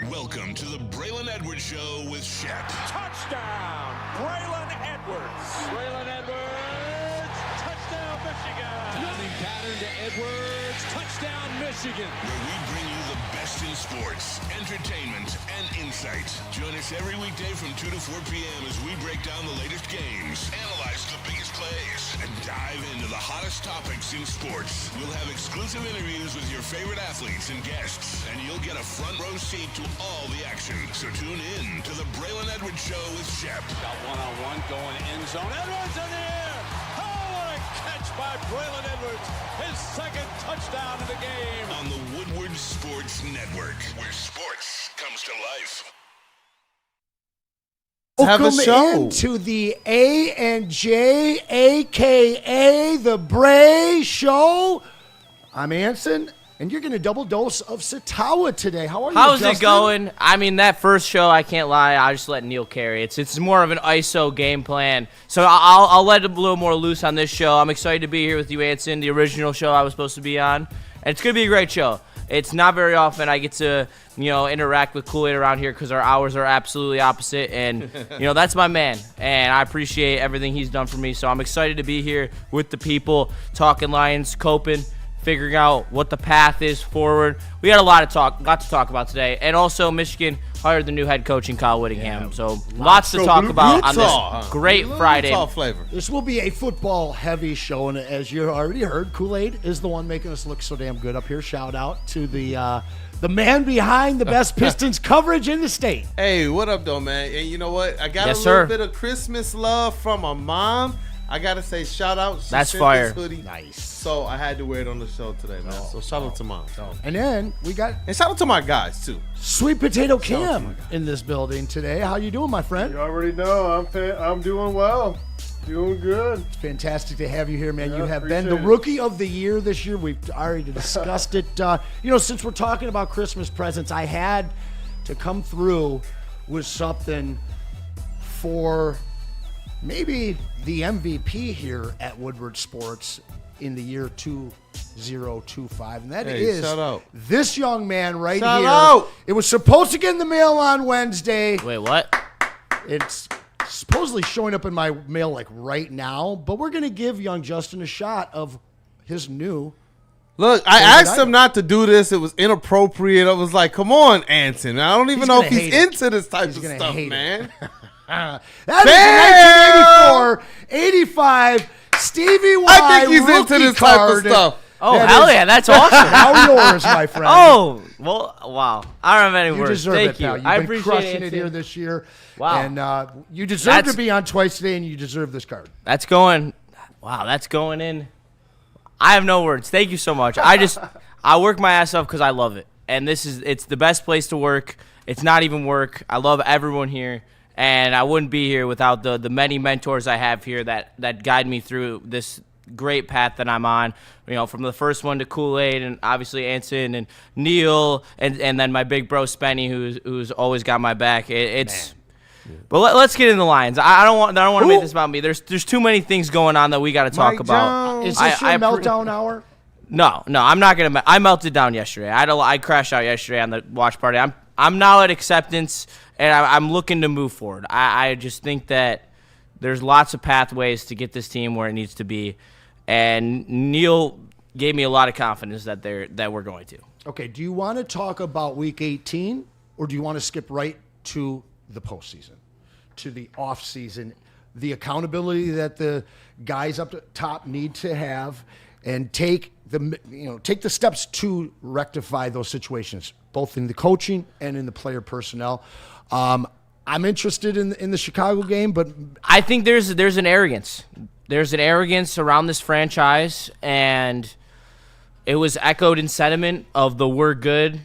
Welcome to the Braylon Edwards Show with Shep. Touchdown, Braylon Edwards. Braylon Edwards, touchdown, Michigan. Passing pattern to Edwards, touchdown, Michigan. Where we bring you the best in sports, entertainment, and insight. Join us every weekday from 2 to 4 p.m. as we break down the latest games, analyze the biggest plays, and dive into the hottest topics in sports. We'll have exclusive interviews with your favorite athletes and guests, and you'll get a front row seat to all the action. So tune in to the Braylon Edwards Show with Shep. Got one-on-one going end zone. Edwards in the air. Oh, what a catch by Braylon Edwards. His second touchdown of the game. On the Woodward Sports Network, where sports comes to life. Welcome into the A&J, a.k.a. the Bray Show. I'm Anson, and you're getting a double dose of Satawa today. How are you, How's Justin? it going? I mean, that first show, I can't lie, I just let Neil carry it. It's more of an ISO game plan. So I'll let it a little more loose on this show. I'm excited to be here with you, Anson, the original show I was supposed to be on. And it's going to be a great show. It's not very often I get to, interact with Kool-Aid around here because our hours are absolutely opposite. And, that's my man. And I appreciate everything he's done for me. So I'm excited to be here with the people, talking Lions, coping, figuring out what the path is forward. We had a lot to talk about today. And also, Michigan hired the new head coach in Kyle Whittingham. Yeah. So lots to talk about on this great Friday. Flavor. This will be a football-heavy show, and as you already heard, Kool-Aid is the one making us look so damn good up here. Shout out to the man behind the best Pistons coverage in the state. Hey, what up, though, man? And you know what? I got Yes, a little sir. bit of Christmas love from my mom. I got to say, shout out. She That's sent fire. This hoodie, Nice. so I had to wear it on the show today, man. So shout out to mom. And then we got And shout out to my guys, too. Sweet Potato Cam in this building today. How you doing, my friend? You already know I'm doing well, doing good. Fantastic to have you here, man. Yeah, You have been the appreciate it. Rookie of the Year this year. We've already discussed it. Since we're talking about Christmas presents, I had to come through with something for maybe the MVP here at Woodward Sports in the year 2025, and that Hey, is shout out. this young man right Shout here. out. It was supposed to get in the mail on Wednesday. Wait, what? It's supposedly showing up in my mail like right now, but we're going to give young Justin a shot of his new. Look, I Favorite asked item. him not to do this. It was inappropriate. I was like, come on, Anson. I don't even He's know gonna if he's hate it. into this type He's of gonna stuff, hate it. man. That is 1984, 85 Stevie Y I think he's into rookie this type of card. stuff. Oh, That hell is yeah, that's awesome. Now yours, my friend. Oh, well, wow. I don't have any You words. deserve Thank it, you. pal. You've I been appreciate crushing it Anson. here this year. Wow. And you deserve That's- to be on twice today, and you deserve this card. That's going in. I have no words. Thank you so much. I work my ass off because I love it. And it's the best place to work. It's not even work. I love everyone here. And I wouldn't be here without the many mentors I have here that guide me through this great path that I'm on. From the first one to Kool-Aid and obviously Anson and Neil and then my big bro Spenny who's always got my back. But let's get into the Lions. I don't want to make this about me. There's too many things going on that we got to talk about. Is this your meltdown hour? No, I'm not gonna. I melted down yesterday. I crashed out yesterday on the watch party. I'm now at acceptance, and I'm looking to move forward. I just think that there's lots of pathways to get this team where it needs to be, and Neil gave me a lot of confidence that we're going to. Okay, do you want to talk about Week 18, or do you want to skip right to the postseason, to the offseason, the accountability that the guys up top need to have, and take the steps to rectify those situations, both in the coaching and in the player personnel. I'm interested in the Chicago game, but I think there's an arrogance. There's an arrogance around this franchise, and it was echoed in sentiment of the "we're good"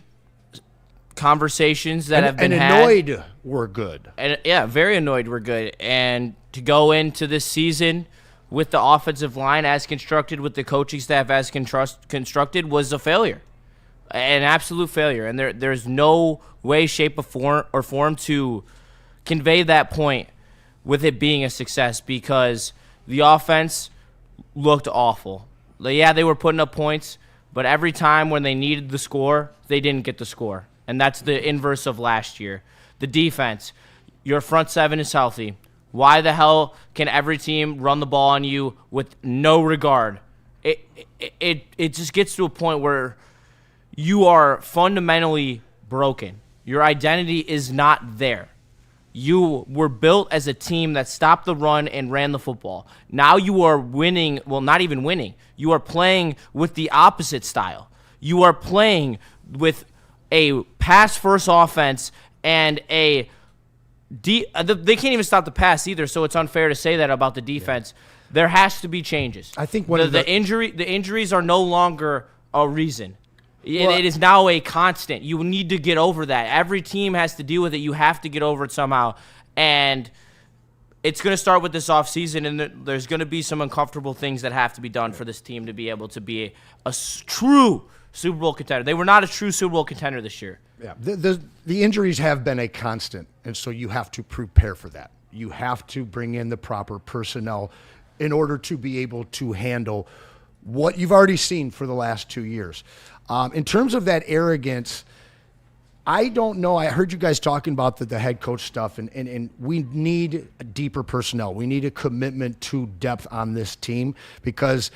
conversations that have been and had. annoyed we're good. And yeah, very annoyed we're good. And to go into this season with the offensive line as constructed, with the coaching staff as constructed, was a failure. An absolute failure. And there's no way, shape, or form to convey that point with it being a success, because the offense looked awful. Yeah, they were putting up points, but every time when they needed the score, they didn't get the score. and that's the inverse of last year. The defense, your front seven is healthy. Why the hell can every team run the ball on you with no regard? It just gets to a point where you are fundamentally broken. Your identity is not there. You were built as a team that stopped the run and ran the football. Now you are winning, well, not even winning. You are playing with the opposite style. You are playing with a pass-first offense and they can't even stop the pass either, so it's unfair to say that about the defense. Yeah. There has to be changes. I think the injuries are no longer a reason. It is now a constant. You need to get over that. Every team has to deal with it. You have to get over it somehow. And it's going to start with this offseason, and there's going to be some uncomfortable things that have to be done for this team to be able to be a true Super Bowl contender. They were not a true Super Bowl contender this year. Yeah, the injuries have been a constant, and so you have to prepare for that. You have to bring in the proper personnel in order to be able to handle what you've already seen for the last 2 years. In terms of that arrogance, I don't know. I heard you guys talking about the head coach stuff, and we need deeper personnel. We need a commitment to depth on this team, because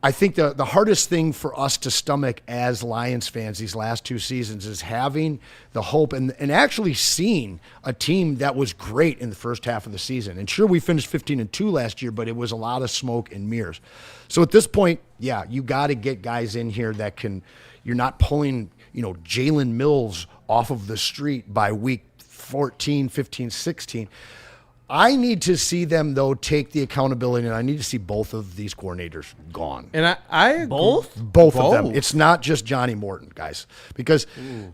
I think the hardest thing for us to stomach as Lions fans these last 2 seasons is having the hope and actually seeing a team that was great in the first half of the season. And sure, we finished 15-2 last year, but it was a lot of smoke and mirrors. So at this point, yeah, you got to get guys in here that can. You're not pulling, Jalen Mills off of the street by week 14, 15, 16. I need to see them, though, take the accountability, and I need to see both of these coordinators gone. And I agree. Both of them. It's not just Johnny Morton, guys. Because,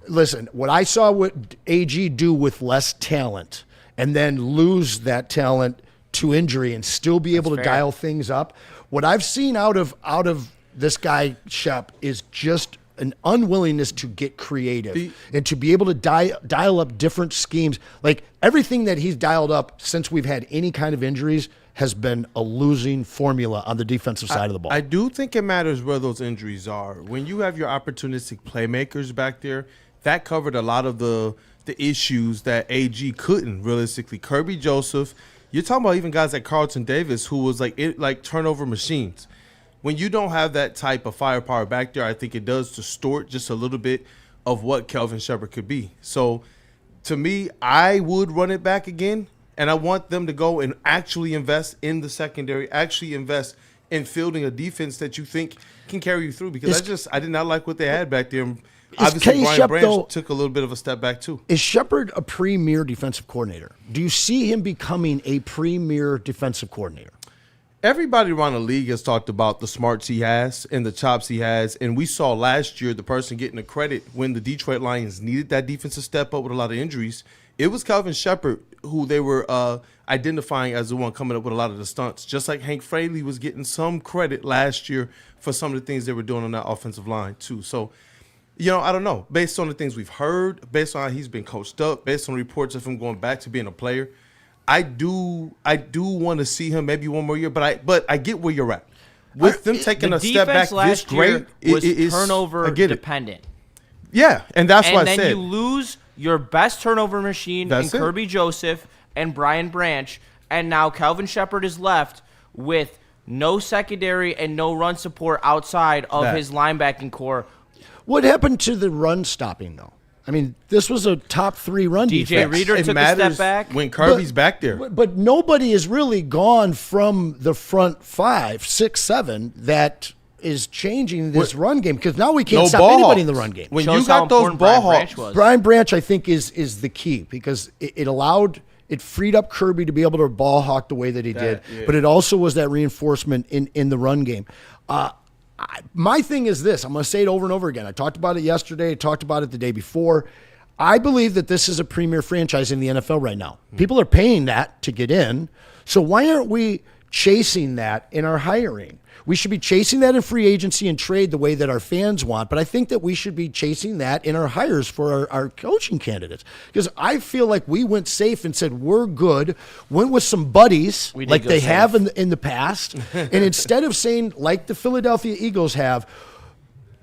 listen, what I saw what AG do with less talent and then lose that talent to injury and still be able to dial things up, what I've seen out of this guy, Shep, is just an unwillingness to get creative and to be able to dial up different schemes. Like everything that he's dialed up since we've had any kind of injuries has been a losing formula on the defensive side of the ball. I do think it matters where those injuries are. When you have your opportunistic playmakers back there, that covered a lot of the issues that AG couldn't realistically. Kirby Joseph, you're talking about even guys like Carlton Davis, who was like turnover machines. When you don't have that type of firepower back there, I think it does distort just a little bit of what Kelvin Shepherd could be. So, to me, I would run it back again, and I want them to go and actually invest in the secondary, actually invest in fielding a defense that you think can carry you through. Because I did not like what they had back there. Obviously, Brian Branch took a little bit of a step back, too. Is Shepherd a premier defensive coordinator? Do you see him becoming a premier defensive coordinator? Everybody around the league has talked about the smarts he has and the chops he has, and we saw last year the person getting the credit when the Detroit Lions needed that defensive step up with a lot of injuries. It was Kelvin Shepherd who they were identifying as the one coming up with a lot of the stunts, just like Hank Fraley was getting some credit last year for some of the things they were doing on that offensive line too. So, I don't know. Based on the things we've heard, based on how he's been coached up, based on reports of him going back to being a player, I do want to see him maybe one more year, but I get where you're at. With them taking a step back this great, was turnover dependent. Yeah, and that's why I said. And then you lose your best turnover machine in Kirby Joseph and Brian Branch, and now Kelvin Shepherd is left with no secondary and no run support outside of his linebacking core. What happened to the run stopping, though? I mean, this was a top 3 run defense. DJ Reader took a step back. When Kirby's back there. But nobody has really gone from the front 5, 6, 7 that is changing this run game, because now we can't stop anybody in the run game. When you got those ball hawks. Brian Branch, I think, is the key, because it freed up Kirby to be able to ball hawk the way that he did, but it also was that reinforcement in the run game. My thing is this. I'm going to say it over and over again. I talked about it yesterday. I talked about it the day before. I believe that this is a premier franchise in the NFL right now. People are paying that to get in. So why aren't we chasing that in our hiring? We should be chasing that in free agency and trade the way that our fans want. But I think that we should be chasing that in our hires for our coaching candidates. Because I feel like we went safe and said, we're good, went with some buddies like they have in the past. And instead of saying, like the Philadelphia Eagles have,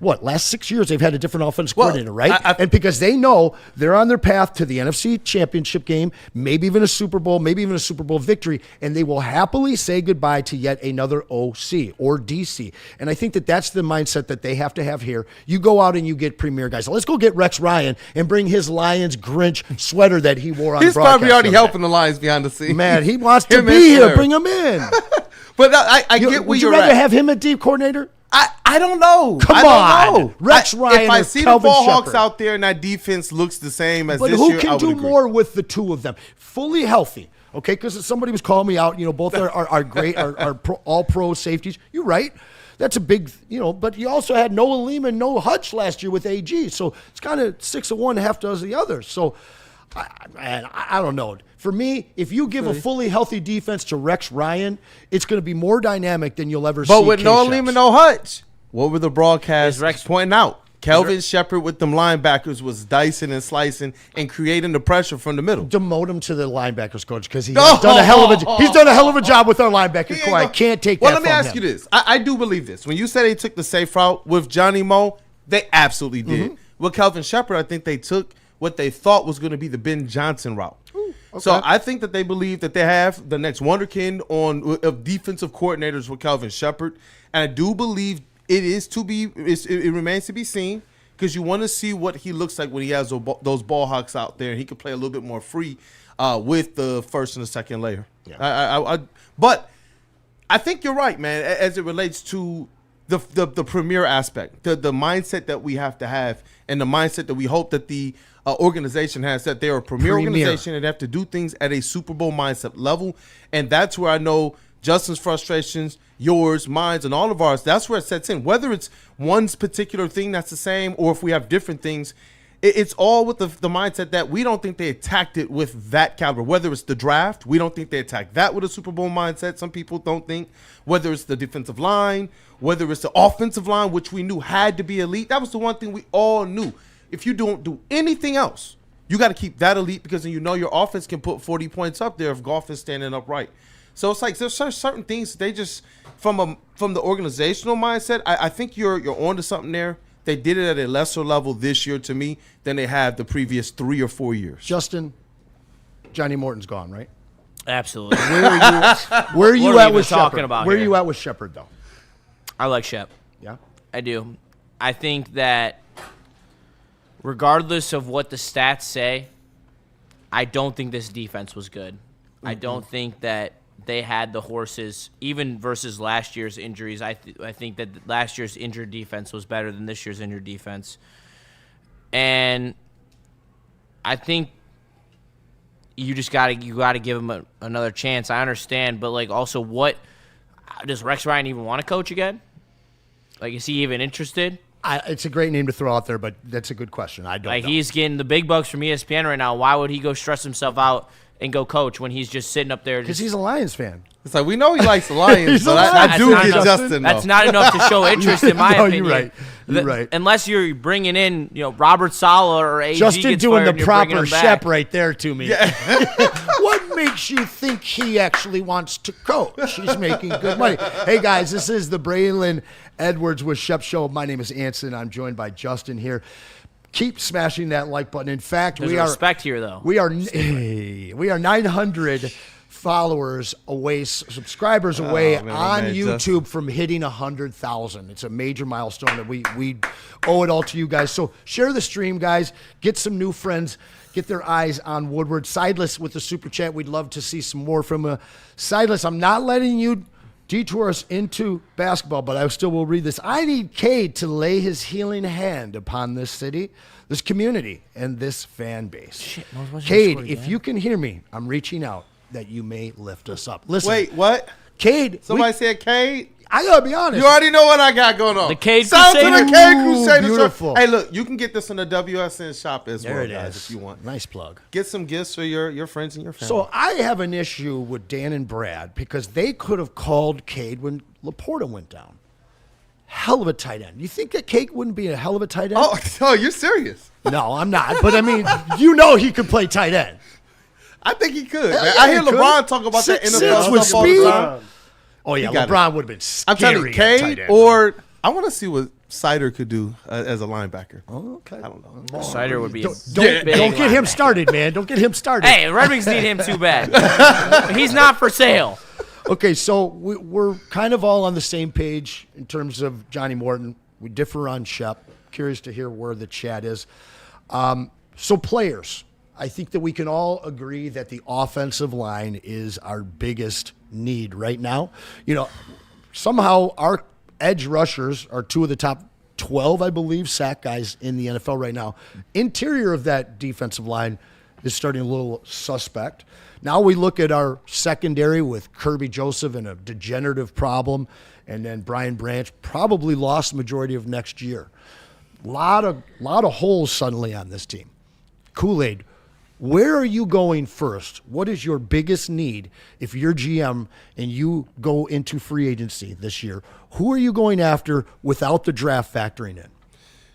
last 6 years they've had a different offensive coordinator, right? And because they know they're on their path to the NFC Championship game, maybe even a Super Bowl, maybe even a Super Bowl victory, and they will happily say goodbye to yet another OC or DC. And I think that that's the mindset that they have to have here. You go out and you get premier guys. So let's go get Rex Ryan and bring his Lions Grinch sweater that he wore on he's broadcast. probably already helping the Lions behind the scenes. Man, he wants to be here. Bring him in. But I get where would you're you rather at. have him at deep coordinator? I don't know. Come I don't on. know. Rex Ryan if I or see Kelvin the Ball Hawks Shepherd. out there and that defense looks the same as But this who year, I can would do agree. more with the two of them? Fully healthy, okay? Because somebody was calling me out. Both are great, are all-pro safeties. You're right. That's a big, but you also had Noah Lehman, no Hutch last year with AG. So it's kind of 6 of one, half dozen the other. So, I don't know. For me, if you give a fully healthy defense to Rex Ryan, it's going to be more dynamic than you'll ever see. But with no K-Sheps. Lehman, no Hutch, what were the broadcasts Is Rex- pointing out? Kelvin Shepherd with them linebackers was dicing and slicing and creating the pressure from the middle. Demote him to the linebackers coach because he's done a hell of a job with our linebacker core. I can't take well, that let me from ask him. you this. I do believe this. When you said they took the safe route with Johnny Moe, they absolutely did. With Kelvin Shepherd, I think they took what they thought was going to be the Ben Johnson route. Okay. So I think that they believe that they have the next wonderkind of defensive coordinators with Kelvin Shepherd. And I do believe it remains to be seen because you want to see what he looks like when he has those ball hawks out there and he can play a little bit more free with the first and the second layer. Yeah. But I think you're right, man, as it relates to the premier aspect, the mindset that we have to have and the mindset that we hope that the organization has, that they're a premier organization and have to do things at a Super Bowl mindset level. And that's where I know Justin's frustrations, yours, mine, and all of ours, that's where it sets in. Whether it's one's particular thing that's the same or if we have different things, it's all with the mindset that we don't think they attacked it with that caliber. Whether it's the draft, we don't think they attacked that with a Super Bowl mindset. Some people don't think. Whether it's the defensive line, whether it's the offensive line, which we knew had to be elite. That was the one thing we all knew. If you don't do anything else, you got to keep that elite because then your offense can put 40 points up there if golf is standing upright. So it's like there's certain things they just from the organizational mindset. I think you're onto something there. They did it at a lesser level this year to me than they have the previous 3 or 4 years. Justin, Johnny Morton's gone, right? Absolutely. Where are you What are at we with even talking Shepherd? about Where are here? you at with Shepherd, though? I like Shep. Yeah. I do. I think that regardless of what the stats say, I don't think this defense was good. I don't think that they had the horses, even versus last year's injuries. I think that last year's injured defense was better than this year's injured defense. And I think you just gotta give him another chance. I understand, but like also, what does Rex Ryan even want to coach again? Like, is he even interested? It's a great name to throw out there, but that's a good question. I don't know. He's getting the big bucks from ESPN right now. Why would he go stress himself out and go coach when he's just sitting up there? Because he's a Lions fan. It's like we know he likes the Lions, He's but a Lions I do fan. get That's Justin. That's though. not enough to show interest, in my No, opinion. you're right. You're right. Unless you're bringing in, Robert Saleh or AG Justin gets doing fired the and you're bringing proper him back. Shep right there to me. What makes you think he actually wants to coach? He's making good money. Hey, guys, this is the Braylon Edwards with Shep Show. My name is Anson. I'm joined by Justin here. Keep smashing that like button. In fact, There's we are respect here, though. we are 900 followers away, subscribers away man, on man, YouTube from hitting 100,000. It's a major milestone that we owe it all to you guys. So share the stream, guys. Get some new friends. Get their eyes on Woodward. Sideless with the super chat. We'd love to see some more from Sideless. I'm not letting you detour us into basketball, but I still will read this. I need Cade to lay his healing hand upon this city, this community, and this fan base. Cade, if you can hear me, I'm reaching out that you may lift us up. Listen. Wait, what? Cade. Somebody said Cade? I got to be honest. You already know what I got going on. The Cade Sound to Crusader. the Cade Ooh, Crusader. beautiful. Hey, look, you can get this in the WSN shop as There well, it guys, is. if you want. Nice plug. Get some gifts for your friends and your family. So I have an issue with Dan and Brad because they could have called Cade when Laporta went down. Hell of a tight end. You think that Cade wouldn't be a hell of a tight end? Oh, you're serious? No, I'm not. But I mean, he could play tight end. I think he could. Hell Man. yeah, I hear he could. LeBron talk about that 6'6" NFL with stuff all speed. the time. Oh yeah, got LeBron would have been scary. I'm telling you, at tight Cade end. or I want to see what Sider could do as a linebacker. Oh, okay. I don't know. Cider would be Don't big get him linebacker. started, man. Don't get him started. Hey, Red Wings need him too bad. He's not for sale. Okay, so we're kind of all on the same page in terms of Johnny Morton. We differ on Shep. Curious to hear where the chat is. So players, I think that we can all agree that the offensive line is our biggest need right now. You know, somehow our edge rushers are two of the top 12, I believe, sack guys in the NFL right now. Interior of that defensive line is starting a little suspect. Now we look at our secondary with Kirby Joseph and a degenerative problem, and then Brian Branch probably lost the majority of next year. Lot of holes suddenly on this team. Kool-Aid, where are you going first? What is your biggest need if you're GM and you go into free agency this year? Who are you going after without the draft factoring in?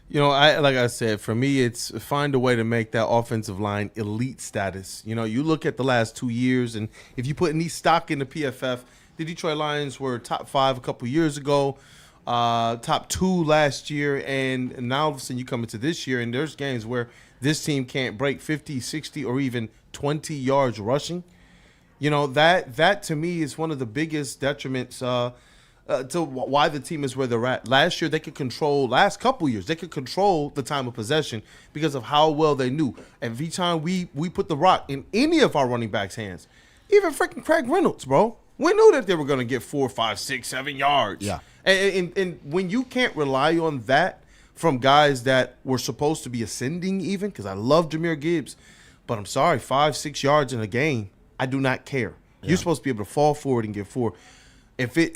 You know, like I said, for me, it's find a way to make that offensive line elite status. You know, you look at the last 2 years, and if you put any stock in the PFF, the Detroit Lions were top 5 a couple years ago, top 2 last year, and now all of a sudden you come into this year, and there's games where this team can't break 50, 60, or even 20 yards rushing. You know, that to me is one of the biggest detriments to why the team is where they're at. Last year, last couple years, they could control the time of possession because of how well they knew. Every time we put the rock in any of our running backs' hands, even freaking Craig Reynolds, bro, we knew that they were going to get 4, 5, 6, 7 yards. Yeah. And when you can't rely on that from guys that were supposed to be ascending even, because I love Jahmyr Gibbs, but I'm sorry, 5, 6 yards in a game, I do not care. Yeah. You're supposed to be able to fall forward and get 4.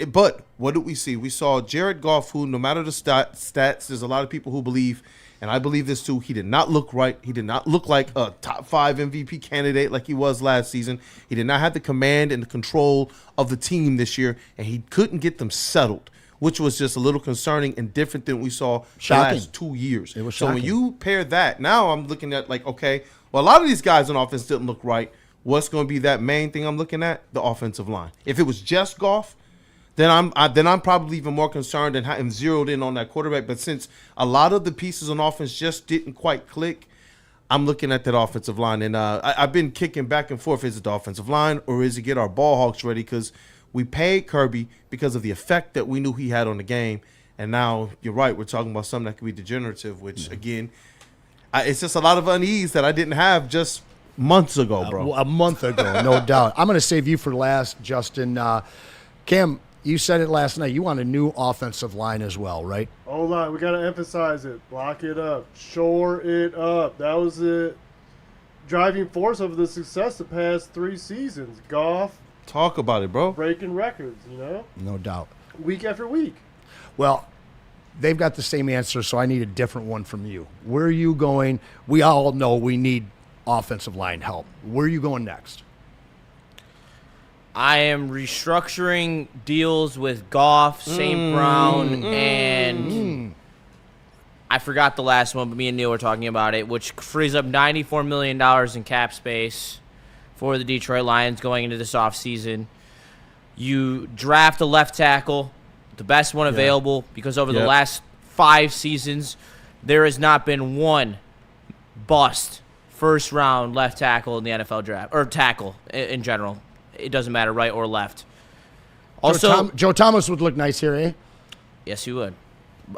But what did we see? We saw Jared Goff, who no matter the stats, there's a lot of people who believe, and I believe this too, he did not look right. He did not look like a top 5 MVP candidate like he was last season. He did not have the command and the control of the team this year, and he couldn't get them settled, which was just a little concerning and different than we saw the last 2 years. It was so shocking. when you pair that, now I'm looking at like, okay, well, a lot of these guys on offense didn't look right. What's going to be that main thing I'm looking at? The offensive line. If it was just Goff, then I'm probably even more concerned and I'm zeroed in on that quarterback. But since a lot of the pieces on offense just didn't quite click, I'm looking at that offensive line. And I've been kicking back and forth. Is it the offensive line or is it get our ball hawks ready? Because we paid Kirby because of the effect that we knew he had on the game. And now, you're right, we're talking about something that could be degenerative, which, again, it's just a lot of unease that I didn't have just months ago, bro. A month ago, no doubt. I'm going to save you for last, Justin. Cam, you said it last night. You want a new offensive line as well, right? Hold on, we gotta emphasize it. Block it up. Shore it up. That was the driving force of the success the past 3 seasons. Goff Talk about it, bro. breaking records, you know? No doubt. Week after week. Well, they've got the same answer, so I need a different one from you. Where are you going? We all know we need offensive line help. Where are you going next? I am restructuring deals with Goff, St. Brown, and I forgot the last one, but me and Neil were talking about it, which frees up $94 million in cap space for the Detroit Lions going into this offseason. You draft a left tackle, the best one available, because over the last 5 seasons, there has not been one bust first-round left tackle in the NFL draft, or tackle in general. It doesn't matter, right or left. Also, Joe Thomas would look nice here, eh? yes, he would.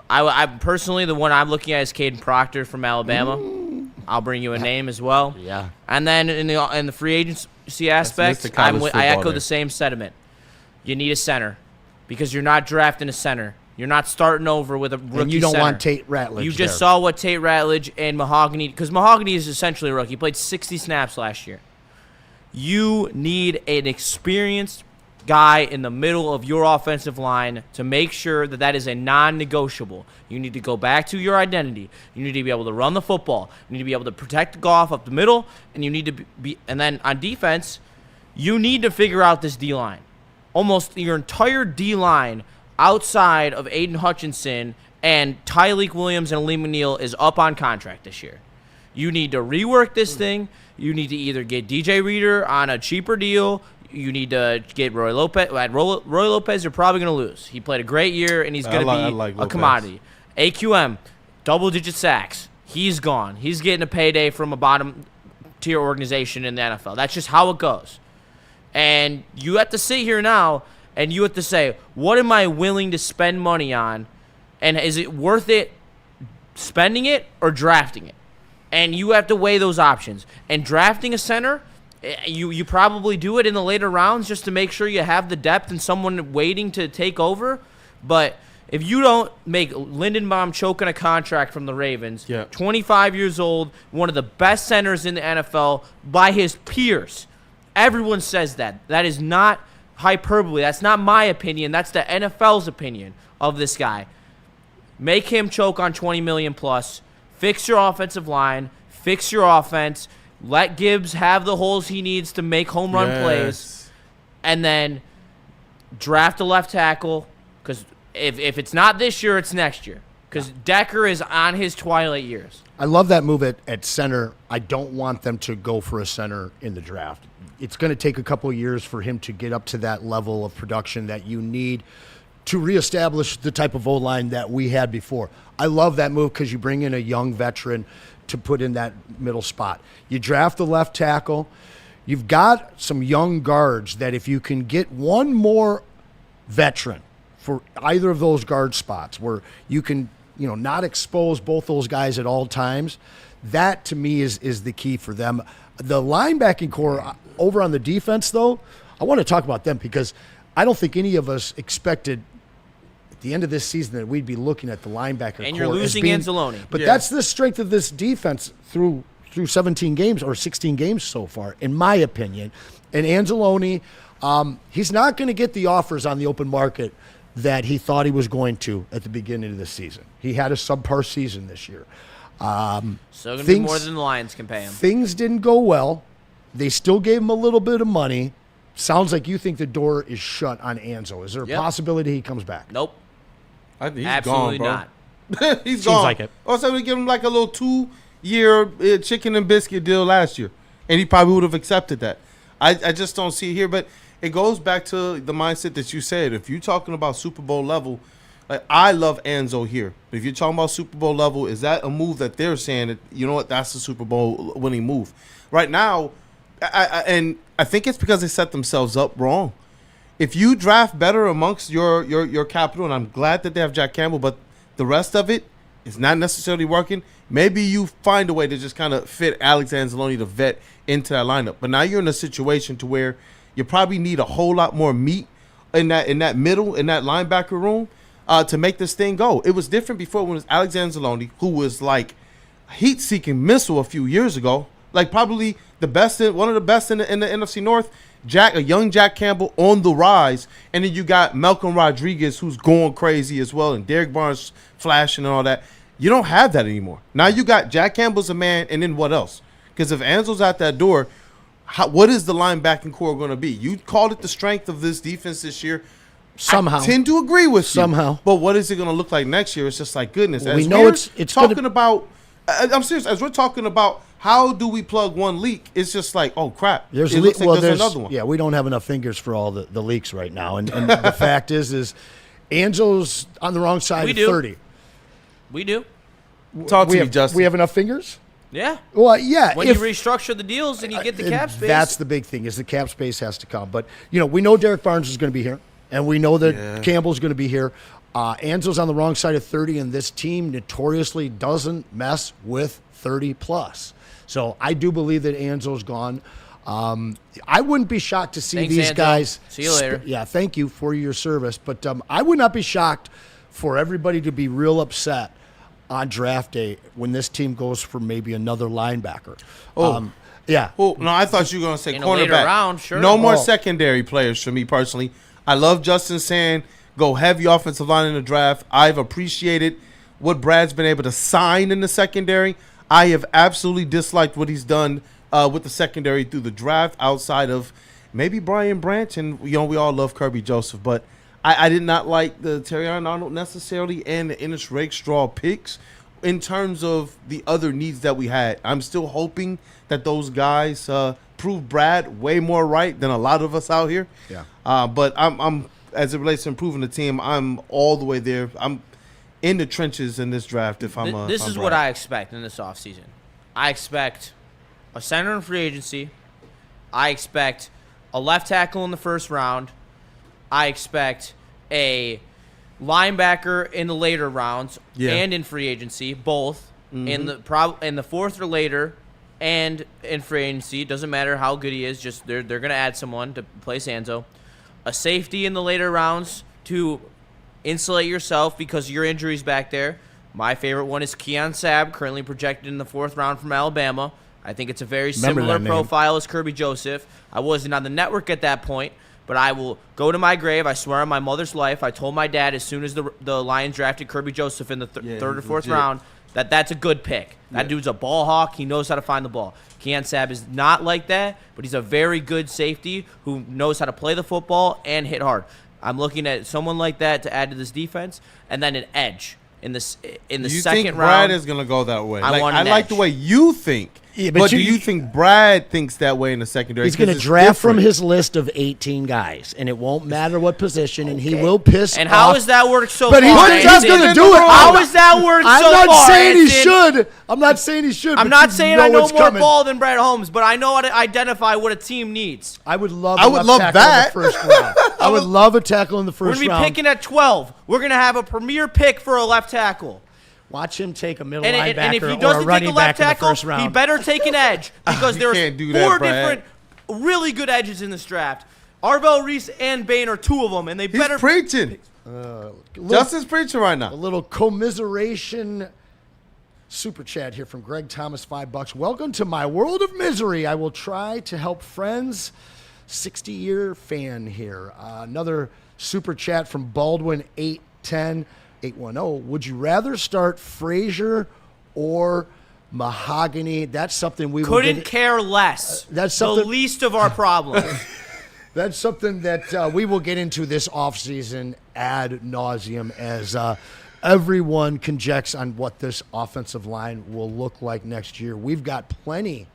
I personally, the one I'm looking at is Caden Proctor from Alabama. I'll bring you a name as well. Yeah. And then in the free agency aspect, Mr. College I echo football the same sentiment. You need a center because you're not drafting a center. You're not starting over with a rookie And you don't center. want Tate Ratledge. You just there. saw what Tate Ratledge and Mahogany, because Mahogany is essentially a rookie. He played 60 snaps last year. You need an experienced guy in the middle of your offensive line to make sure that that is a non-negotiable. You need to go back to your identity. You need to be able to run the football. You need to be able to protect Goff up the middle, and you need to be. And then on defense, you need to figure out this D-line. Almost your entire D-line outside of Aiden Hutchinson and Tyleik Williams and Lee McNeil is up on contract this year. You need to rework this thing. You need to either get DJ Reader on a cheaper deal. You need to get Roy Lopez. Roy Lopez, you're probably going to lose. He played a great year, and he's going to be like a Lopez. commodity. AQM, double-digit sacks. He's gone. He's getting a payday from a bottom-tier organization in the NFL. That's just how it goes. And you have to sit here now, and you have to say, what am I willing to spend money on, and is it worth it spending it or drafting it? And you have to weigh those options. And drafting a center, you probably do it in the later rounds just to make sure you have the depth and someone waiting to take over. But if you don't make Lindenbaum choke on a contract from the Ravens, 25 years old, one of the best centers in the NFL by his peers, everyone says that. That is not hyperbole. That's not my opinion. That's the NFL's opinion of this guy. Make him choke on $20 million plus. Fix your offensive line. Fix your offense. Let Gibbs have the holes he needs to make home run plays. And then draft a left tackle. Because if it's not this year, it's next year. Because Decker is on his twilight years. I love that move at center. I don't want them to go for a center in the draft. It's going to take a couple of years for him to get up to that level of production that you need to reestablish the type of O-line that we had before. I love that move because you bring in a young veteran to put in that middle spot. You draft the left tackle. You've got some young guards that if you can get one more veteran for either of those guard spots where you can, not expose both those guys at all times, that to me is the key for them. The linebacking core over on the defense, though, I want to talk about them because I don't think any of us expected at the end of this season that we'd be looking at the linebacker core. And you're losing Anzalone. But that's the strength of this defense through 17 games or 16 games so far, in my opinion. And Anzalone, he's not going to get the offers on the open market that he thought he was going to at the beginning of the season. He had a subpar season this year. So going to be more than the Lions can pay him. Things didn't go well. They still gave him a little bit of money. Sounds like you think the door is shut on Anzo. Is there a possibility he comes back? Nope. I think he's Absolutely gone, bro. not. He's Seems gone. like it. Also, we give him like a little 2-year chicken and biscuit deal last year, and he probably would have accepted that. I just don't see it here, but it goes back to the mindset that you said. If you're talking about Super Bowl level, like I love Anzo here. But if you're talking about Super Bowl level, is that a move that they're saying that, you know what, that's the Super Bowl winning move? Right now, I think it's because they set themselves up wrong. If you draft better amongst your capital, and I'm glad that they have Jack Campbell, but the rest of it is not necessarily working, maybe you find a way to just kind of fit Alex Anzalone, the vet, into that lineup. But now you're in a situation to where you probably need a whole lot more meat in that middle, in that linebacker room to make this thing go. It was different before when it was Alex Anzalone, who was like heat-seeking missile a few years ago, like probably the best, one of the best in the NFC North. A young Jack Campbell on the rise, and then you got Malcolm Rodriguez who's going crazy as well, and Derek Barnes flashing and all that. You don't have that anymore. Now you got Jack Campbell's a man, and then what else? Because if Anzo's out that door, what is the linebacking core going to be? You called it the strength of this defense this year. Somehow. I tend to agree with you. Somehow. But what is it going to look like next year? It's just like, goodness. Well, we know it's talking about – I'm serious. As we're talking about how do we plug one leak, it's just like, oh, crap. There's there's another one. Yeah, we don't have enough fingers for all the leaks right now. And the fact is Anzo's on the wrong side of 30. We do. Talk to me, Justin. We have enough fingers? Yeah. Well, yeah. When you restructure the deals and you get the cap space. That's the big thing, is the cap space has to come. But, we know Derek Barnes is going to be here, and we know that Campbell's going to be here. Anzo's on the wrong side of 30, and this team notoriously doesn't mess with 30-plus. So I do believe that Anzo's gone. I wouldn't be shocked to see Thanks, these Anzo. guys. See you later. Yeah, thank you for your service. But I would not be shocked for everybody to be real upset on draft day when this team goes for maybe another linebacker. Yeah. Oh, no, I thought you were going to say In cornerback. a later round, sure. No more secondary players for me personally. I love Justin saying go heavy offensive line in the draft. I've appreciated what Brad's been able to sign in the secondary. I have absolutely disliked what he's done with the secondary through the draft outside of maybe Brian Branch. And, we all love Kirby Joseph. But I did not like the Terrion Arnold necessarily and the Ennis Rakestraw picks in terms of the other needs that we had. I'm still hoping that those guys prove Brad way more right than a lot of us out here. Yeah. But I'm as it relates to improving the team, I'm all the way there. in the trenches in this draft. This is what I expect in this offseason. I expect a center in free agency. I expect a left tackle in the first round. I expect a linebacker in the later rounds and in free agency, both in the fourth or later, and in free agency. It doesn't matter how good he is. Just they're gonna add someone to place Anzo. A safety in the later rounds to insulate yourself because of your injuries back there. My favorite one is Keon Sabb, currently projected in the fourth round from Alabama. I think it's a very similar profile as Kirby Joseph. I wasn't on the network at that point, but I will go to my grave. I swear on my mother's life. I told my dad as soon as the Lions drafted Kirby Joseph in the third or fourth round that's a good pick. That dude's a ball hawk. He knows how to find the ball. Keon Sabb is not like that, but he's a very good safety who knows how to play the football and hit hard. I'm looking at someone like that to add to this defense, and then an edge in the second round. You think Brad is going to go that way? I like the way you think. Yeah, but do you think Brad thinks that way in the secondary? He's going to draft from his list of 18 guys, and it won't matter what position, and he will piss And off. how has that worked so But far? he's just going to do it. How has that worked so far? I'm not saying he Anson? should. I'm not saying he should. I'm but not you saying I know what's more coming. ball than Brad Holmes, but I know how to identify what a team needs. I would love I would love tackle that. in the first round. I would love a tackle in the We're first going to be round. picking at 12. We're going to have a premier pick for a left tackle. Watch him take a middle And linebacker if he or a doesn't take running a left back in the tackle, first round. he better take an edge because You there's can't do that, four Brad. different really good edges in this draft. Arvell Reese and Bain are two of them, and they He's better preaching. Justin's preaching right A now. little commiseration super chat here from Greg Thomas, $5. Welcome to my world of misery. I will try to help friends. 60-year fan here. Another super chat from Baldwin 810 810. Would you rather start Frazier or Mahogany? That's something we couldn't care less. That's the something- least of our problems. That's something that we will get into this offseason ad nauseum as everyone conjectures on what this offensive line will look like next year. We've got plenty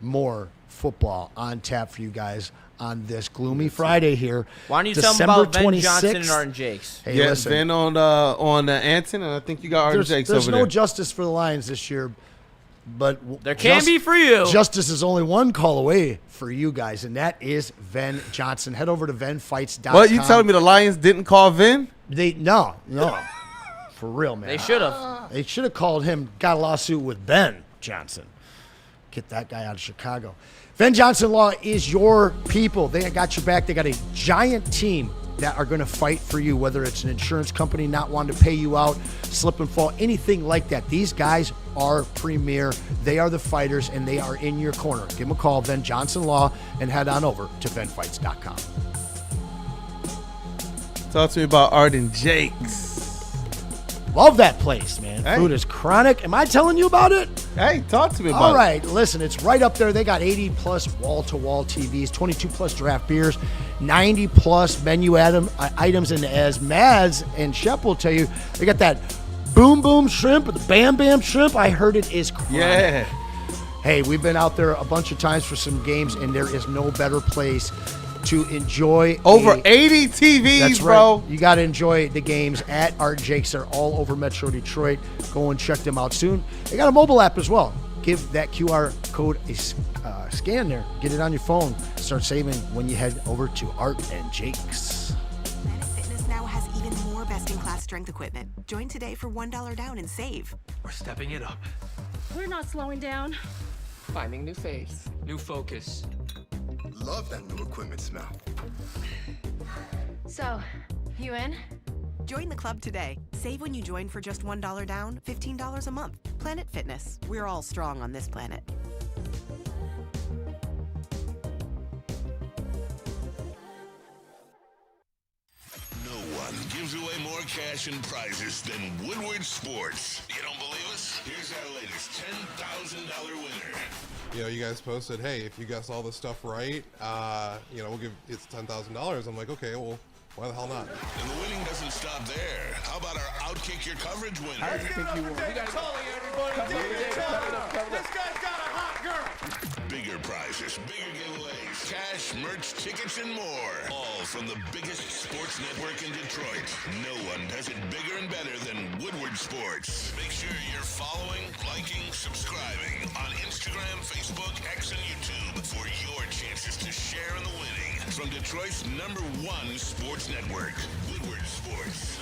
more football on tap for you guys on this gloomy Friday here. Why don't you December tell them about Ben 26th. Johnson and Arden Jakes? Hey, Yeah, listen, Ben on Anson, and I think you got Arden Jakes there's over no there. justice for the Lions this year, but There can be for you. Justice is only one call away for you guys, and that is Ven Johnson. Head over to venfights.com. What, you telling me the Lions didn't call Vin? No. For real, man. They should have. They should have called him, got a lawsuit with Ben Johnson. Get that guy out of Chicago. Ven Johnson Law is your people. They got your back. They got a giant team that are going to fight for you, whether it's an insurance company not wanting to pay you out, slip and fall, anything like that. These guys are premier. They are the fighters, and they are in your corner. Give them a call, Ven Johnson Law, and head on over to venfights.com. Talk to me about Arden Jakes. Love that place, man. Hey. Food is chronic. Am I telling you about it? Hey, talk to me about All it. right, listen, it's right up there. They got 80-plus wall-to-wall TVs, 22-plus draft beers, 90-plus menu items, and as Mads and Shep will tell you, they got that Boom Boom Shrimp or the Bam Bam Shrimp. I heard it is chronic. Yeah. Hey, we've been out there a bunch of times for some games, and there is no better place to enjoy Over 80 TVs, That's bro. right. You got to enjoy the games at Art Jakes. They're all over Metro Detroit. Go and check them out soon. They got a mobile app as well. Give that QR code a scan there. Get it on your phone. Start saving when you head over to Art and Jakes. Planet Fitness now has even more best-in-class strength equipment. Join today for $1 down and save. We're stepping it up. We're not slowing down. Finding new faith, new focus. Love that new equipment smell. So, you in? Join the club today. Save when you join for just $1 down, $15 a month. Planet Fitness. We're all strong on this planet. No one gives away more cash and prizes than Woodward Sports. You don't believe us? Here's our latest $10,000 winner. You know, you guys posted, hey, if you guess all this stuff right, we'll give it's $10,000. I'm like, okay, well, why the hell not? And the winning doesn't stop there. How about our Outkick Your Coverage winner? I think you will. We got to everybody. This guy's got a hot girl. Bigger prizes, bigger giveaways, cash, merch, tickets, and more. All from the biggest sports network in Detroit. No one does it bigger and better than Woodward Sports. Make sure you're following, liking, subscribing on Instagram, Facebook, X, and YouTube for your chances to share in the winning. From Detroit's #1 sports network, Woodward Sports.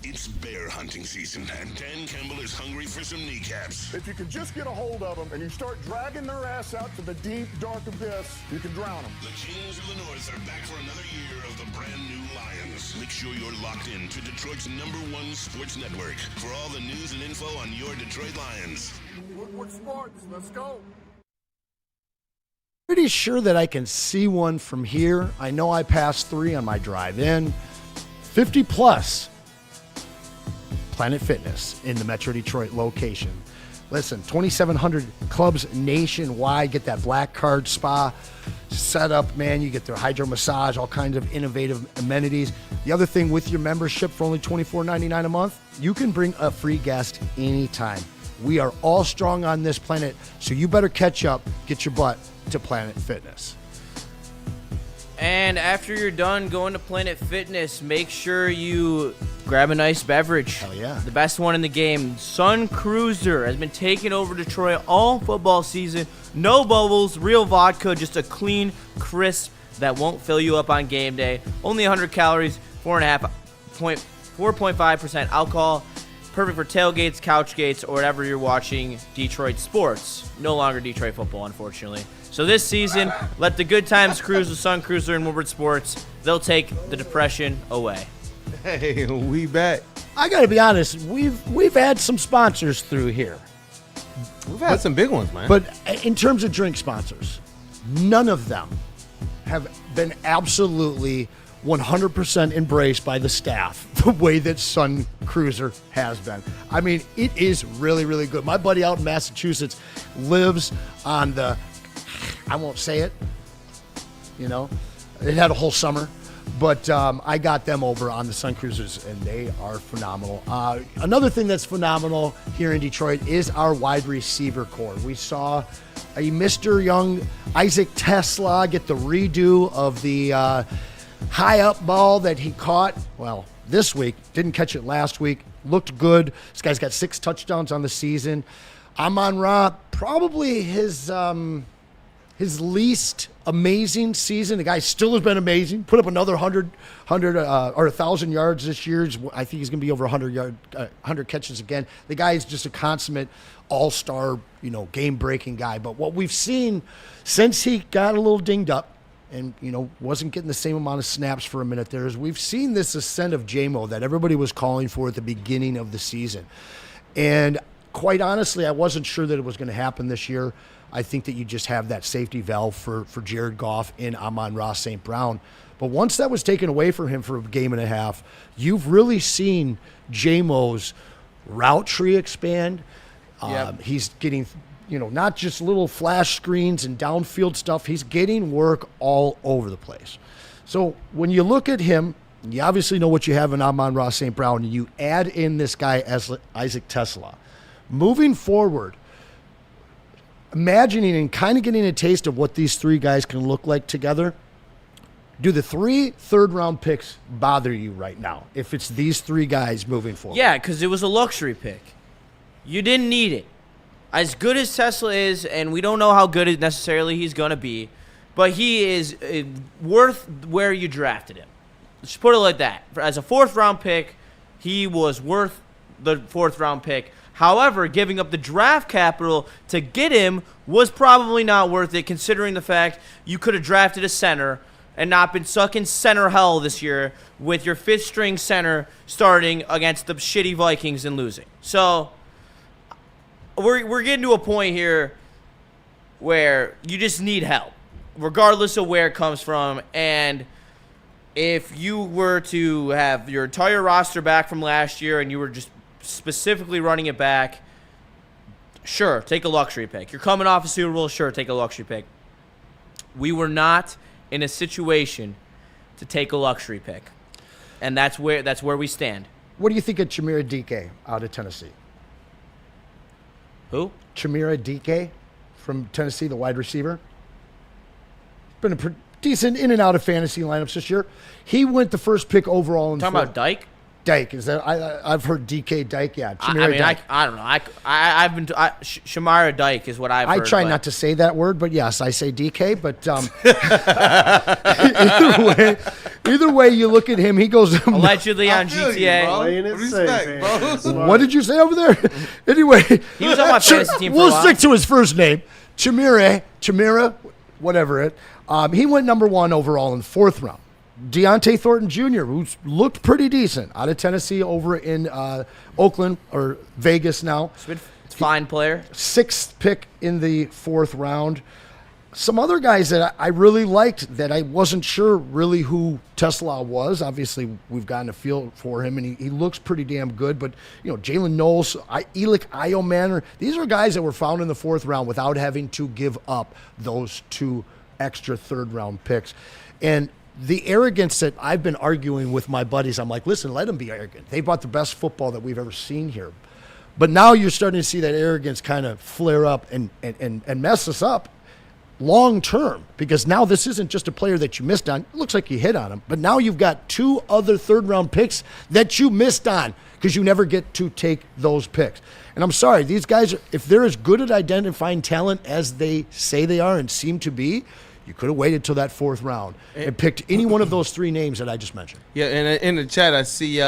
It's bear hunting season, and Dan Campbell is hungry for some kneecaps. If you can just get a hold of them and you start dragging their ass out to the deep, dark abyss, you can drown them. The Kings of the North are back for another year of the brand new Lions. Make sure you're locked in to Detroit's #1 sports network for all the news and info on your Detroit Lions. Woodward Sports, let's go. Pretty sure that I can see one from here. I know I passed 3 on my drive in. 50 plus. Planet Fitness in the Metro Detroit location. Listen, 2,700 clubs nationwide. Get that black card spa set up, man. You get their hydro massage, all kinds of innovative amenities. The other thing with your membership for only $24.99 a month, you can bring a free guest anytime. We are all strong on this planet, so you better catch up, get your butt to Planet Fitness. And after you're done going to Planet Fitness, make sure you grab a nice beverage. Hell yeah. The best one in the game. Sun Cruiser has been taking over Detroit all football season. No bubbles, real vodka, just a clean, crisp that won't fill you up on game day. Only 100 calories, 4.5% alcohol. Perfect for tailgates, couch gates, or whatever you're watching Detroit sports. No longer Detroit football, unfortunately. So this season, let the good times cruise with Sun Cruiser and Woodward Sports. They'll take the depression away. Hey, we back. I got to be honest, we've had some sponsors through here. We've had some big ones, man. But in terms of drink sponsors, none of them have been absolutely 100% embraced by the staff the way that Sun Cruiser has been. I mean, it is really, really good. My buddy out in Massachusetts lives on the, I won't say it, you know, it had a whole summer. But I got them over on the Sun Cruisers, and they are phenomenal. Another thing that's phenomenal here in Detroit is our wide receiver core. We saw a Mr. Young Isaac Tesla get the redo of the high up ball that he caught, well, this week. Didn't catch it last week. Looked good. This guy's got 6 touchdowns on the season. Amon-Ra, probably his least amazing season. The guy still has been amazing. Put up another 100 or 1,000 yards this year. I think he's going to be over 100 catches again. The guy is just a consummate all-star, game-breaking guy. But what we've seen since he got a little dinged up and, wasn't getting the same amount of snaps for a minute there is we've seen this ascent of J-Mo that everybody was calling for at the beginning of the season. And quite honestly, I wasn't sure that it was going to happen this year. I think that you just have that safety valve for Jared Goff and Amon-Ra St. Brown. But once that was taken away from him for a game and a half, you've really seen J-Mo's route tree expand. Yep. He's getting, not just little flash screens and downfield stuff. He's getting work all over the place. So when you look at him, you obviously know what you have in Amon-Ra St. Brown, and you add in this guy as Isaac Tesla. Moving forward, imagining and kind of getting a taste of what these 3 guys can look like together, do the 3 third-round picks bother you right now if it's these 3 guys moving forward? Yeah, because it was a luxury pick. You didn't need it. As good as Tesla is, and we don't know how good necessarily he's going to be, but he is worth where you drafted him. Let's put it like that. As a 4th-round pick, he was worth the 4th-round pick. However, giving up the draft capital to get him was probably not worth it, considering the fact you could have drafted a center and not been stuck in center hell this year with your 5th-string center starting against the shitty Vikings and losing. So we're getting to a point here where you just need help, regardless of where it comes from. And if you were to have your entire roster back from last year and you were just specifically running it back, sure, take a luxury pick. You're coming off a Super Bowl, sure, take a luxury pick. We were not in a situation to take a luxury pick, and that's where we stand. What do you think of Chimera DK out of Tennessee? Who? Chimera DK from Tennessee, the wide receiver. Been a decent in and out of fantasy lineups this year. He went the first pick overall. In Talking about Dyke? Dyke, is that? I've heard DK Dyke. Yeah, Dyke. I don't know. I've been Shamara Dyke is what I've heard. I try not to say that word, but yes, I say DK. But either way, you look at him. He goes allegedly on GTA. What did you say over there? Anyway, he was on my fantasy team. We'll stick to his first name, Chimera, whatever it. He went number 1 overall in the 4th round. Deontay Thornton Jr., who's looked pretty decent out of Tennessee over in Oakland or Vegas now. Fine player. 6th pick in the 4th round. Some other guys that I really liked that I wasn't sure really who Tesla was. Obviously, we've gotten a feel for him, and he looks pretty damn good. But, Jalen Knowles, Elik Iomanor, these are guys that were found in the 4th round without having to give up those 2 extra 3rd-round picks. And the arrogance that I've been arguing with my buddies, I'm like, listen, let them be arrogant. They bought the best football that we've ever seen here. But now you're starting to see that arrogance kind of flare up and mess us up long term, because now this isn't just a player that you missed on. It looks like you hit on him, but now you've got 2 other 3rd-round picks that you missed on because you never get to take those picks. And I'm sorry, these guys, if they're as good at identifying talent as they say they are and seem to be, you could have waited till that 4th round and picked any one of those 3 names that I just mentioned. Yeah, and in the chat I see,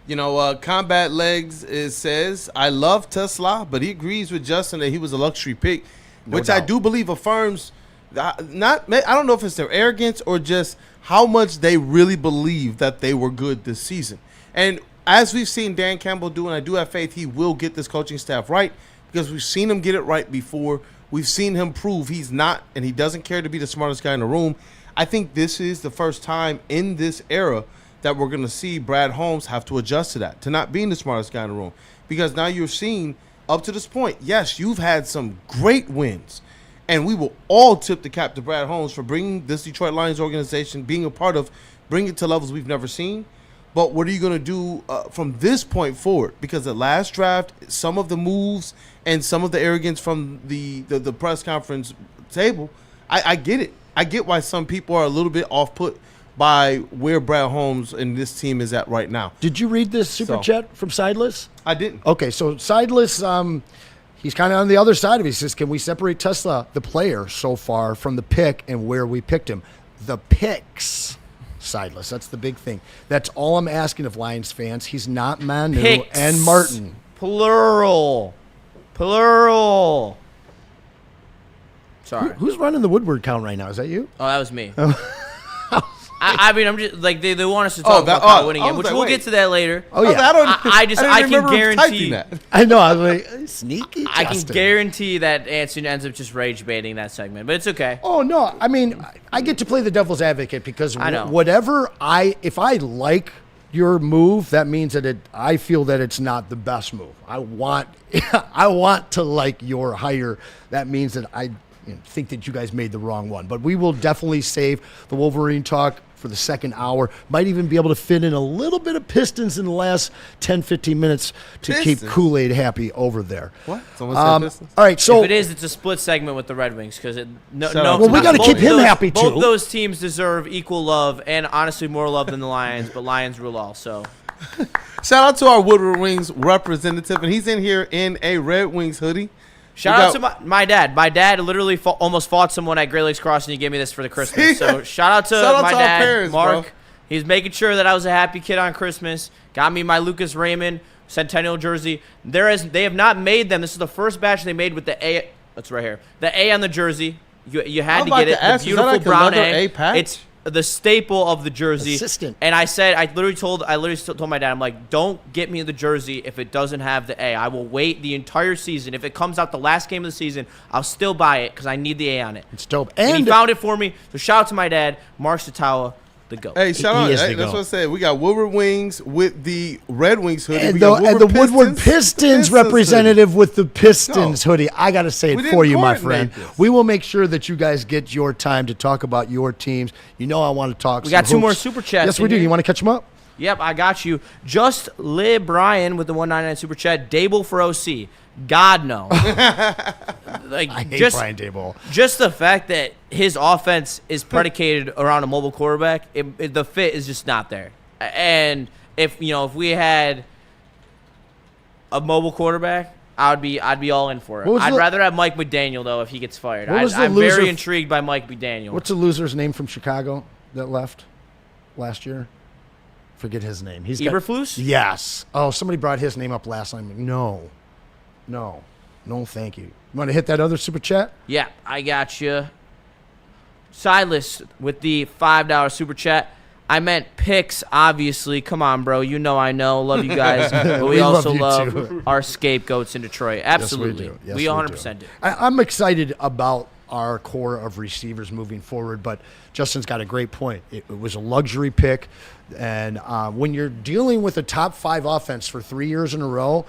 Combat Legs says, I love Tesla, but he agrees with Justin that he was a luxury pick, which I do believe affirms, I don't know if it's their arrogance or just how much they really believe that they were good this season. And as we've seen Dan Campbell do, and I do have faith he will get this coaching staff right, because we've seen him get it right before. We've seen him prove he's not, and he doesn't care to be the smartest guy in the room. I think this is the first time in this era that we're going to see Brad Holmes have to adjust to that, to not being the smartest guy in the room. Because now you're seeing, up to this point, yes, you've had some great wins, and we will all tip the cap to Brad Holmes for bringing this Detroit Lions organization, being a part of, bringing it to levels we've never seen. But what are you going to do from this point forward? Because the last draft, some of the moves and some of the arrogance from the press conference table, I get it. I get why some people are a little bit off-put by where Brad Holmes and this team is at right now. Did you read this super chat from Sideless? I didn't. Okay, so Sideless, he's kind of on the other side of it. He says, can we separate Tesla, the player, so far from the pick and where we picked him? The picks. Sideless. That's the big thing. That's all I'm asking of Lions fans. He's not Manu Picks. and Martin. Plural. Sorry. Who's running the Woodward count right now? Is that you? Oh, that was me. I mean, I'm just like they want us to talk about Kyle Whittingham, which we'll get to that later. Oh yeah, I can guarantee that. I know. I was like sneaky. I can guarantee that Anson ends up just rage baiting that segment, but it's okay. Oh no, I mean, I get to play the devil's advocate because I know. If I like your move, that means that I feel that it's not the best move. I want to like your hire. That means that I think that you guys made the wrong one. But we will definitely save the Wolverine talk for the second hour. Might even be able to fit in a little bit of Pistons in the last 10, 15 minutes to keep Kool-Aid happy over there. What? Someone said Pistons? All right, so if it is, it's a split segment with the Red Wings because we got to keep him happy too. Both those teams deserve equal love and honestly more love than the Lions, but Lions rule all. So shout out to our Woodward Wings representative, and he's in here in a Red Wings hoodie. Shout out to my dad. My dad literally almost fought someone at Great Lakes Crossing. He gave me this for the Christmas. So shout out to my dad, parents, Mark. Bro. He's making sure that I was a happy kid on Christmas. Got me my Lucas Raymond Centennial jersey. They have not made them. This is the first batch they made with the A. That's right here. The A on the jersey. You had to get it. The beautiful brown A. It's the staple of the jersey. Assistant. And I literally told my dad, I'm like, don't get me the jersey if it doesn't have the A. I will wait the entire season. If it comes out the last game of the season, I'll still buy it because I need the A on it. It's dope. And he found it for me. So shout out to my dad, Mark Satawa, the GOAT. Hey, shout out. That's what I said. We got Woodward Wings with the Red Wings hoodie. And the Woodward Pistons representative with the Pistons hoodie. I got to say it for you, my friend. We will make sure that you guys get your time to talk about your teams. You know I want to talk. We got two more super chats. Yes, we do. You want to catch them up? Yep, I got you. Just Lib Brian with the 199 super chat. Dable for OC. God no. Like I hate Brian Dable. Just the fact that his offense is predicated around a mobile quarterback, the fit is just not there. And if we had a mobile quarterback, I'd be all in for it. I'd rather have Mike McDaniel though if he gets fired. I'm very intrigued by Mike McDaniel. What's the loser's name from Chicago that left last year? Forget his name. He's Eberflus? Yes. Oh, somebody brought his name up last time. No, thank you. You want to hit that other super chat? Yeah, I got you. Silas with the $5 super chat. I meant picks, obviously. Come on, bro. You know I know. Love you guys. But we also love our scapegoats in Detroit. Absolutely. Yes, we do. Yes, we 100% do. I'm excited about our core of receivers moving forward, but Justin's got a great point. It was a luxury pick, and when you're dealing with a top 5 offense for 3 years in a row,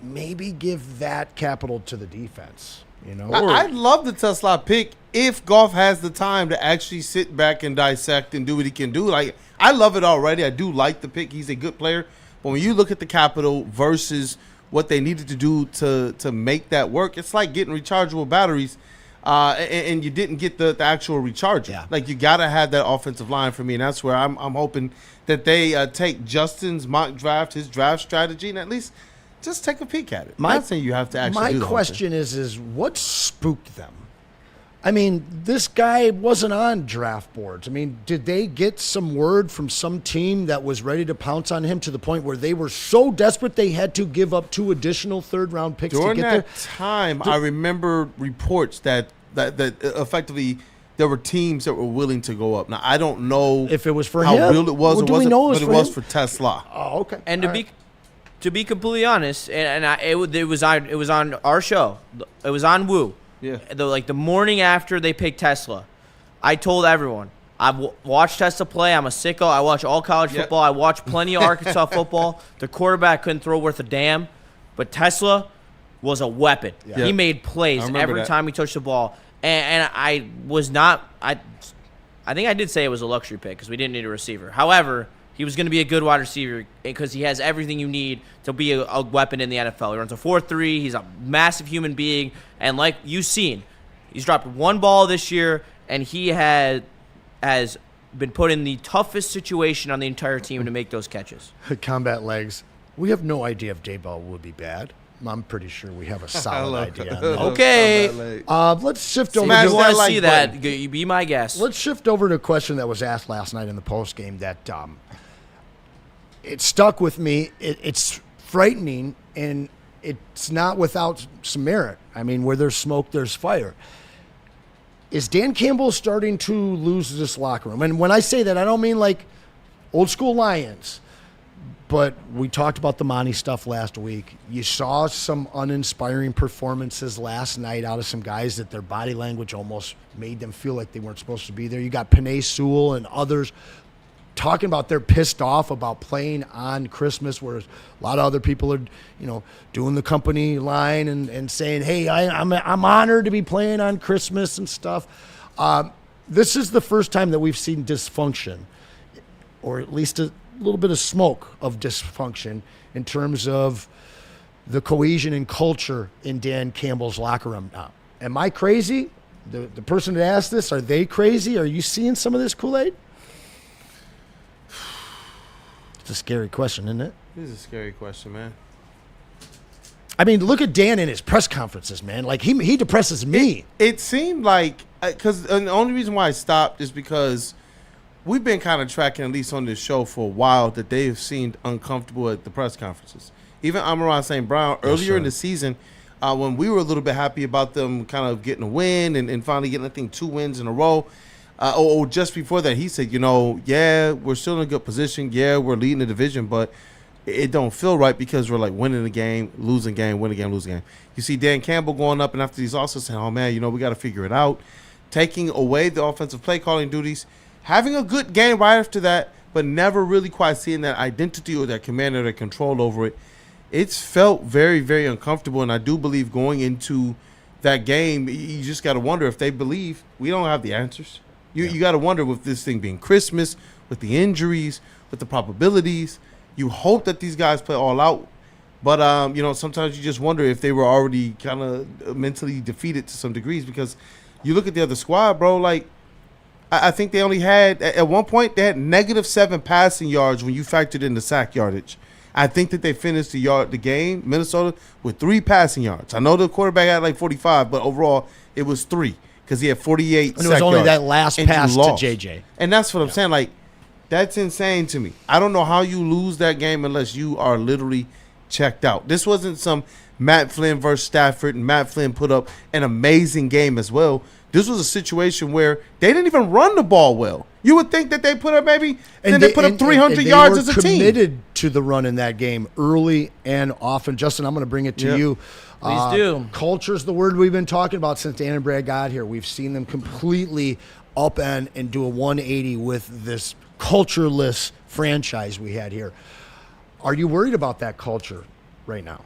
maybe give that capital to the defense. I'd love the Tesla pick if Goff has the time to actually sit back and dissect and do what he can do. Like, I love it already. I do like the pick. He's a good player. But when you look at the capital versus what they needed to do to make that work, it's like getting rechargeable batteries. And you didn't get the actual recharger. Yeah. Like, you got to have that offensive line for me, and that's where I'm hoping that they take Justin's mock draft, his draft strategy, and at least just take a peek at it. I'm not saying you have to actually do My question is what spooked them? I mean, this guy wasn't on draft boards. I mean, did they get some word from some team that was ready to pounce on him to the point where they were so desperate they had to give up 2 additional third-round picks During to get that there? time, I remember reports that effectively there were teams that were willing to go up. Now, I don't know if it was for how him. real it was, Well, do we know but it was for Tesla. Oh, okay. And to be completely honest, it was on our show. It was on Woo. Yeah. The morning after they picked Tesla, I told everyone, I've watched Tesla play. I'm a sicko. I watch all college football. I watch plenty of Arkansas football. The quarterback couldn't throw worth a damn, but Tesla was a weapon. Yeah. He made plays every time he touched the ball. And I was not – I think I did say it was a luxury pick because we didn't need a receiver. However, he was going to be a good wide receiver because he has everything you need to be a weapon in the NFL. He runs a 4.3. He's a massive human being. And like you've seen, he's dropped 1 ball this year, and he has been put in the toughest situation on the entire team to make those catches. Combat legs. We have no idea if Dayball would be bad. I'm pretty sure we have a solid idea on that. Okay. Let's shift over. If you want to see that, you be my guest. Let's shift over to a question that was asked last night in the post game that it stuck with me. It's frightening, and it's not without some merit. I mean, where there's smoke, there's fire. Is Dan Campbell starting to lose this locker room? And when I say that, I don't mean like old school Lions. But we talked about the Monty stuff last week. You saw some uninspiring performances last night out of some guys that their body language almost made them feel like they weren't supposed to be there. You got Penei Sewell and others talking about they're pissed off about playing on Christmas, whereas a lot of other people are, doing the company line and saying, hey, I'm honored to be playing on Christmas and stuff. This is the first time that we've seen dysfunction, or at least a little bit of smoke of dysfunction in terms of the cohesion and culture in Dan Campbell's locker room. Now, am I crazy? The person that asked this, are they crazy? Are you seeing some of this Kool-Aid? It's a scary question, isn't it? It is a scary question, man. I mean, look at Dan in his press conferences, man. Like, he depresses me. It seemed like, because the only reason why I stopped is because we've been kind of tracking, at least on this show for a while, that they have seemed uncomfortable at the press conferences. Even Amon-Ra St. Brown, earlier in the season, when we were a little bit happy about them kind of getting a win and finally getting, I think, 2 wins in a row, or just before that, he said, yeah, we're still in a good position. Yeah, we're leading the division, but it don't feel right because we're like winning the game, losing game, winning game, losing game. You see Dan Campbell going up, and after he's also saying, oh, man, we got to figure it out, taking away the offensive play calling duties, having a good game right after that, but never really quite seeing that identity or that command or that control over it. It's felt very, very uncomfortable, and I do believe going into that game, you just got to wonder if they believe we don't have the answers. You got to wonder with this thing being Christmas, with with the injuries, with the probabilities. You hope that these guys play all out. But, sometimes you just wonder if they were already kind of mentally defeated to some degrees, because you look at the other squad, bro, like, I think they only had, at one point, they had -7 passing yards when you factored in the sack yardage. I think that they finished the game, Minnesota, with 3 passing yards. I know the quarterback had like 45, but overall it was 3 because he had 48 And it was only yards, that last pass to JJ. And that's what I'm saying. Like, that's insane to me. I don't know how you lose that game unless you are literally checked out. This wasn't some Matt Flynn versus Stafford, and Matt Flynn put up an amazing game as well. This was a situation where they didn't even run the ball well. You would think that they put up they put up 300 yards as a team. They were committed to the run in that game early and often. Justin, I'm going to bring it to you. Please do. Culture's the word we've been talking about since Dan and Brad got here. We've seen them completely upend and do a 180 with this cultureless franchise we had here. Are you worried about that culture right now?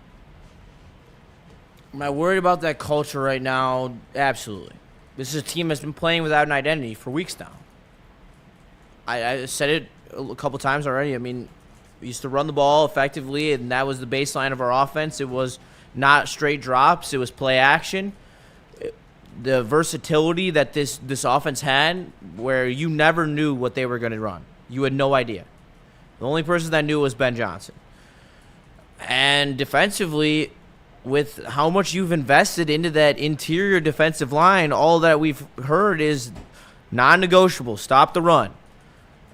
Am I worried about that culture right now? Absolutely. This is a team that's been playing without an identity for weeks now. I said it a couple times already. I mean, we used to run the ball effectively, and that was the baseline of our offense. It was not straight drops. It was play action. The versatility that this offense had, where you never knew what they were going to run. You had no idea. The only person that knew was Ben Johnson. And defensively, with how much you've invested into that interior defensive line, all that we've heard is non-negotiable. Stop the run.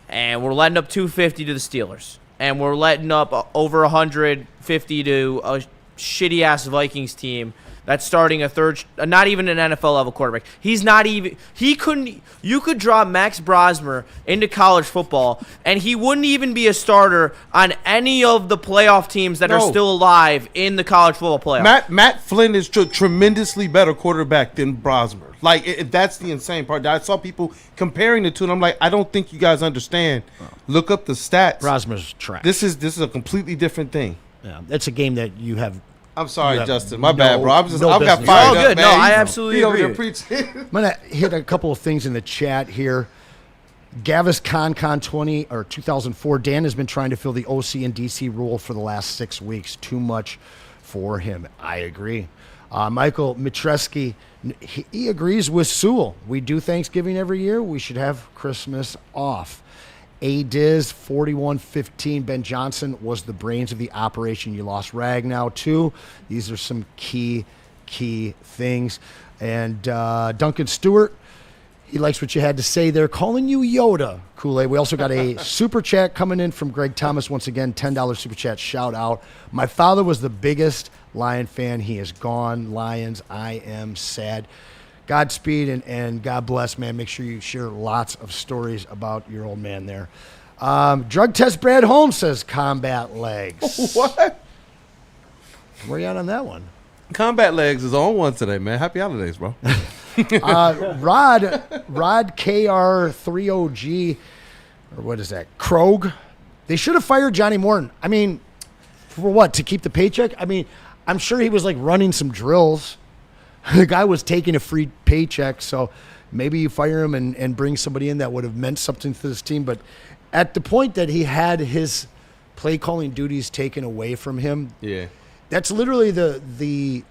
And we're letting up 250 to the Steelers. And we're letting up over 150 to a shitty-ass Vikings team that's starting not even an NFL-level quarterback. You could drop Max Brosmer into college football, and he wouldn't even be a starter on any of the playoff teams that are still alive in the college football playoff. Matt Flynn is a tremendously better quarterback than Brosmer. Like, that's the insane part. I saw people comparing the two, and I'm like, I don't think you guys understand. Look up the stats. Brosmer's trash. This is a completely different thing. Yeah, it's a game that you have. I'm sorry, Justin. My bad, bro. I've got business. fired Oh, up, good. man. No, I absolutely agree. I'm going to hit a couple of things in the chat here. Gavis Con 2004. Dan has been trying to fill the OC and DC role for the last 6 weeks. Too much for him. I agree. Michael Mitreski, he agrees with Sewell. We do Thanksgiving every year. We should have Christmas off. A-Diz 4115. Ben Johnson was the brains of the operation. You lost Ragnow too. These are some key things. And Duncan Stewart, he likes what you had to say there, calling you Yoda, Kool-Aid. We also got a super chat coming in from Greg Thomas. Once again, $10 super chat shout out. My father was the biggest Lion fan. He is gone. Lions, I am sad. Godspeed and God bless, man. Make sure you share lots of stories about your old man there. Drug test Brad Holmes says combat legs. What? Where you at on that one? Combat legs is on one today, man. Happy holidays, bro. Rod KR30G, or what is that? Krog. They should have fired Johnny Morton. I mean, for what? To keep the paycheck? I mean, I'm sure he was like running some drills. The guy was taking a free paycheck, so maybe you fire him and bring somebody in that would have meant something to this team. But at the point that he had his play calling duties taken away from him, yeah, that's literally the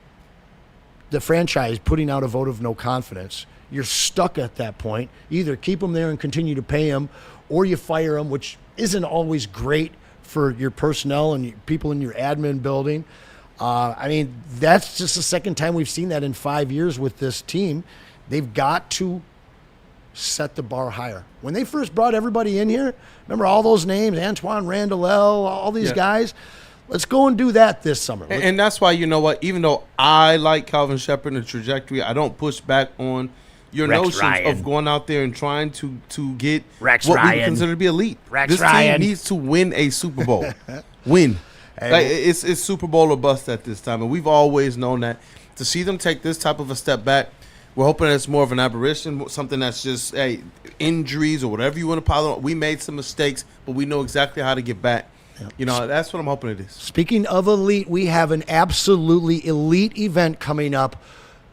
franchise putting out a vote of no confidence. You're stuck at that point. Either keep him there and continue to pay him, or you fire him, which isn't always great for your personnel and people in your admin building. I mean, that's just the second time we've seen that in 5 years with this team. They've got to set the bar higher. When they first brought everybody in here, remember all those names, Antoine Randall, all these guys? Let's go and do that this summer. And that's why, you know what, even though I like Calvin Shepard and the trajectory, I don't push back on your notions of going out there and trying to get what we consider to be elite. This team needs to win a Super Bowl. Win. Like, it's Super Bowl or bust at this time, and we've always known that. To see them take this type of a step back, we're hoping it's more of an aberration, something that's just injuries or whatever you want to pile on. We made some mistakes, but we know exactly how to get back. Yep. You know, that's what I'm hoping it is. Speaking of elite, we have an absolutely elite event coming up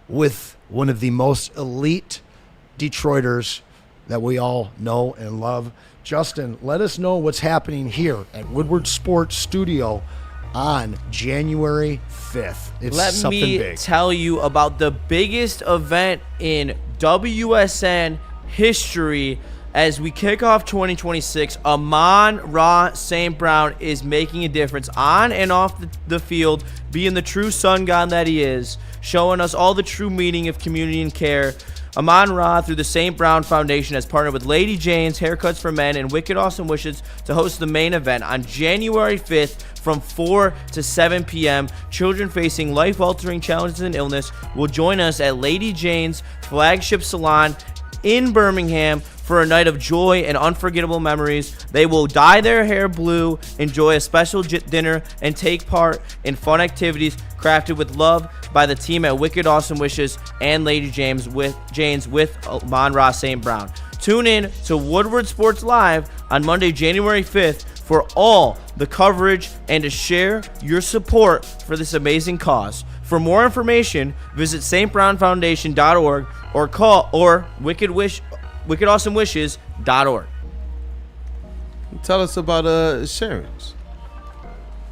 with one of the most elite Detroiters that we all know and love. Justin, let us know what's happening here at Woodward Sports Studio on January 5th. It's Let something me big. tell you about the biggest event in WSN history as we kick off 2026. Amon-Ra St. Brown is making a difference on and off the field, being the true sun god that he is, showing us all the true meaning of community and care. Amon-Ra, through the St. Brown Foundation, has partnered with Lady Jane's Haircuts for Men and Wicked Awesome Wishes to host the main event on January 5th from 4 to 7 p.m. Children facing life-altering challenges and illness will join us at Lady Jane's flagship salon in Birmingham for a night of joy and unforgettable memories. They will dye their hair blue, enjoy a special dinner, and take part in fun activities crafted with love by the team at Wicked Awesome Wishes and Lady Jane's with Amon-Ra St. Brown. Tune in to Woodward Sports Live on Monday, January 5th for all the coverage and to share your support for this amazing cause. For more information, visit stbrownfoundation.org or call wickedawesomewishes.org. Tell us about Sharon's.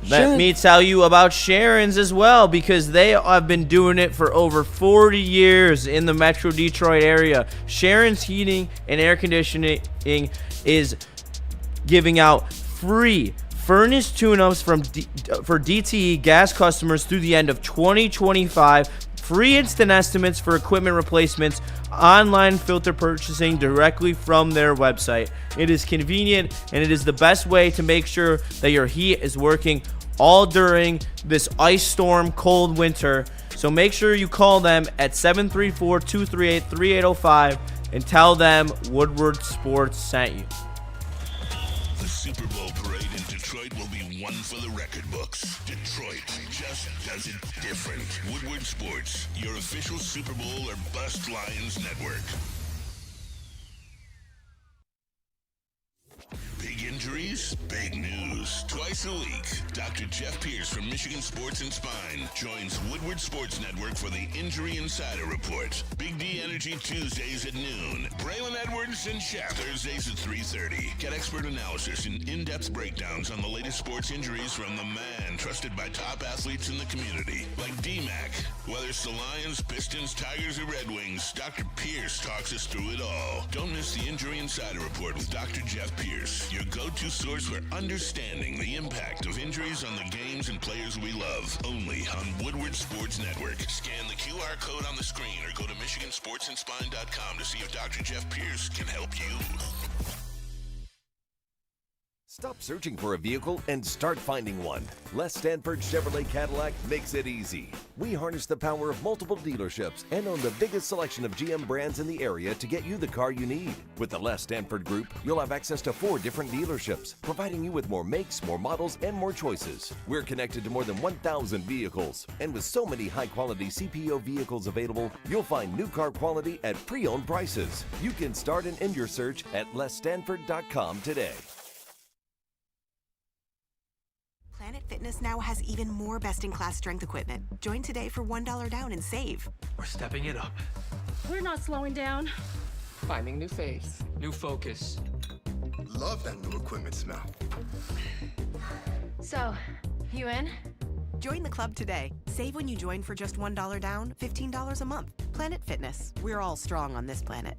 Let me tell you about Sharon's as well, because they have been doing it for over 40 years in the Metro Detroit area. Sharon's Heating and Air Conditioning is giving out free furnace tune-ups for DTE gas customers through the end of 2025. Free instant estimates for equipment replacements, online filter purchasing directly from their website. It is convenient, and it is the best way to make sure that your heat is working all during this ice storm, cold winter. So make sure you call them at 734-238-3805 and tell them Woodward Sports sent you. The Super Bowl parade in Detroit will be one for the record books. Detroit just does it different. Woodward Sports, your official Super Bowl or Bust Lions network. Big injuries, big news. Twice a week, Dr. Jeff Pierce from Michigan Sports and Spine joins Woodward Sports Network for the Injury Insider Report. Big D Energy Tuesdays at noon. Braylon Edwards and Shaq Thursdays at 3:30. Get expert analysis and in-depth breakdowns on the latest sports injuries from the man trusted by top athletes in the community, like D-Mac. Whether it's the Lions, Pistons, Tigers, or Red Wings, Dr. Pierce talks us through it all. Don't miss the Injury Insider Report with Dr. Jeff Pierce, your go-to source for understanding the impact of injuries on the games and players we love. Only on Woodward Sports Network. Scan the QR code on the screen or go to MichiganSportsandSpine.com to see if Dr. Jeff Pierce can help you. Stop searching for a vehicle and start finding one. Les Stanford Chevrolet Cadillac makes it easy. We harness the power of multiple dealerships and own the biggest selection of GM brands in the area to get you the car you need. With the Les Stanford Group, you'll have access to 4 different dealerships, providing you with more makes, more models, and more choices. We're connected to more than 1,000 vehicles. And with so many high-quality CPO vehicles available, you'll find new car quality at pre-owned prices. You can start and end your search at lesstanford.com today. Planet Fitness now has even more best-in-class strength equipment. Join today for $1 down and save. We're stepping it up. We're not slowing down. Finding new faith, new focus. Love that new equipment smell. So, you in? Join the club today. Save when you join for just $1 down, $15 a month. Planet Fitness. We're all strong on this planet.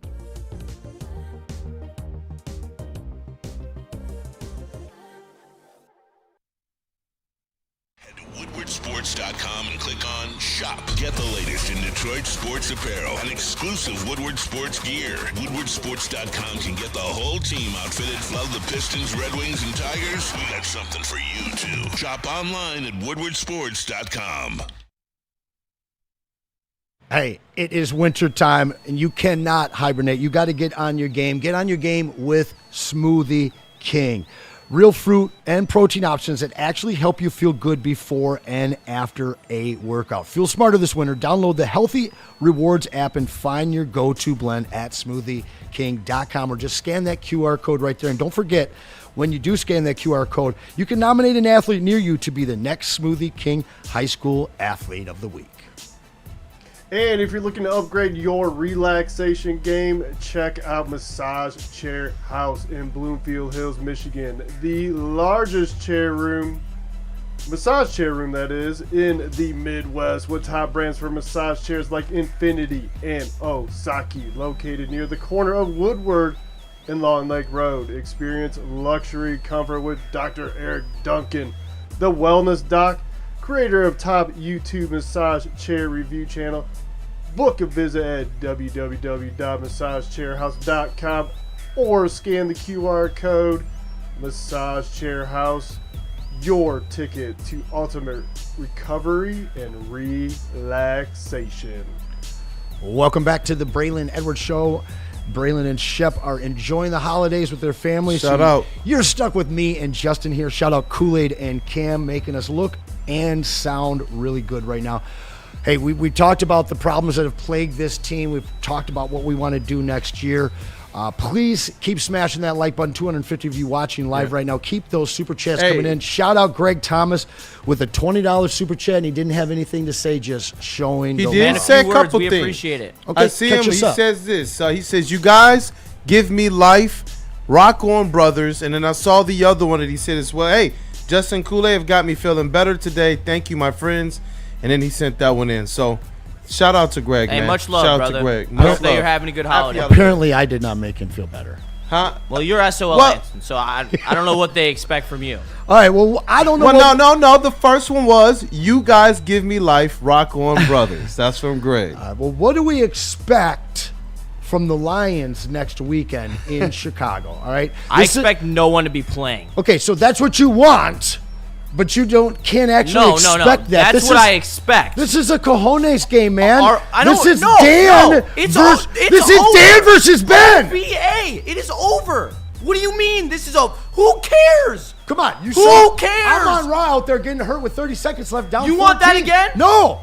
WoodwardSports.com and click on Shop. Get the latest in Detroit sports apparel and exclusive Woodward Sports gear. WoodwardSports.com can get the whole team outfitted. Love the Pistons, Red Wings, and Tigers? We got something for you, too. Shop online at WoodwardSports.com. Hey, it is winter time, and you cannot hibernate. You got to get on your game. Get on your game with Smoothie King. Real fruit and protein options that actually help you feel good before and after a workout. Feel smarter this winter. Download the Healthy Rewards app and find your go-to blend at smoothieking.com or just scan that QR code right there. And don't forget, when you do scan that QR code, you can nominate an athlete near you to be the next Smoothie King High School Athlete of the Week. And if you're looking to upgrade your relaxation game, check out Massage Chair House in Bloomfield Hills, Michigan. The largest massage chair room that is, in the Midwest, with top brands for massage chairs like Infinity and Osaki, located near the corner of Woodward and Long Lake Road. Experience luxury comfort with Dr. Eric Duncan, the Wellness Doc, creator of top YouTube massage chair review channel. Book a visit at www.massagechairhouse.com or scan the QR code. Massage Chair House, your ticket to ultimate recovery and relaxation. Welcome back to the Braylon Edwards Show. Braylon and Shep are enjoying the holidays with their families. Shout out. You're stuck with me and Justin here. Shout out Kool-Aid and Cam, making us look and sound really good right now. Hey, we talked about the problems that have plagued this team. We've talked about what we want to do next year. Please keep smashing that like button. 250 of you watching live right now. Keep those super chats coming in. Shout out Greg Thomas with a $20 super chat, and he didn't have anything to say, just showing he the did love. say a couple we things. Appreciate it. Okay, I see him. He us up. says this. He says, "You guys give me life, rock on, brothers." And then I saw the other one that he said as well. Hey, Justin Kool-Aid have got me feeling better today. Thank you, my friends. And then he sent that one in. So shout out to Greg, Hey, man. much love, shout brother. out to Greg. I Much hope that love. you're having a good holiday. Apparently, I did not make him feel better. Huh? Well, you're SOL What? Anson, so I don't know what they expect from you. All right, well, I don't know. Well, no. The first one was, "You guys give me life, rock on, brothers." That's from Greg. Well, what do we expect from the Lions next weekend in Chicago? All right, I expect no one to be playing. Okay, so that's what you want, but you can't actually expect that. That's what I expect. This is a cojones game, man. This is Dan. Dan versus Ben. OVA. It is over. What do you mean this is over? Who cares? Come on, you Who cares? Amon-Ra out there getting hurt with 30 seconds left down. You want that again? No.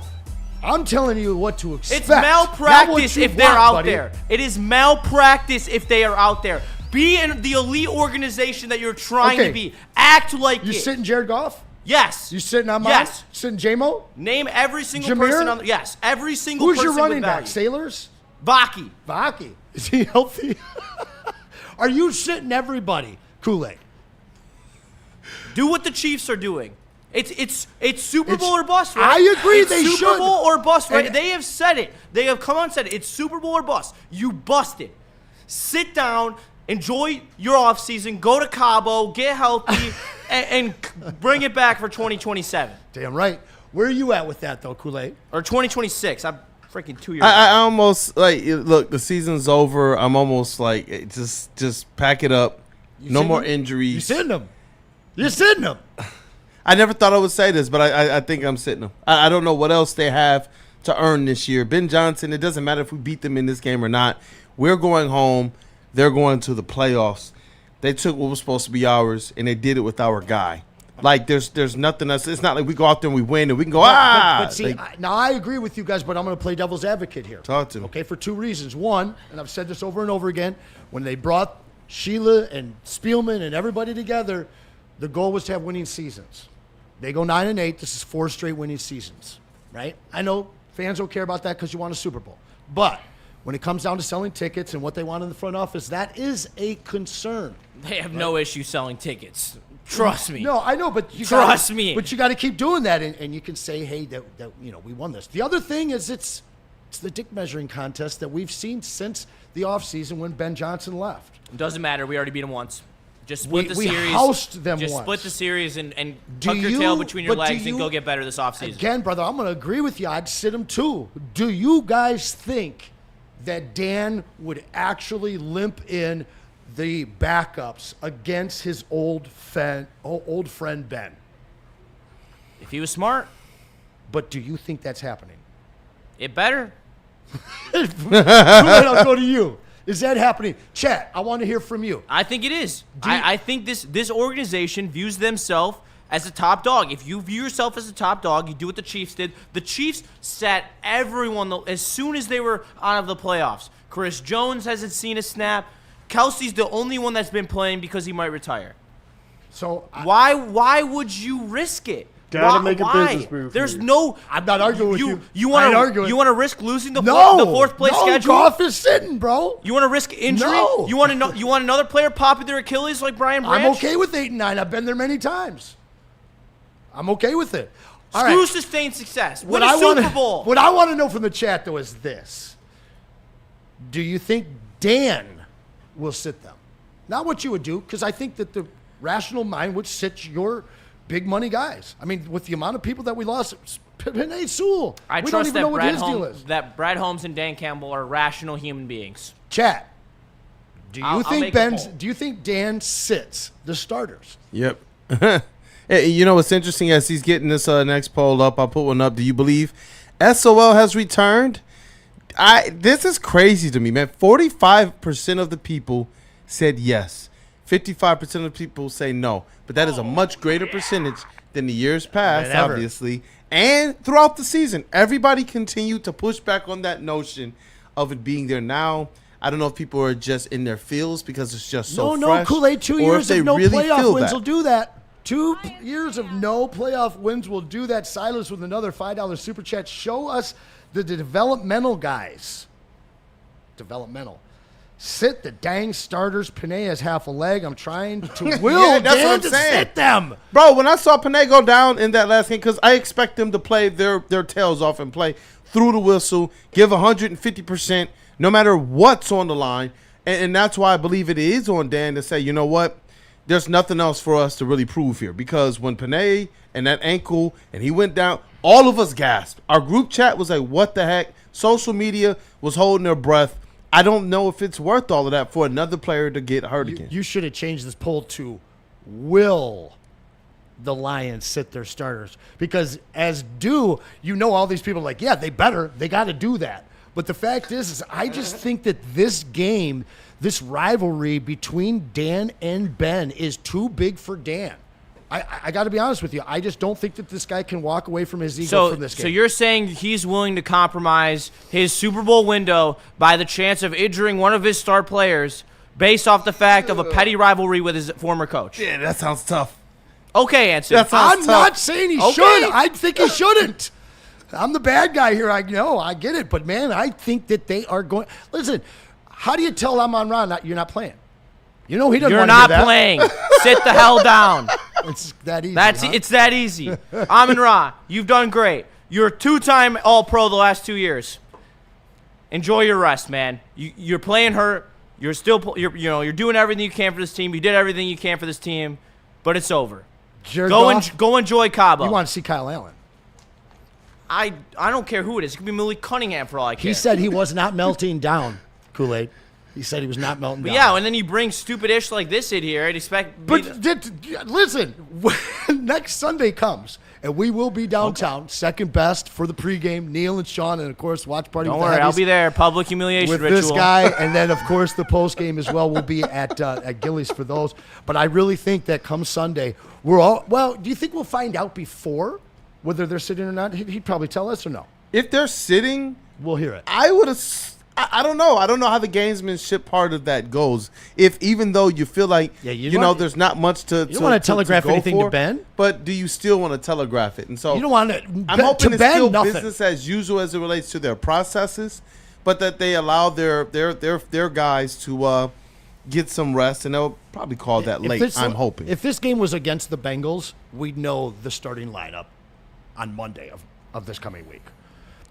I'm telling you what to expect. It's malpractice if they're out there. It is malpractice if they are out there. Be in the elite organization that you're trying to be. Act like you it. sitting Jared Goff? Yes. You sitting on Yes. Sitting J-Mo? Name every single Jameer? person on the, yes, every single Who's person. your running with back? value. Sailors? Vaki. Is he healthy? Are you sitting everybody? Kool-Aid. Do what the Chiefs are doing. It's Super Bowl or bust, right? I agree, It's they Super should. Bowl or bust, right? And- They have said it. They have come on and said it. It's Super Bowl or bust. You busted. Sit down, enjoy your offseason, go to Cabo, get healthy, and bring it back for 2027. Damn right. Where are you at with that, though, Kool-Aid? Or 2026. I'm freaking 2 years I almost look. The season's over. I'm almost like just pack it up. No more injuries. You sitting them. You're sitting them. I never thought I would say this, but I think I'm sitting them. I don't know what else they have to earn this year. Ben Johnson, it doesn't matter if we beat them in this game or not. We're going home. They're going to the playoffs. They took what was supposed to be ours, and they did it with our guy. Like, there's nothing else. It's not like we go out there and we win, and we can go, But see, like, now I agree with you guys, but I'm going to play devil's advocate here. Talk to me. Okay, for two reasons. One, and I've said this over and over again, when they brought Sheila and Spielman and everybody together, the goal was to have winning seasons. They go 9-8. This is 4 straight winning seasons, right? I know fans don't care about that because you want a Super Bowl. But when it comes down to selling tickets and what they want in the front office, that is a concern. They have no issue selling tickets. Trust me. No, I know, but you Trust me. But you got to keep doing that, and you can say, hey, that we won this. The other thing is it's the dick measuring contest that we've seen since the offseason when Ben Johnson left. It doesn't matter. We already beat them once. Just split the series. We housed them Just once. split the series and tuck your tail between your legs and go get better this offseason. Again, brother, I'm going to agree with you. I'd sit him too. Do you guys think that Dan would actually limp in the backups against his old friend Ben? If he was smart. But do you think that's happening? It better. I'll go to you. Is that happening? Chat, I want to hear from you. I think it is. I think this organization views themselves as a top dog. If you view yourself as a top dog, you do what the Chiefs did. The Chiefs sat everyone as soon as they were out of the playoffs. Chris Jones hasn't seen a snap. Kelsey's the only one that's been playing because he might retire. So why would you risk it? Gotta make a Why? business move. There's here. no. I'm not arguing with you. You I want ain't arguing. You want to risk losing the No, fourth place schedule? Goff is sitting, bro. You want to risk injury? No. You want to know? You want another player popping their Achilles like Brian Branch? I'm okay with 8-9. I've been there many times. I'm okay with it. All Screw right. sustained success. Win a Super Bowl. What I want to know from the chat, though, is this. Do you think Dan will sit them? Not what you would do, because I think that the rational mind would sit your big money guys. I mean, with the amount of people that we lost, Penei Sewell. I we trust don't even know that what his deal is. Brad Holmes and Dan Campbell are rational human beings. Chat. Do you I'll think make a poll. Do you think Dan sits the starters? Yep. Hey, you know what's interesting as he's getting this next poll up, I'll put one up. Do you believe SOL has returned? This is crazy to me, man. 45% of the people said yes. 55% of the people say no. But that is a much greater percentage than the years past, obviously. And throughout the season, everybody continued to push back on that notion of it being there now. I don't know if people are just in their feels because it's just so fresh. No, Kool-Aid, 2 or years if of no they really playoff feel wins that. will do that. 2 years of no playoff wins will do that. Silas with another $5 super chat. Show us the developmental guys. Developmental. Sit the dang starters. Penei has half a leg. I'm trying to will Yeah, that's Dan what I'm to saying. sit them. Bro, when I saw Penei go down in that last game, because I expect them to play their tails off and play through the whistle, give 150%, no matter what's on the line. And that's why I believe it is on Dan to say, you know what? There's nothing else for us to really prove here. Because when Penei and that ankle, and he went down, all of us gasped. Our group chat was like, what the heck? Social media was holding their breath. I don't know if it's worth all of that for another player to get hurt again. You should have changed this poll to will the Lions sit their starters? Because as you know all these people are like, yeah, they better. They got to do that. But the fact is I just think that this game, this rivalry between Dan and Ben is too big for Dan. I got to be honest with you. I just don't think that this guy can walk away from his ego from this game. So you're saying he's willing to compromise his Super Bowl window by the chance of injuring one of his star players based off the fact of a petty rivalry with his former coach? Yeah, that sounds tough. Okay, Anson. I'm not saying he should. I think he shouldn't. I'm the bad guy here. I know. I get it. But, man, I think that they are going – listen, how do you tell Amon-Ra you're not playing? You know he doesn't want to You're do that. not playing. Sit the hell down. It's that easy. It's that easy. Amon-Ra, you've done great. You're a 2-time All-Pro the last 2 years. Enjoy your rest, man. You're playing hurt. You're doing everything you can for this team. You did everything you can for this team, but it's over. Go enjoy Cabo. You want to see Kyle Allen? I don't care who it is. It could be Malik Cunningham for all I care. He said he was not melting down, Kool-Aid. He said he was not melting down. Yeah, and then you bring stupid ish like this in here. I'd expect. But listen, next Sunday comes, and we will be downtown, second best for the pregame. Neil and Sean, and of course, watch party. Don't with worry, the I'll Heavies be there. Public humiliation with ritual. this guy, and then of course the postgame as well will be at Gillies for those. But I really think that come Sunday, we're all. Well, do you think we'll find out before whether they're sitting or not? He'd probably tell us or no. If they're sitting, we'll hear it. I would have. I don't know. I don't know how the gamesmanship part of that goes. If even though you feel like there's not much to you don't want to telegraph go anything for, to Ben, but do you still want to telegraph it? And so you don't want to. I'm hoping it's Ben, still nothing. business as usual as it relates to their processes, but that they allow their guys to get some rest, and they'll probably call that late. I'm hoping. If this game was against the Bengals, we'd know the starting lineup on Monday of this coming week.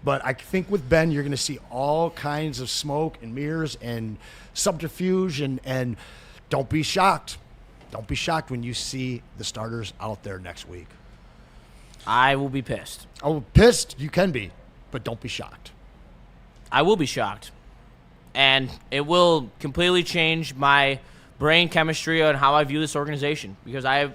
But I think with Ben, you're going to see all kinds of smoke and mirrors and subterfuge, and don't be shocked. Don't be shocked when you see the starters out there next week. I will be pissed. Oh, pissed you can be, but don't be shocked. I will be shocked. And it will completely change my brain chemistry on how I view this organization. Because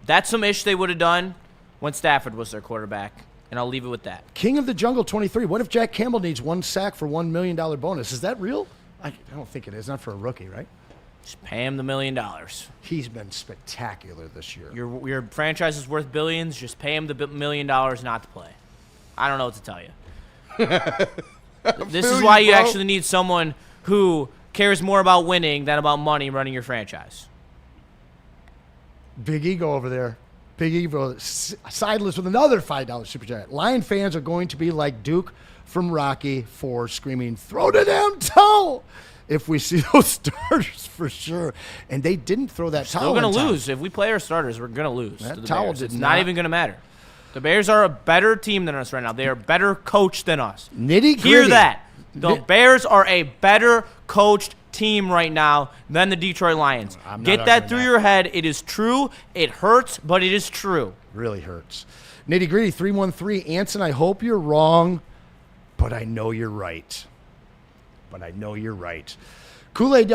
that's some ish they would have done when Stafford was their quarterback. And I'll leave it with that. King of the Jungle 23. What if Jack Campbell needs 1 sack for $1 million bonus? Is that real? I don't think it is. Not for a rookie, right? Just pay him the $1 million. He's been spectacular this year. Your franchise is worth billions. Just pay him the $1 million not to play. I don't know what to tell you. This is why you actually need someone who cares more about winning than about money running your franchise. Big ego over there. Big Evil sideless with another $5 super chat. Lion fans are going to be like Duke from Rocky IV screaming, "Throw the damn towel!" if we see those starters for sure. And they didn't throw that towel. We're going to lose. If we play our starters, we're going to lose. That towel did It's not even going to matter. The Bears are a better team than us right now. They are better coached than us. Nitty-gritty. Hear that. The Bears are a better coached team right now than the Detroit Lions. Get that through your head. It is true. It hurts, but it is true. Really hurts. Nitty-gritty 313. Anson, I hope you're wrong, but I know you're right. Kool-Aid,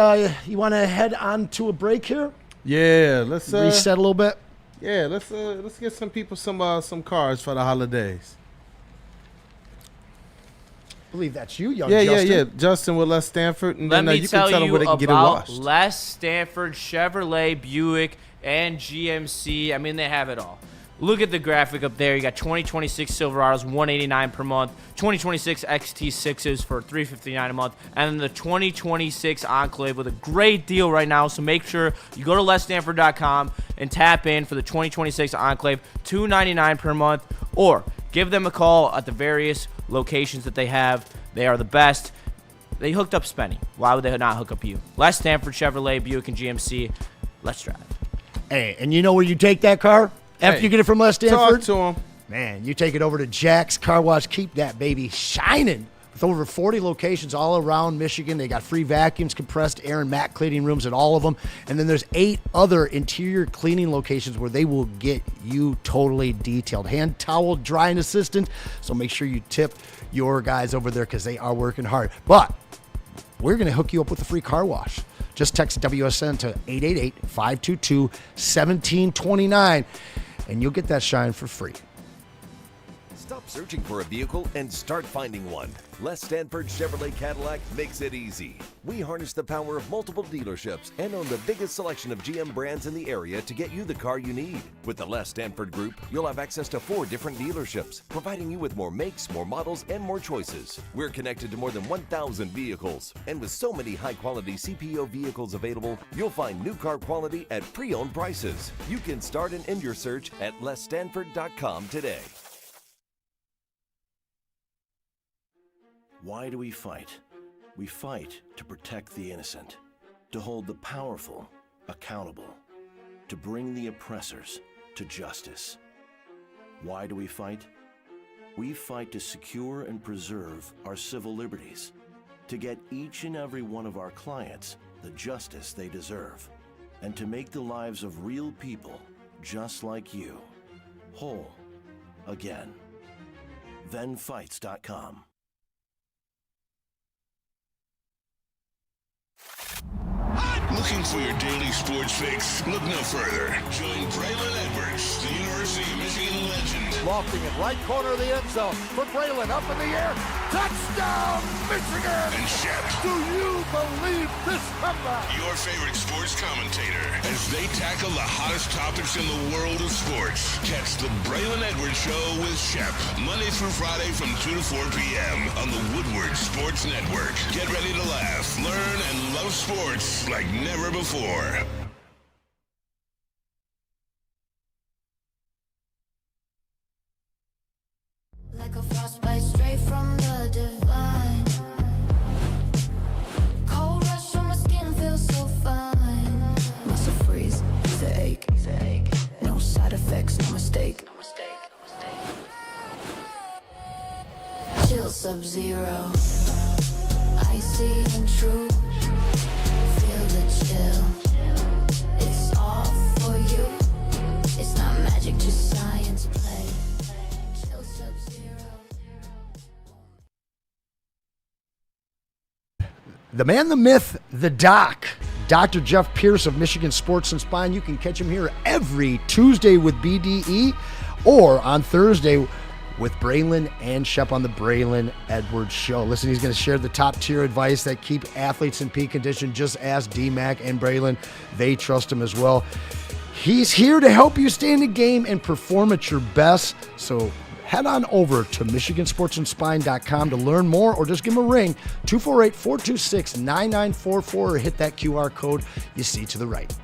you want to head on to a break here? Yeah, let's reset a little bit. Yeah, let's get some people some cars for the holidays. I believe that's you, young Justin. Yeah. Justin with Les Stanford, and Let then me you tell can tell them you where they can get it about washed. Les Stanford, Chevrolet, Buick, and GMC. I mean, they have it all. Look at the graphic up there. You got 2026 Silverados, $189 per month. 2026 XT6s for $359 a month. And then the 2026 Enclave with a great deal right now. So make sure you go to lesstanford.com and tap in for the 2026 Enclave, $299 per month. Or give them a call at the various locations that they have. They are the best. They hooked up Spenny. Why would they not hook up you? Les Stanford, Chevrolet, Buick, and GMC. Let's drive. Hey, and you know where you take that car? After you get it from Les Stanford? Talk to him. Man, you take it over to Jack's Car Wash. Keep that baby shining. With over 40 locations all around Michigan, they got free vacuums, compressed air, and mat cleaning rooms at all of them. And then there's 8 other interior cleaning locations where they will get you totally detailed. Hand towel drying assistant. So make sure you tip your guys over there because they are working hard. But we're going to hook you up with a free car wash. Just text WSN to 888-522-1729, and you'll get that shine for free. Stop searching for a vehicle and start finding one. Les Stanford Chevrolet Cadillac makes it easy. We harness the power of multiple dealerships and own the biggest selection of GM brands in the area to get you the car you need. With the Les Stanford Group, you'll have access to 4 different dealerships, providing you with more makes, more models, and more choices. We're connected to more than 1,000 vehicles. And with so many high-quality CPO vehicles available, you'll find new car quality at pre-owned prices. You can start and end your search at lesstanford.com today. Why do we fight? We fight to protect the innocent, to hold the powerful accountable, to bring the oppressors to justice. Why do we fight? We fight to secure and preserve our civil liberties, to get each and every one of our clients the justice they deserve, and to make the lives of real people just like you whole again. ThenFights.com. Looking for your daily sports fix? Look no further. Join Braylon Edwards, the University of Michigan legend. Lofting it, right corner of the end zone for Braylon, up in the air. Touchdown, Michigan! And Shep. Do you believe this comeback? Your favorite sports commentator as they tackle the hottest topics in the world of sports. Catch the Braylon Edwards Show with Shep, Monday through Friday from 2 to 4 p.m. on the Woodward Sports Network. Get ready to laugh, learn, and love sports like never before. Like a frostbite straight from the divine. Cold rush on my skin feels so fine. Muscle freeze, the ache. No side effects, no mistake. Chill Sub-Zero. Icy and true. Feel the chill. It's all for you. It's not magic, just science play. Chill Sub-Zero. The man, the myth, the doc, Dr. Jeff Pierce of Michigan Sports and Spine. You can catch him here every Tuesday with BDE or on Thursday with Braylon and Shep on the Braylon Edwards Show. Listen, he's going to share the top-tier advice that keep athletes in peak condition. Just ask D-Mac and Braylon. They trust him as well. He's here to help you stay in the game and perform at your best. So head on over to MichiganSportsandSpine.com to learn more, or just give him a ring, 248-426-9944, or hit that QR code you see to the right.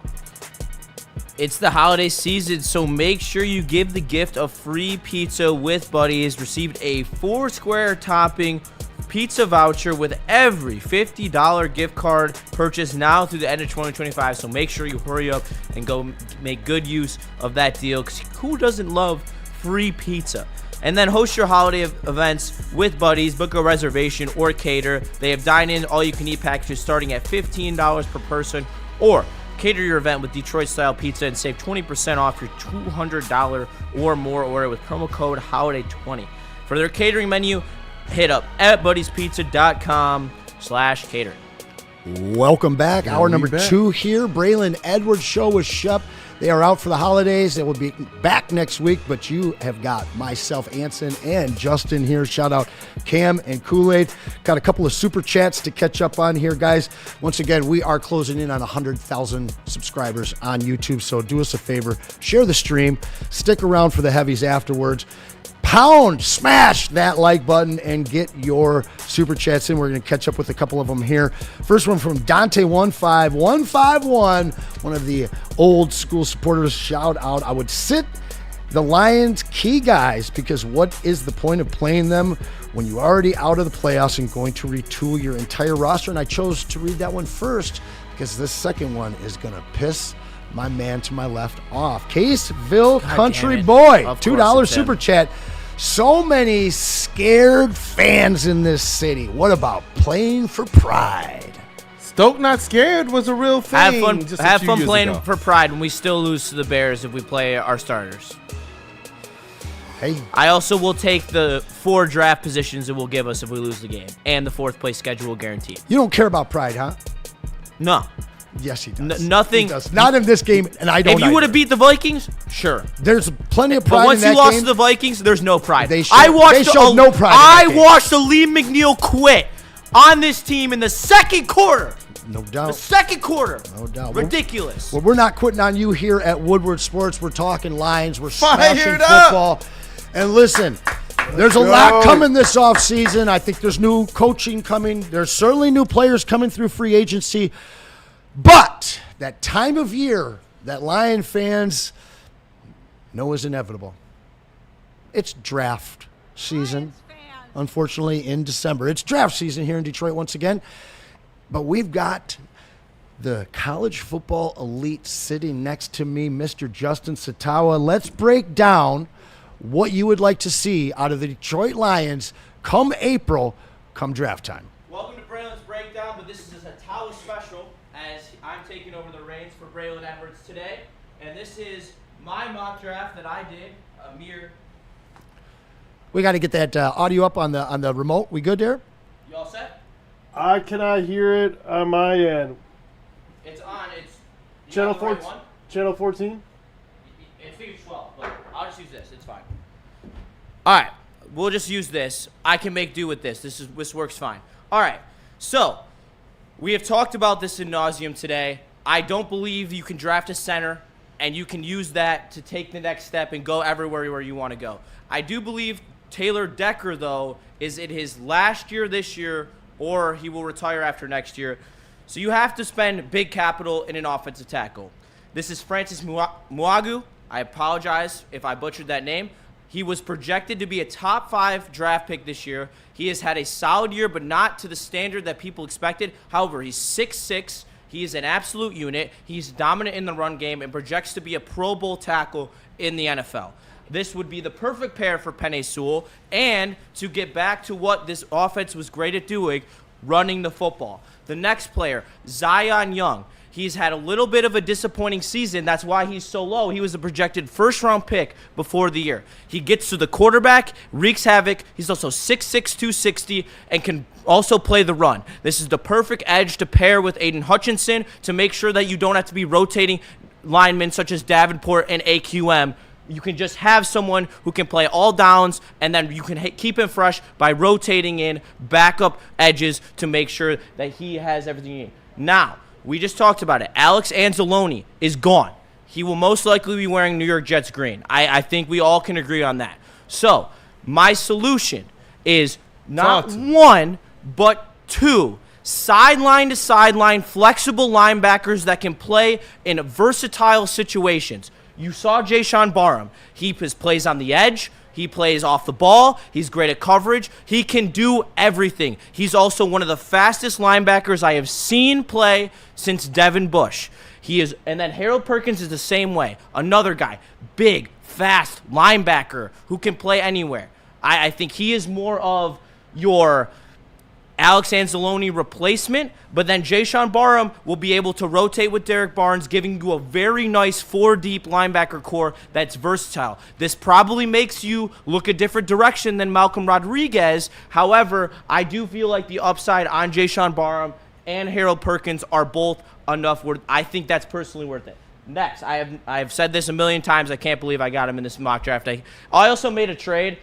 It's the holiday season, so make sure you give the gift of free pizza with Buddies. Received a 4-square topping pizza voucher with every $50 gift card purchase now through the end of 2025. So make sure you hurry up and go make good use of that deal, because who doesn't love free pizza? And then host your holiday events with Buddies. Book a reservation or cater. They have dine-in, all-you-can-eat packages starting at $15 per person, or cater your event with Detroit-style pizza and save 20% off your $200 or more order with promo code HOLIDAY20. For their catering menu, hit up at buddiespizza.com/catering. Welcome back. Hour number 2 here. Braylon Edwards show with Shep. They are out for the holidays. They will be back next week, but you have got myself, Anson, and Justin here. Shout out Cam and Kool-Aid. Got a couple of super chats to catch up on here, guys. Once again, we are closing in on 100,000 subscribers on YouTube, so do us a favor. Share the stream. Stick around for the heavies afterwards. Smash that like button and get your super chats in. We're going to catch up with a couple of them here. First one from Dante15151, one of the old school supporters. Shout out. I would sit the Lions key guys, because what is the point of playing them when you're already out of the playoffs and going to retool your entire roster? And I chose to read that one first because this second one is going to piss my man to my left off. Caseville Country Boy, $2 super chat. So many scared fans in this city. What about playing for pride? Stoke not scared was a real thing. Have fun playing for pride when we still lose to the Bears if we play our starters. Hey. I also will take the 4 draft positions it will give us if we lose the game, and the 4th place schedule guaranteed. You don't care about pride, huh? No. Yes, he does. Nothing. He does. Not in this game, and I don't. If you would have beat the Vikings, sure. There's plenty of pride. But once in that you lost game. to the Vikings, there's no pride. They showed no pride. I watched Aleem McNeil quit on this team in the second quarter. No doubt. The second quarter. No doubt. Ridiculous. Well, we're not quitting on you here at Woodward Sports. We're talking Lions. We're smashing football. And listen, there's a lot coming this offseason. I think there's new coaching coming. There's certainly new players coming through free agency. But that time of year that Lion fans know is inevitable. It's draft season, unfortunately, in December. It's draft season here in Detroit once again. But we've got the college football elite sitting next to me, Mr. Justin Satawa. Let's break down what you would like to see out of the Detroit Lions come April, come draft time. Welcome to Braylon's Breakdown, but this is a Satawa special, as I'm taking over the reins for Braylon Edwards today. And this is my mock draft that I did, a mere... We got to get that audio up on the remote. We good there? You all set? I cannot hear it on my end. It's on. It's channel 14. Channel 14. I think it's 12, but I'll just use this. It's fine. All right, we'll just use this. I can make do with this. This works fine. All right, so we have talked about this ad nauseum today. I don't believe you can draft a center and you can use that to take the next step and go everywhere where you want to go. I do believe Taylor Decker, though, is in his last year this year, or he will retire after next year. So you have to spend big capital in an offensive tackle. This is Francis Muagu. I apologize if I butchered that name. He was projected to be a top 5 draft pick this year. He has had a solid year, but not to the standard that people expected. However, he's 6'6". He is an absolute unit. He's dominant in the run game and projects to be a Pro Bowl tackle in the NFL. This would be the perfect pair for Penei Sewell, and to get back to what this offense was great at doing, running the football. The next player, Zion Young. He's had a little bit of a disappointing season. That's why he's so low. He was a projected first-round pick before the year. He gets to the quarterback, wreaks havoc. He's also 6'6", 260, and can also play the run. This is the perfect edge to pair with Aiden Hutchinson to make sure that you don't have to be rotating linemen such as Davenport and AQM. You can just have someone who can play all downs, and then you can keep him fresh by rotating in backup edges to make sure that he has everything you need. Now, we just talked about it. Alex Anzalone is gone. He will most likely be wearing New York Jets green. I think we all can agree on that. So, my solution is not one, but 2 sideline to sideline, flexible linebackers that can play in versatile situations. You saw Jayshawn Barham. He plays on the edge. He plays off the ball. He's great at coverage. He can do everything. He's also one of the fastest linebackers I have seen play since Devin Bush. And then Harold Perkins is the same way. Another guy, big, fast linebacker who can play anywhere. I think he is more of your Alex Anzalone replacement, but then Jayshawn Barham will be able to rotate with Derek Barnes, giving you a very nice 4-deep linebacker core that's versatile. This probably makes you look a different direction than Malcolm Rodriguez. However, I do feel like the upside on Jayshawn Barham and Harold Perkins are both enough worth. I think that's personally worth it. Next, I have said this a million times. I can't believe I got him in this mock draft. I also made a trade.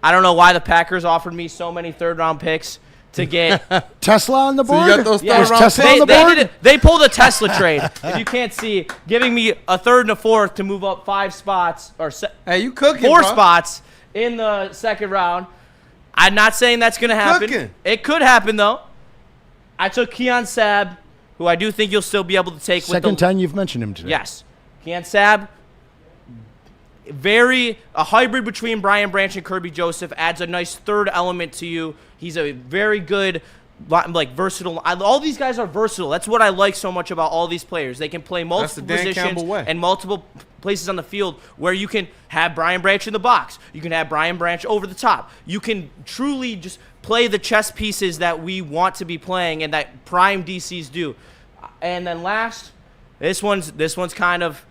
I don't know why the Packers offered me so many third-round picks to get Tesla on the board. So you got those third-round Tesla on the board? They pulled a Tesla trade. If you can't see, giving me a third and a fourth to move up 5 spots hey, you cooking, 4 bro. spots in the second round. I'm not saying that's going to happen. Cooking. It could happen though. I took Keon Sabb, who I do think you'll still be able to take. Second time you've mentioned him today. Yes, Keon Sabb. A hybrid between Brian Branch and Kirby Joseph, adds a nice third element to you. He's a very good, versatile. All these guys are versatile. That's what I like so much about all these players. They can play multiple positions and multiple places on the field where you can have Brian Branch in the box. You can have Brian Branch over the top. You can truly just play the chess pieces that we want to be playing and that prime DCs do. And then last, this one's kind of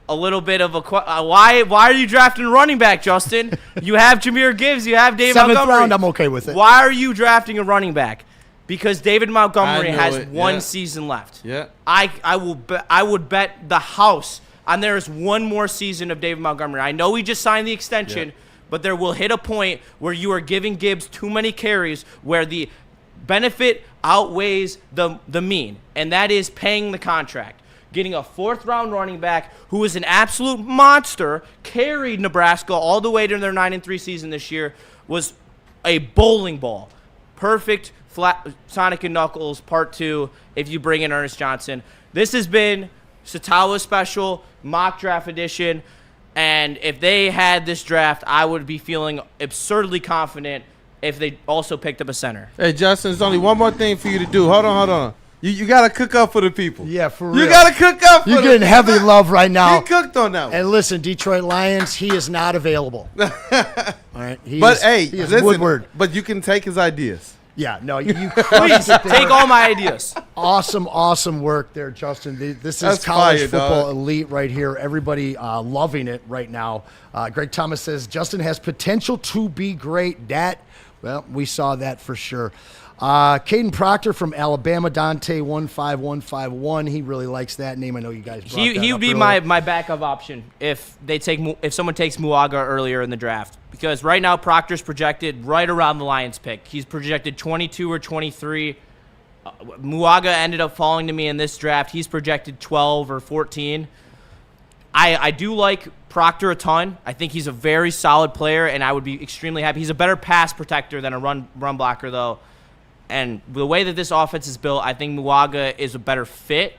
a little bit of a why are you drafting a running back, Justin? You have Jahmyr Gibbs, you have David Montgomery. 7th round, I'm okay with it. Why are you drafting a running back? Because David Montgomery has one season left. Yeah. I would bet the house on there is one more season of David Montgomery. I know he just signed the extension, but there will hit a point where you are giving Gibbs too many carries where the benefit outweighs the mean, and that is paying the contract. Getting a 4th-round running back who is an absolute monster, carried Nebraska all the way to their 9-3 season this year, was a bowling ball. Perfect flat Sonic and Knuckles Part 2 if you bring in Ernest Johnson. This has been Satawa Special, Mock Draft Edition, and if they had this draft, I would be feeling absurdly confident if they also picked up a center. Hey, Justin, there's only one more thing for you to do. Hold on. You got to cook up for the people. Yeah, for real. You got to cook up for You're getting heavy love right now. You cooked on that one. And listen, Detroit Lions, he is not available. All right. He is listen, Woodward. But you can take his ideas. Yeah, no, you please take all my ideas. Awesome work there, Justin. This is college football elite right here. Everybody loving it right now. Greg Thomas says, Justin has potential to be great. Well, we saw that for sure. Caden Proctor from Alabama, Dante 15151. He really likes that name. I know you guys brought that he would up be earlier. my backup option if someone takes Muaga earlier in the draft, because right now Proctor's projected right around the Lions pick. He's projected 22 or 23. Muaga ended up falling to me in this draft. He's projected 12 or 14. I do like Proctor a ton. I think he's a very solid player, and I would be extremely happy. He's a better pass protector than a run blocker, though. And the way that this offense is built, I think Muaga is a better fit.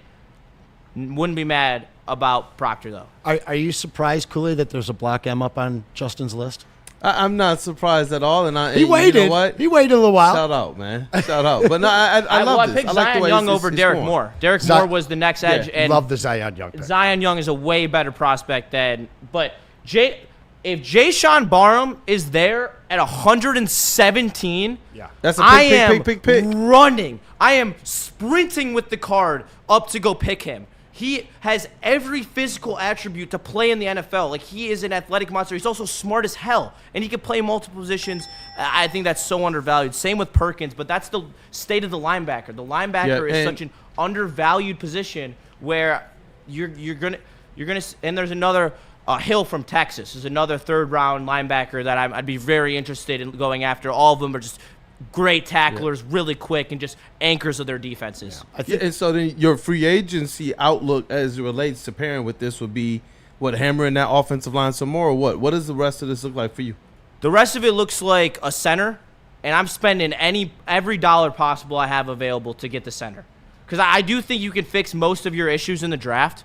Wouldn't be mad about Proctor, though. Are you surprised, Cooley, that there's a Block M up on Justin's list? I'm not surprised at all. And he waited. You know what? He waited a little while. Shout out, man. Shout out. But no, I love this. I picked I like Zion the way Young over Derek Moore. Derek Moore was the next edge. And love the Zion Young pick. Zion Young is a way better prospect than. But if Jayshawn Barham is there at 117, that's a pick. Running. I am sprinting with the card up to go pick him. He has every physical attribute to play in the NFL. Like, he is an athletic monster. He's also smart as hell, and he can play multiple positions. I think that's so undervalued. Same with Perkins, but that's the state of the linebacker. The linebacker is such an undervalued position where you're gonna. And there's another. Hill from Texas is another 3rd-round linebacker that I'd be very interested in going after. All of them are just great tacklers, really quick, and just anchors of their defenses. And so then your free agency outlook as it relates to pairing with this would be, hammering that offensive line some more, or what? What does the rest of this look like for you? The rest of it looks like a center and I'm spending every dollar possible I have available to get the center. Because I do think you can fix most of your issues in the draft.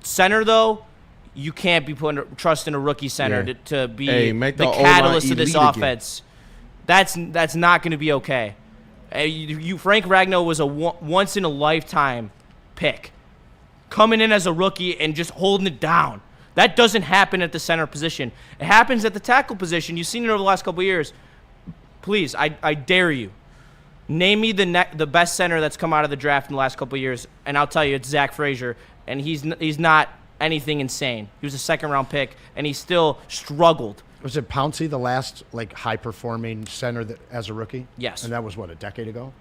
Center, though, you can't be trusting a rookie center to be the catalyst of this offense. That's not going to be okay. Frank Ragnow was a once-in-a-lifetime pick. Coming in as a rookie and just holding it down. That doesn't happen at the center position. It happens at the tackle position. You've seen it over the last couple of years. Please, I dare you. Name me the best center that's come out of the draft in the last couple of years, and I'll tell you it's Zach Frazier, and he's not anything insane. He was a second-round pick, and he still struggled. Was it Pouncey, the last high-performing center as a rookie? Yes. And that was, a decade ago?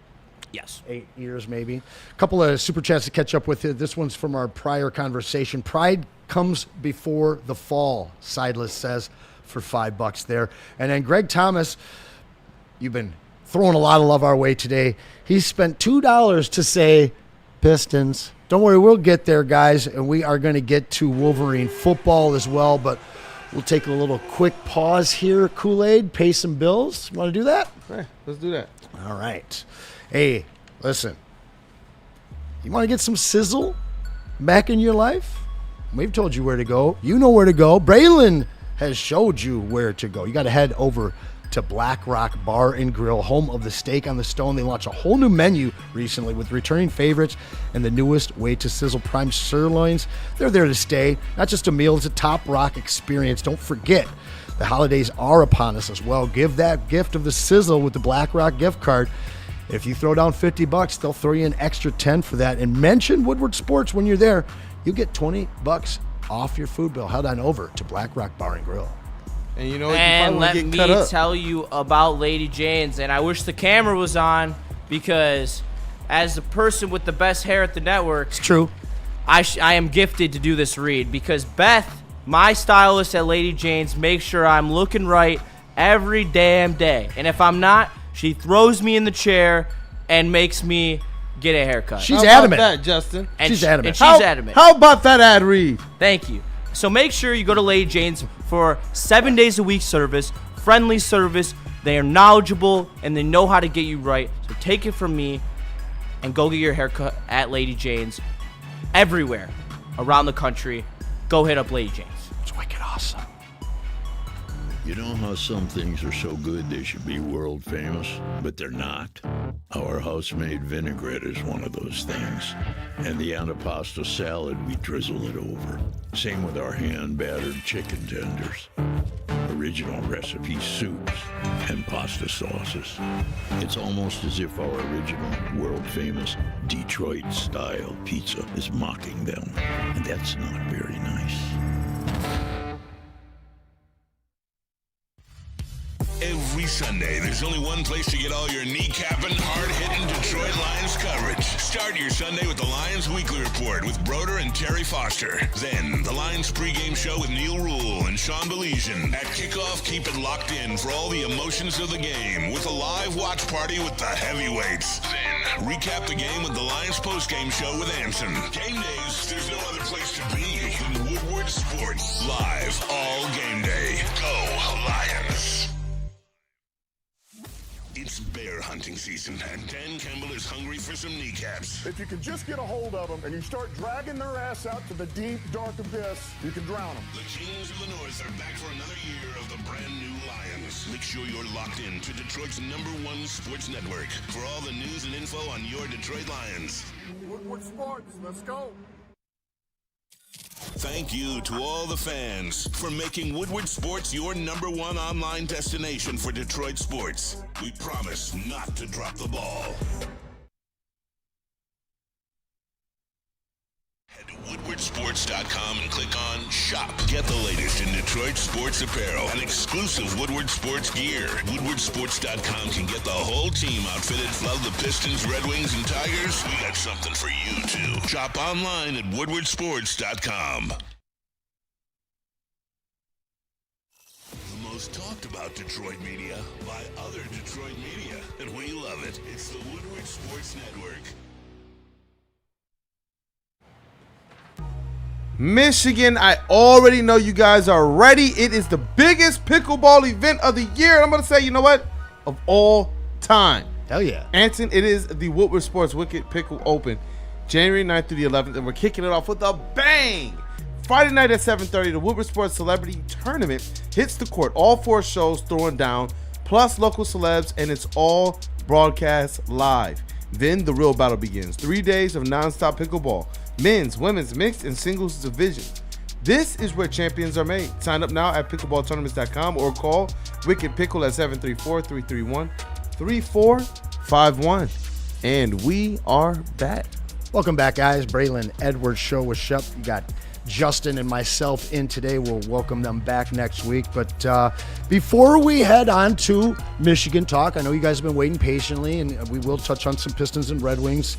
Yes. 8 years, maybe. A couple of super chats to catch up with. This one's from our prior conversation. Pride comes before the fall, Sideless says, for $5 there. And then Greg Thomas, you've been throwing a lot of love our way today. He spent $2 to say Pistons. Don't worry, we'll get there, guys, and we are going to get to Wolverine football as well, but we'll take a little quick pause here, Kool-Aid, pay some bills. You want to do that? Okay, let's do that. All right. Hey, listen, you want to get some sizzle back in your life? We've told you where to go. You know where to go. Braylon has showed you where to go. You got to head over to Black Rock Bar and Grill, home of the Steak on the Stone. They launched a whole new menu recently with returning favorites and the newest way to sizzle prime sirloins. They're there to stay. Not just a meal, it's a top rock experience. Don't forget, the holidays are upon us as well. Give that gift of the sizzle with the Black Rock gift card. If you throw down $50, they'll throw you an extra $10 for that. And mention Woodward Sports when you're there. You get $20 off your food bill. Head on over to Black Rock Bar and Grill. And you know, and let me tell you about Lady Jane's. And I wish the camera was on, because as the person with the best hair at the network, it's true. I am gifted to do this read, because Beth, my stylist at Lady Jane's, makes sure I'm looking right every damn day. And if I'm not, she throws me in the chair and makes me get a haircut. She's adamant. How about that, Justin? She's adamant. And she's adamant. How about that ad read? Thank you. So make sure you go to Lady Jane's for 7 days a week service, friendly service. They are knowledgeable and they know how to get you right. So take it from me and go get your haircut at Lady Jane's everywhere around the country. Go hit up Lady Jane's. It's wicked awesome. You know how some things are so good they should be world famous, but they're not? Our house-made vinaigrette is one of those things. And the antipasto salad, we drizzle it over. Same with our hand-battered chicken tenders. Original recipe soups and pasta sauces. It's almost as if our original, world-famous Detroit-style pizza is mocking them. And that's not very nice. Every Sunday, there's only one place to get all your kneecapping, hard-hitting Detroit Lions coverage. Start your Sunday with the Lions Weekly Report with Broder and Terry Foster. Then, the Lions pregame show with Neil Rule and Sean Baligian. At kickoff, keep it locked in for all the emotions of the game with a live watch party with the heavyweights. Then, recap the game with the Lions postgame show with Anson. Game days, there's no other place to be than Woodward Sports. Live all game day. Go Lions! It's bear hunting season, and Dan Campbell is hungry for some kneecaps. If you can just get a hold of them and you start dragging their ass out to the deep, dark abyss, you can drown them. The Kings of the North are back for another year of the brand new Lions. Make sure you're locked in to Detroit's #1 sports network for all the news and info on your Detroit Lions. Woodward Sports, let's go. Thank you to all the fans for making Woodward Sports your #1 online destination for Detroit sports. We promise not to drop the ball. Head to woodwardsports.com and click on Shop. Get the latest in Detroit sports apparel and exclusive Woodward Sports gear. Woodwardsports.com can get the whole team outfitted. Love the Pistons, Red Wings, and Tigers? We got something for you, too. Shop online at woodwardsports.com. The most talked about Detroit media by other Detroit media, and we love it. It's the Woodward Sports Network. Michigan, I already know you guys are ready. It is the biggest pickleball event of the year. And I'm going to say, you know what? Of all time. Hell yeah. Anson, it is the Woodward Sports Wicked Pickle Open, January 9th through the 11th, and we're kicking it off with a bang. Friday night at 7:30, the Woodward Sports Celebrity Tournament hits the court. All 4 shows throwing down, plus local celebs, and it's all broadcast live. Then the real battle begins. 3 days of nonstop pickleball, men's, women's, mixed, and singles division. This is where champions are made. Sign up now at pickleballtournaments.com or call Wicked Pickle at 734-331-3451. And we are back. Welcome back, guys. Braylon Edwards Show with Shep. You got Justin and myself in today. We'll welcome them back next week. But before we head on to Michigan talk, I know you guys have been waiting patiently, and we will touch on some Pistons and Red Wings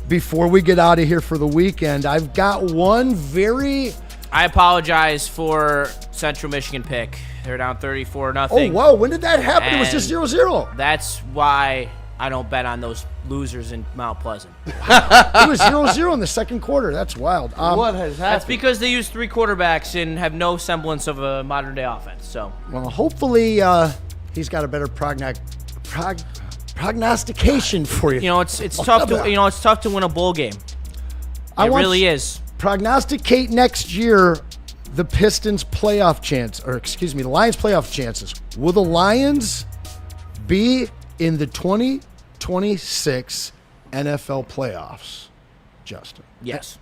before we get out of here for the weekend. I've got one very... I apologize for Central Michigan pick. They're down 34-0. Oh, wow. When did that happen? It was just 0-0. That's why I don't bet on those losers in Mount Pleasant. It was 0-0 in the second quarter. That's wild. What has happened? That's because they use 3 quarterbacks and have no semblance of a modern-day offense. So, well, hopefully he's got a better prognostication for you. You know, it's tough to it's tough to win a bowl game. It really is. Prognosticate next year the Pistons playoff chance, or excuse me, the Lions playoff chances. Will the Lions be in the 2026 NFL playoffs, Justin? Yes.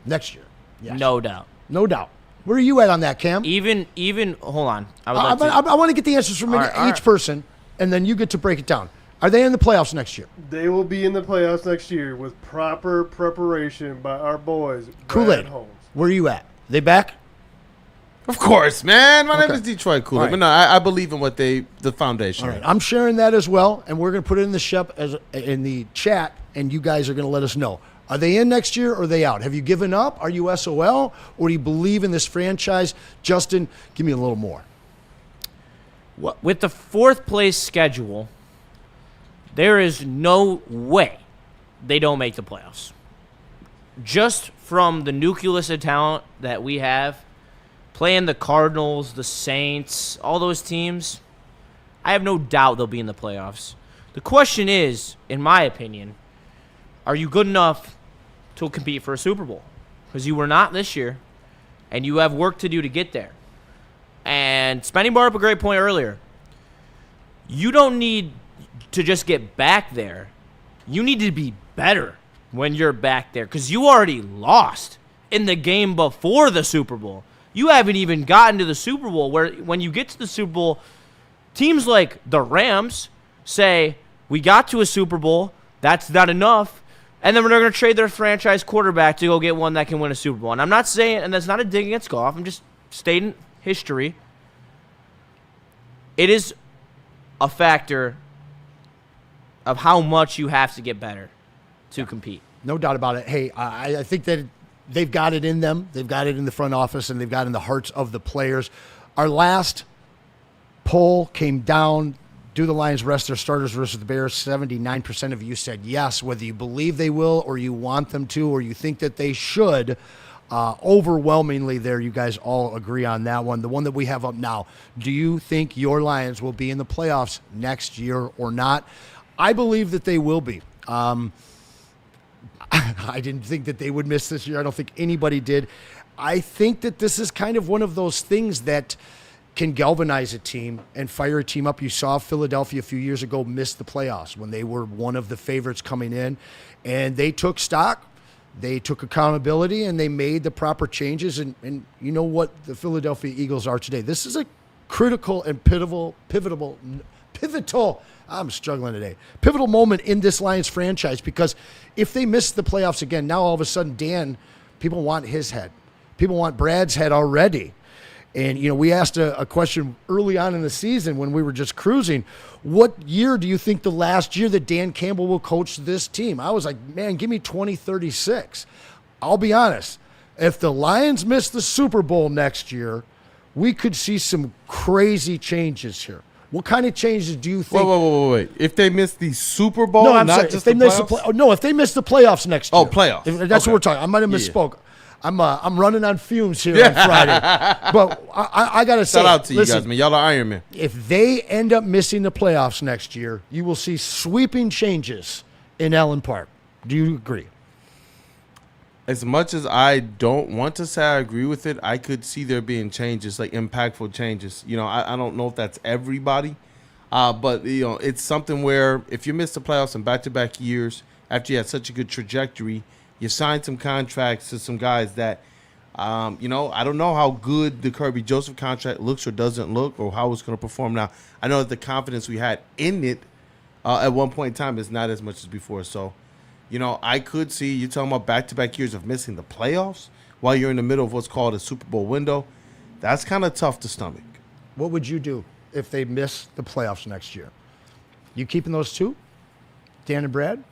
Next year. Yes. No doubt. No doubt. Where are you at on that, Cam? Even hold on. I want to get the answers from each person, and then you get to break it down. Are they in the playoffs next year? They will be in the playoffs next year with proper preparation by our boys. Kool-Aid. Where are you at? They back? Of course, man. My name is Detroit Kool-Aid. Right. But no, I believe in what the foundation. All right. I'm sharing that as well, and we're going to put it in the in the chat, and you guys are going to let us know. Are they in next year or are they out? Have you given up? Are you SOL? Or do you believe in this franchise? Justin, give me a little more. With the 4th place schedule, there is no way they don't make the playoffs. Just from the nucleus of talent that we have, playing the Cardinals, the Saints, all those teams, I have no doubt they'll be in the playoffs. The question is, in my opinion, are you good enough to compete for a Super Bowl? Because you were not this year, and you have work to do to get there. And Spenny brought up a great point earlier. You don't need to just get back there. You need to be better when you're back there, because you already lost in the game before the Super Bowl. You haven't even gotten to the Super Bowl, where when you get to the Super Bowl, teams like the Rams say, we got to a Super Bowl, that's not enough, and then they're going to trade their franchise quarterback to go get one that can win a Super Bowl. And I'm not saying, and that's not a dig against Goff, I'm just stating history. It is a factor of how much you have to get better to compete. No doubt about it. Hey, I think that they've got it in them. They've got it in the front office, and they've got it in the hearts of the players. Our last poll came down. Do the Lions rest their starters versus the Bears? 79% of you said yes, whether you believe they will or you want them to or you think that they should. Overwhelmingly there, you guys all agree on that one. The one that we have up now, do you think your Lions will be in the playoffs next year or not? I believe that they will be. I didn't think that they would miss this year. I don't think anybody did. I think that this is kind of one of those things that can galvanize a team and fire a team up. You saw Philadelphia a few years ago miss the playoffs when they were one of the favorites coming in, and they took stock, they took accountability, and they made the proper changes. And you know what the Philadelphia Eagles are today. This is a critical and pivotal, I'm struggling today, pivotal moment in this Lions franchise, because if they miss the playoffs again, now all of a sudden, Dan, people want his head. People want Brad's head already. And, you know, we asked a question early on in the season when we were just cruising. What year do you think the last year that Dan Campbell will coach this team? I was like, man, give me 2036. I'll be honest. If the Lions miss the Super Bowl next year, we could see some crazy changes here. What kind of changes do you think? Wait. If they miss the Super Bowl, no, I'm not sorry. just if they the miss playoffs? if they miss the playoffs next year. Oh, playoffs. That's what we're talking. I might have misspoke. I'm running on fumes here on Friday. But I got to say, shout out to listen, you guys, man. Y'all are Iron Man. If they end up missing the playoffs next year, you will see sweeping changes in Allen Park. Do you agree? As much as I don't want to say I agree with it, I could see there being changes, like impactful changes. You know, I don't know if that's everybody, but, you know, it's something where if you miss the playoffs in back-to-back years after you had such a good trajectory, you signed some contracts to some guys that, you know, I don't know how good the Kirby Joseph contract looks or doesn't look or how it's going to perform now. I know that the confidence we had in it at one point in time is not as much as before. So, you know, I could see you talking about back-to-back years of missing the playoffs while you're in the middle of what's called a Super Bowl window. That's kind of tough to stomach. What would you do if they miss the playoffs next year? You keeping those two, Dan and Brad?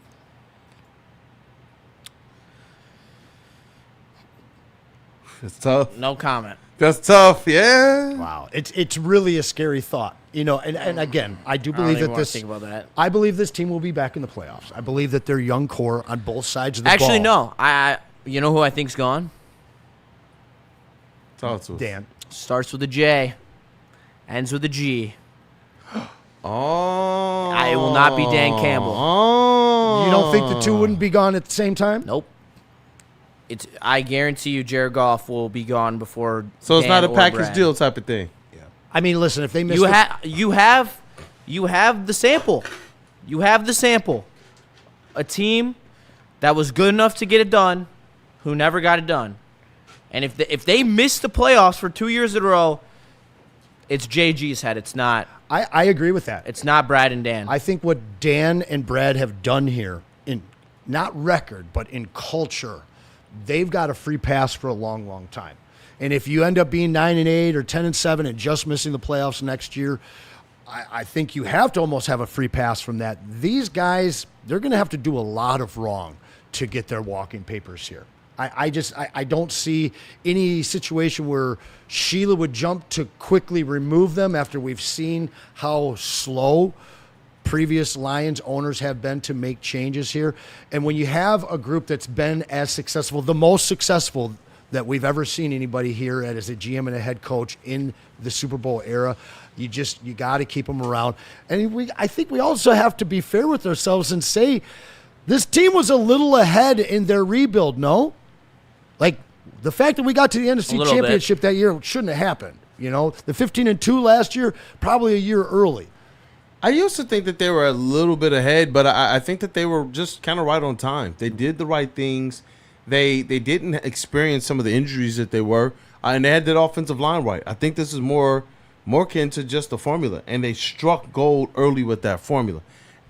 It's tough. No comment. That's tough, yeah. Wow, it's really a scary thought, you know. And again, I do believe that this. Think about that. I believe this team will be back in the playoffs. I believe that their young core on both sides of the Actually, ball. no. I you know who I think's gone? Talk to us. Dan. Starts with a J, ends with a G. Oh. It will not be Dan Campbell. Oh. You don't think the two wouldn't be gone at the same time? Nope. I guarantee you Jared Goff will be gone before. So it's Dan not a or package Brad. deal type of thing. I mean, listen, if they miss you have the sample. You have the sample. A team that was good enough to get it done, who never got it done. And if they miss the playoffs for 2 years in a row, it's JG's head. It's not. I agree with that. It's not Brad and Dan. I think what Dan and Brad have done here, in not record, but in culture, they've got a free pass for a long, long time. And if you end up being 9-8 or 10-7 and just missing the playoffs next year, I think you have to almost have a free pass from that. These guys, they're going to have to do a lot of wrong to get their walking papers here. I don't see any situation where Sheila would jump to quickly remove them after we've seen how slow previous Lions owners have been to make changes here. And when you have a group that's been as successful, the most successful that we've ever seen anybody here as a GM and a head coach in the Super Bowl era, you got to keep them around. And I think we also have to be fair with ourselves and say this team was a little ahead in their rebuild, no? Like, the fact that we got to the NFC Championship that year shouldn't have happened. You know, the 15-2 last year, probably a year early. I used to think that they were a little bit ahead, but I think that they were just kind of right on time. They did the right things. They didn't experience some of the injuries that they were, and they had that offensive line right. I think this is more akin to just the formula, and they struck gold early with that formula.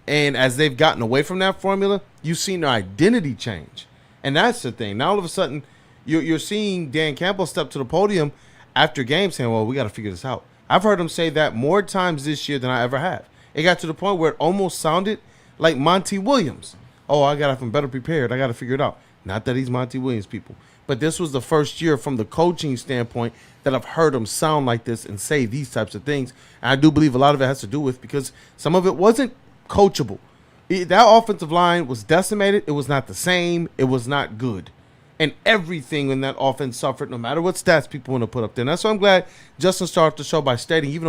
And as they've gotten away from that formula, you've seen their identity change. And that's the thing. Now all of a sudden, you're seeing Dan Campbell step to the podium after games saying, well, we got to figure this out. I've heard him say that more times this year than I ever have. It got to the point where it almost sounded like Monty Williams. Oh, I got to have better prepared. I got to figure it out. Not that he's Monty Williams, people. But this was the first year from the coaching standpoint that I've heard him sound like this and say these types of things. And I do believe a lot of it has to do with because some of it wasn't coachable. That offensive line was decimated. It was not the same. It was not good. And everything in that offense suffered, no matter what stats people want to put up there. And that's why I'm glad Justin started the show by stating, even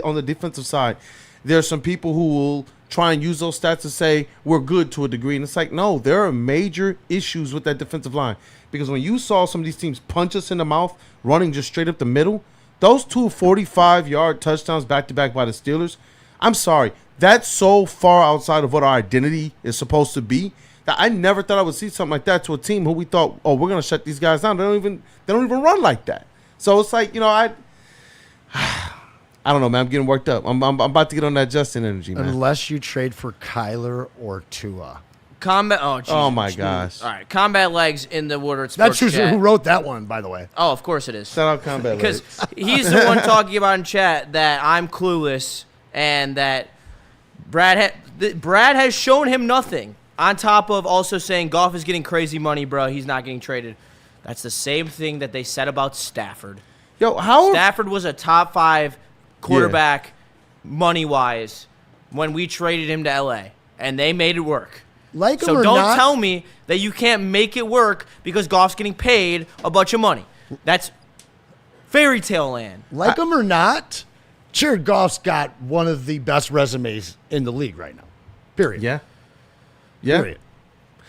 on the defensive side, there are some people who will try and use those stats to say we're good to a degree. And it's like, no, there are major issues with that defensive line. Because when you saw some of these teams punch us in the mouth, running just straight up the middle, those 2 45-yard touchdowns back-to-back by the Steelers, I'm sorry, that's so far outside of what our identity is supposed to be that I never thought I would see something like that to a team who we thought, oh, we're going to shut these guys down. They don't even run like that. So it's like, you know, I don't know, man. I'm getting worked up. I'm about to get on that Justin energy, man. Unless you trade for Kyler or Tua. Combat. Oh, Jesus. Oh my gosh. All right, Combat Legs in the Woodward Sports That's chat. who wrote that one, by the way. Oh, of course it is. Shout out Combat Legs. Because he's the one talking about in chat that I'm clueless and that Brad has shown him nothing. On top of also saying Goff is getting crazy money, bro. He's not getting traded. That's the same thing that they said about Stafford. Yo, Stafford was a top 5 quarterback money-wise when we traded him to L.A., and they made it work. Like so don't tell me that you can't make it work because Goff's getting paid a bunch of money. That's fairy tale land. Like him or not, Jared Goff's got one of the best resumes in the league right now. Period. Yeah. Yeah. Period.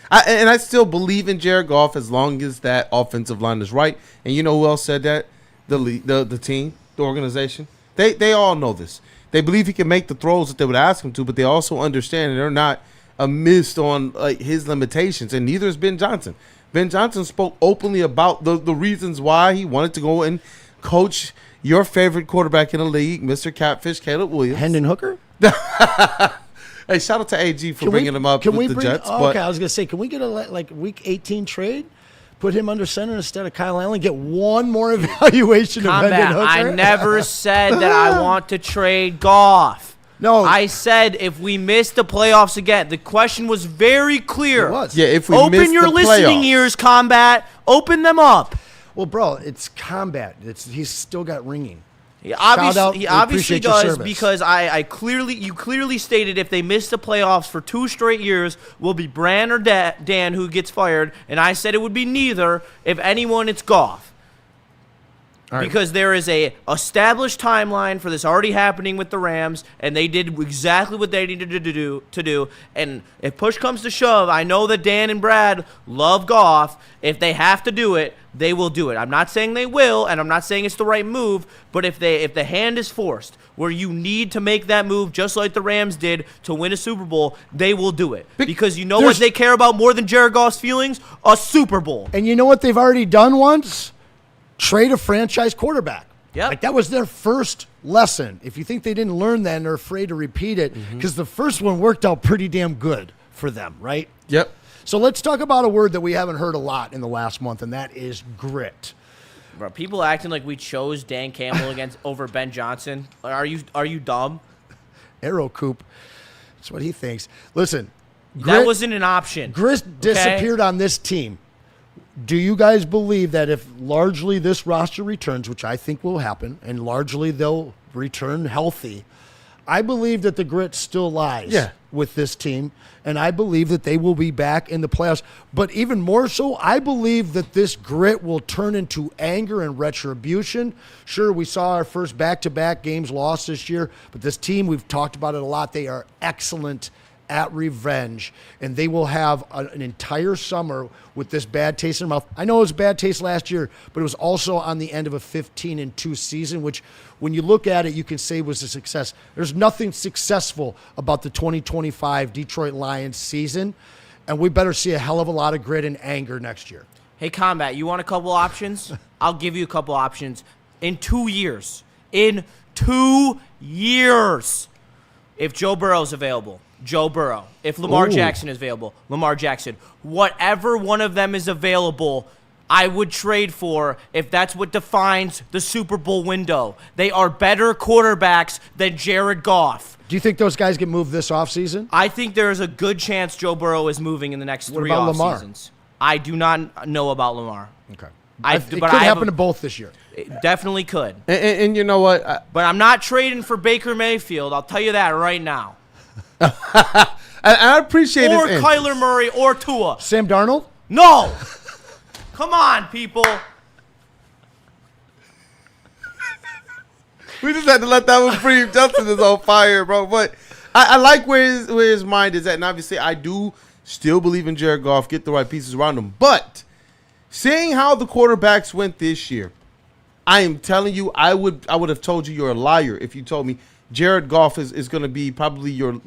I still believe in Jared Goff as long as that offensive line is right. And you know who else said that? The team, the organization. They all know this. They believe he can make the throws that they would ask him to, but they also understand they're not amidst on his limitations. And neither is Ben Johnson. Ben Johnson spoke openly about the reasons why he wanted to go and coach your favorite quarterback in the league, Mr. Catfish, Caleb Williams. Hendon Hooker? Hey, shout out to AG for bringing him up with the Jets. Okay, I was going to say, can we get a week 18 trade? Put him under center instead of Kyle Allen? Get one more evaluation of Hendon Hooker? I never said that I want to trade Goff. No. I said if we miss the playoffs again. The question was very clear. It was. Yeah, if we Open miss your the listening playoffs. ears, Combat. Open them up. Well, bro, it's combat. He's still got ringing. He obviously We appreciate your does service. because you clearly stated if they miss the playoffs for 2 straight years, will be Bran or Dan who gets fired, and I said it would be neither. If anyone, it's Goff. Right. Because there is a established timeline for this already happening with the Rams, and they did exactly what they needed to do. And if push comes to shove, I know that Dan and Brad love Goff. If they have to do it, they will do it. I'm not saying they will, and I'm not saying it's the right move, but if the hand is forced, where you need to make that move just like the Rams did to win a Super Bowl, they will do it. Because you know what they care about more than Jared Goff's feelings? A Super Bowl. And you know what they've already done once? Trade a franchise quarterback. Yep. Like that was their first lesson. If you think they didn't learn that and they're afraid to repeat it, because the first one worked out pretty damn good for them, right? Yep. So let's talk about a word that we haven't heard a lot in the last month, and that is grit. Bro, people acting like we chose Dan Campbell over Ben Johnson. Are you dumb? Arrow Coop. That's what he thinks. Listen, that wasn't an option. Grit disappeared on this team. Do you guys believe that if largely this roster returns, which I think will happen, and largely they'll return healthy, I believe that the grit still lies with this team, and I believe that they will be back in the playoffs. But even more so, I believe that this grit will turn into anger and retribution. Sure, we saw our first back-to-back games lost this year, but this team, we've talked about it a lot, they are excellent at revenge, and they will have an entire summer with this bad taste in their mouth. I know it was a bad taste last year, but it was also on the end of a 15-2 season, which when you look at it, you can say was a success. There's nothing successful about the 2025 Detroit Lions season, and we better see a hell of a lot of grit and anger next year. Hey, Combat, you want a couple options? I'll give you a couple options. In 2 years. In 2 years. If Joe Burrow's available, Joe Burrow. If Lamar Jackson is available, Lamar Jackson. Whatever one of them is available, I would trade for if that's what defines the Super Bowl window. They are better quarterbacks than Jared Goff. Do you think those guys get moved this offseason? I think there is a good chance Joe Burrow is moving in the next 3 about off Lamar? seasons. I do not know about Lamar. Okay. It could happen to both this year. It definitely could. And you know what? But I'm not trading for Baker Mayfield. I'll tell you that right now. I appreciate or his Kyler Murray or Tua. Sam Darnold? No. Come on, people. We just had to let that one breathe. Justin is on fire, bro. But I like where his mind is at. And obviously, I do still believe in Jared Goff, get the right pieces around him. But seeing how the quarterbacks went this year, I am telling you, I would have told you you're a liar if you told me Jared Goff is going to be probably your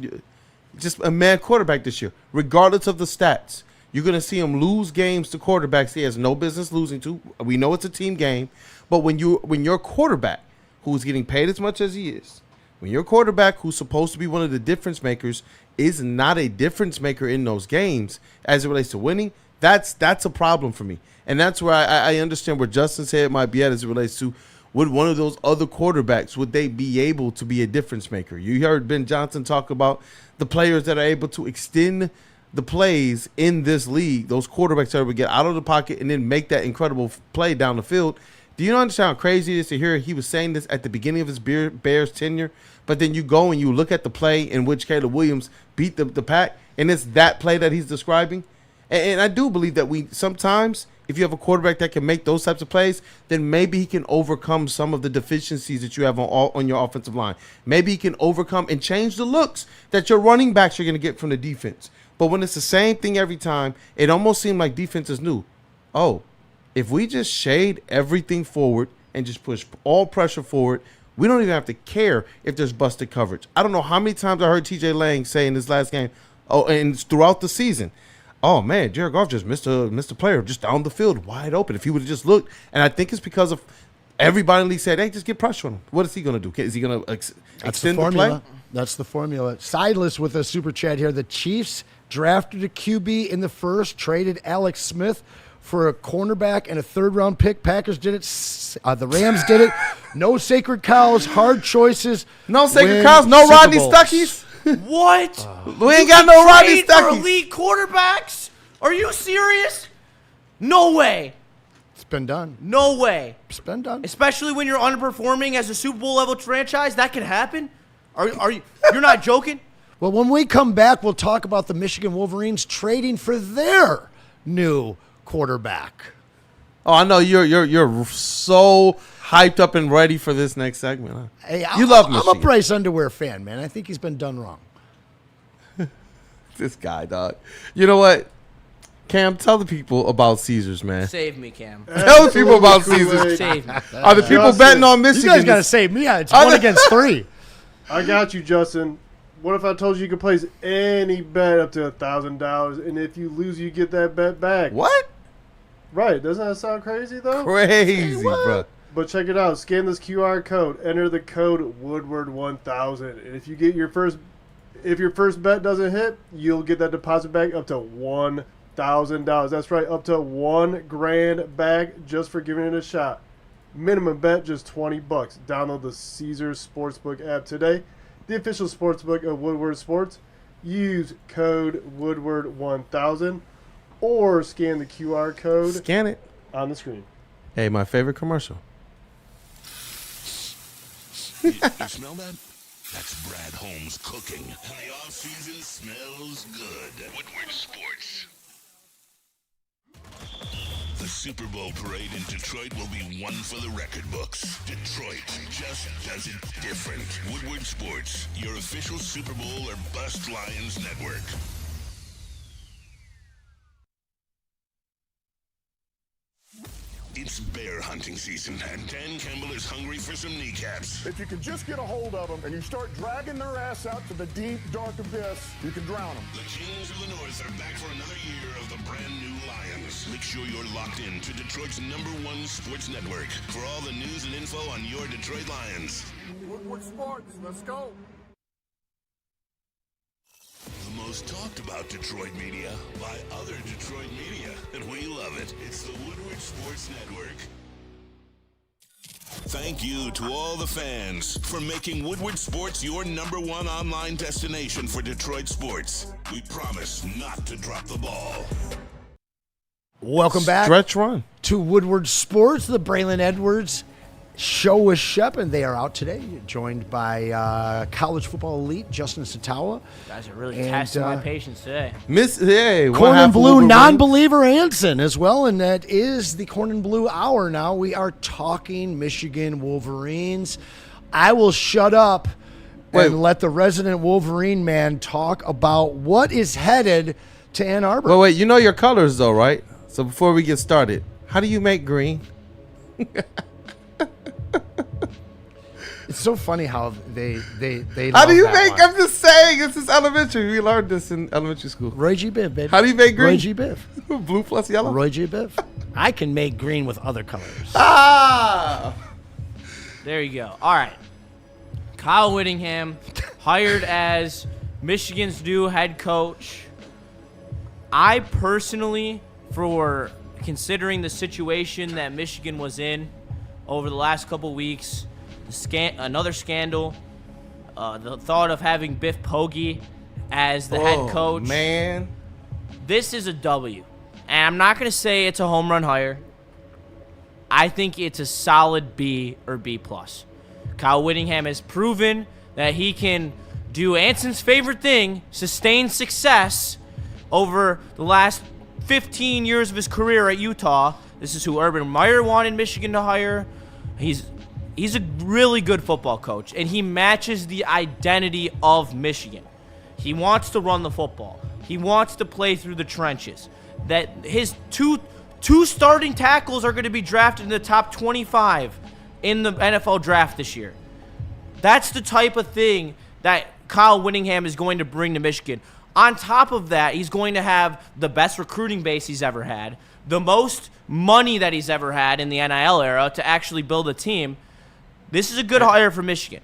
just a man quarterback this year, regardless of the stats. You're going to see him lose games to quarterbacks he has no business losing to. We know it's a team game, but when your quarterback, who's getting paid as much as he is, when your quarterback, who's supposed to be one of the difference makers, is not a difference maker in those games as it relates to winning, that's a problem for me. And that's where I understand where Justin's head might be at as it relates to would one of those other quarterbacks, would they be able to be a difference maker? You heard Ben Johnson talk about the players that are able to extend the plays in this league, those quarterbacks that are able to get out of the pocket and then make that incredible play down the field. Do you understand how crazy it is to hear he was saying this at the beginning of his Bears tenure? But then you go and you look at the play in which Caleb Williams beat the Pack, and it's that play that he's describing. And I do believe that sometimes, if you have a quarterback that can make those types of plays, then maybe he can overcome some of the deficiencies that you have on your offensive line. Maybe he can overcome and change the looks that your running backs are going to get from the defense. But when it's the same thing every time, it almost seemed like defenses knew, oh, if we just shade everything forward and just push all pressure forward, we don't even have to care if there's busted coverage. I don't know how many times I heard TJ Lang say in this last game, and throughout the season, oh man, Jared Goff just missed a player just down the field, wide open. If he would have just looked, and I think it's because of everybody in the league said, hey, just get pressure on him. What is he going to do? Is he going to extend the play? That's the formula. Sideless with a super chat here. The Chiefs drafted a QB in the first, traded Alex Smith for a cornerback and a third-round pick. Packers did it. The Rams did it. No sacred cows, hard choices. No sacred cows, no Rodney Stuckies. What? We ain't got no Rodney Stuckies. For Stuckies. elite quarterbacks? Are you serious? No way. It's been done. No way. It's been done. Especially when you're underperforming as a Super Bowl level franchise, that can happen. Are you? You're not joking? Well, when we come back, we'll talk about the Michigan Wolverines trading for their new quarterback. Oh, I know you're so hyped up and ready for this next segment. Huh? Hey, you love Michigan. I'm a Bryce Underwear fan, man. I think he's been done wrong. This guy, dog. You know what? Cam, tell the people about Caesars, man. Save me, Cam. Tell the people about Caesars. Save me. Are the people betting on Michigan? You guys got to save me. Yeah, it's 1 against 3. I got you, Justin. What if I told you could place any bet up to $1,000, and if you lose, you get that bet back? What? Right. Doesn't that sound crazy, though? Crazy, bro. But check it out. Scan this QR code. Enter the code Woodward1000, and if you get your first bet doesn't hit, you'll get that deposit back up to $1,000. That's right, up to $1,000 back just for giving it a shot. Minimum bet just $20. Download the Caesars Sportsbook app today, the official sportsbook of Woodward Sports. Use code Woodward1000 or scan the QR code. Scan it on the screen. Hey, my favorite commercial. You smell that? That's Brad Holmes cooking. And the off-season smells good. Woodward Sports. The Super Bowl parade in Detroit will be one for the record books. Detroit just does it different. Woodward Sports, your official Super Bowl or Bust Lions network. It's bear hunting season, and Dan Campbell is hungry for some kneecaps. If you can just get a hold of them and you start dragging their ass out to the deep, dark abyss, you can drown them. The Kings of the North are back for another year of the brand new Lions. Make sure you're locked in to Detroit's #1 sports network for all the news and info on your Detroit Lions. Woodward Sports, let's go. The most talked about Detroit media by other Detroit media, and we love it. It's the Woodward Sports Network. Thank you to all the fans for making Woodward Sports your #1 online destination for Detroit sports. We promise not to drop the ball. Welcome back. Stretch run. To Woodward Sports, the Braylon Edwards show with Shep, and they are out today, joined by college football elite Justin Satawa. Guys are really testing my patience today. Corn and Blue non-believer Anson as well, and that is the Corn and Blue Hour now. We are talking Michigan Wolverines. I will shut up and let the resident Wolverine man talk about what is headed to Ann Arbor. Wait, you know your colors though, right? So before we get started, how do you make green? It's so funny how they How do you make? One. I'm just saying. This is elementary. We learned this in elementary school. Roy G. Biv, baby. How do you make green? Roy G. Biv. Blue plus yellow. Roy G. Biv. I can make green with other colors. There you go. All right. Kyle Whittingham hired as Michigan's new head coach. I personally, for considering the situation that Michigan was in over the last couple weeks, another scandal, the thought of having Biff Poggi as the head coach. Man, this is a W. And I'm not going to say it's a home run hire. I think it's a solid B or B+. Kyle Whittingham has proven that he can do Anson's favorite thing, sustain success over the last 15 years of his career at Utah. This is who Urban Meyer wanted Michigan to hire. He's a really good football coach, and he matches the identity of Michigan. He wants to run the football. He wants to play through the trenches. That his two starting tackles are going to be drafted in the top 25 in the NFL draft this year. That's the type of thing that Kyle Whittingham is going to bring to Michigan. On top of that, he's going to have the best recruiting base he's ever had, the most money that he's ever had in the NIL era to actually build a team. This is a good hire for Michigan.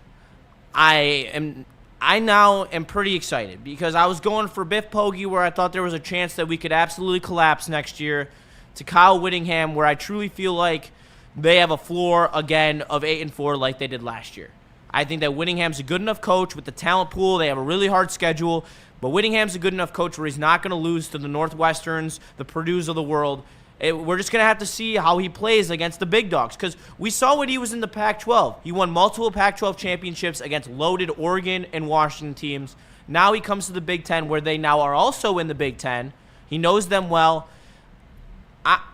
I now am pretty excited because I was going for Biff Poggi where I thought there was a chance that we could absolutely collapse next year, to Kyle Whittingham where I truly feel like they have a floor again of 8-4 like they did last year. I think that Whittingham's a good enough coach with the talent pool. They have a really hard schedule, but Whittingham's a good enough coach where he's not going to lose to the Northwesterns, the Purdues of the world. We're just going to have to see how he plays against the big dogs because we saw when he was in the Pac-12. He won multiple Pac-12 championships against loaded Oregon and Washington teams. Now he comes to the Big Ten where they now are also in the Big Ten. He knows them well.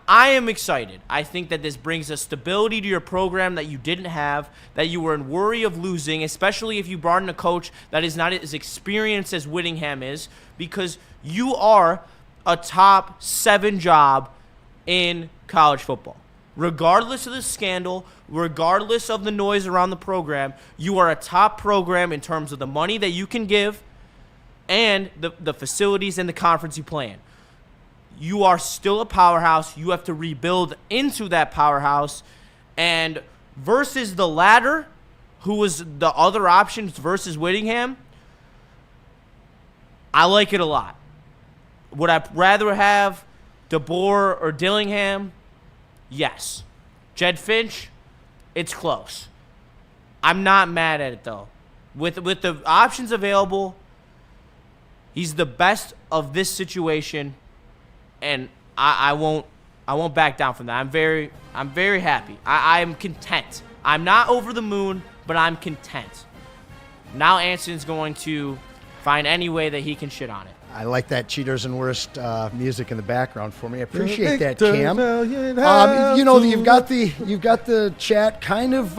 I am excited. I think that this brings a stability to your program that you didn't have, that you were in worry of losing, especially if you brought in a coach that is not as experienced as Whittingham is, because you are a top 7 job in college football. Regardless of the scandal, regardless of the noise around the program, you are a top program in terms of the money that you can give and the facilities and the conference you play in. You are still a powerhouse. You have to rebuild into that powerhouse. And versus the latter, who was the other options versus Whittingham, I like it a lot. Would I rather have DeBoer or Dillingham? Yes. Jed Finch, it's close. I'm not mad at it, though. With the options available, he's the best of this situation. And I won't back down from that. I'm very happy. I'm content. I'm not over the moon, but I'm content. Now Anson's going to find any way that he can shit on it. I like that Cheaters and Worst music in the background for me. I appreciate that, Cam. You've got the chat kind of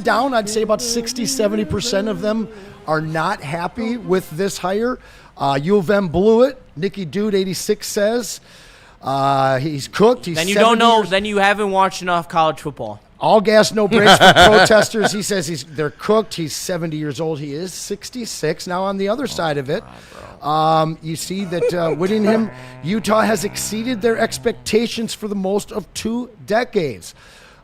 down. I'd say about 60-70% of them are not happy with this hire. U of M blew it. Nicky Dude 86 says he's cooked. He's then you don't know. Then you haven't watched enough college football. All gas, no brakes for protesters. He says they're cooked. He's 70 years old. He is 66. Now on the other side of it, you see that Whittingham, Utah has exceeded their expectations for the most of 2 decades.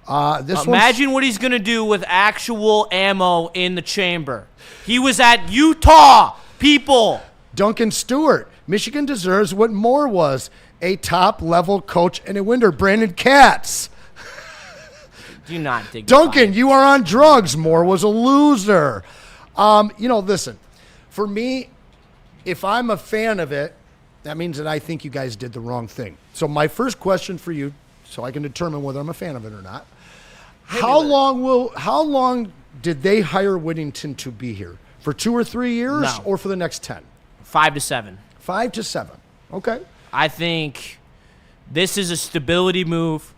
Imagine what he's going to do with actual ammo in the chamber. He was at Utah, people. Duncan Stewart, Michigan deserves what Moore was, a top-level coach and a winner. Brandon Katz. Do not dig. Duncan, you are on drugs. Moore was a loser. Listen, for me, if I'm a fan of it, that means that I think you guys did the wrong thing. So my first question for you, so I can determine whether I'm a fan of it or not, how long did they hire Whittington to be here? For 2 or 3 years, No. or for the next 10? 5 to 7. 5 to 7. Okay. I think this is a stability move.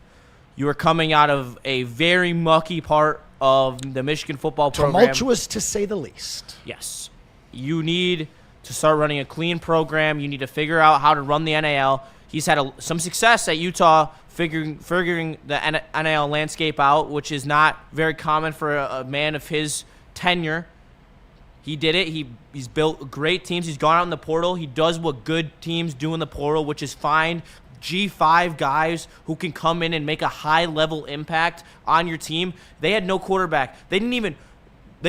You are coming out of a very mucky part of the Michigan football program. Tumultuous, to say the least. Yes. You need to start running a clean program. You need to figure out how to run the NIL. He's had some success at Utah figuring the NIL landscape out, which is not very common for a man of his tenure. He did it. He's built great teams. He's gone out in the portal. He does what good teams do in the portal, which is find G5 guys who can come in and make a high-level impact on your team. They had no quarterback. They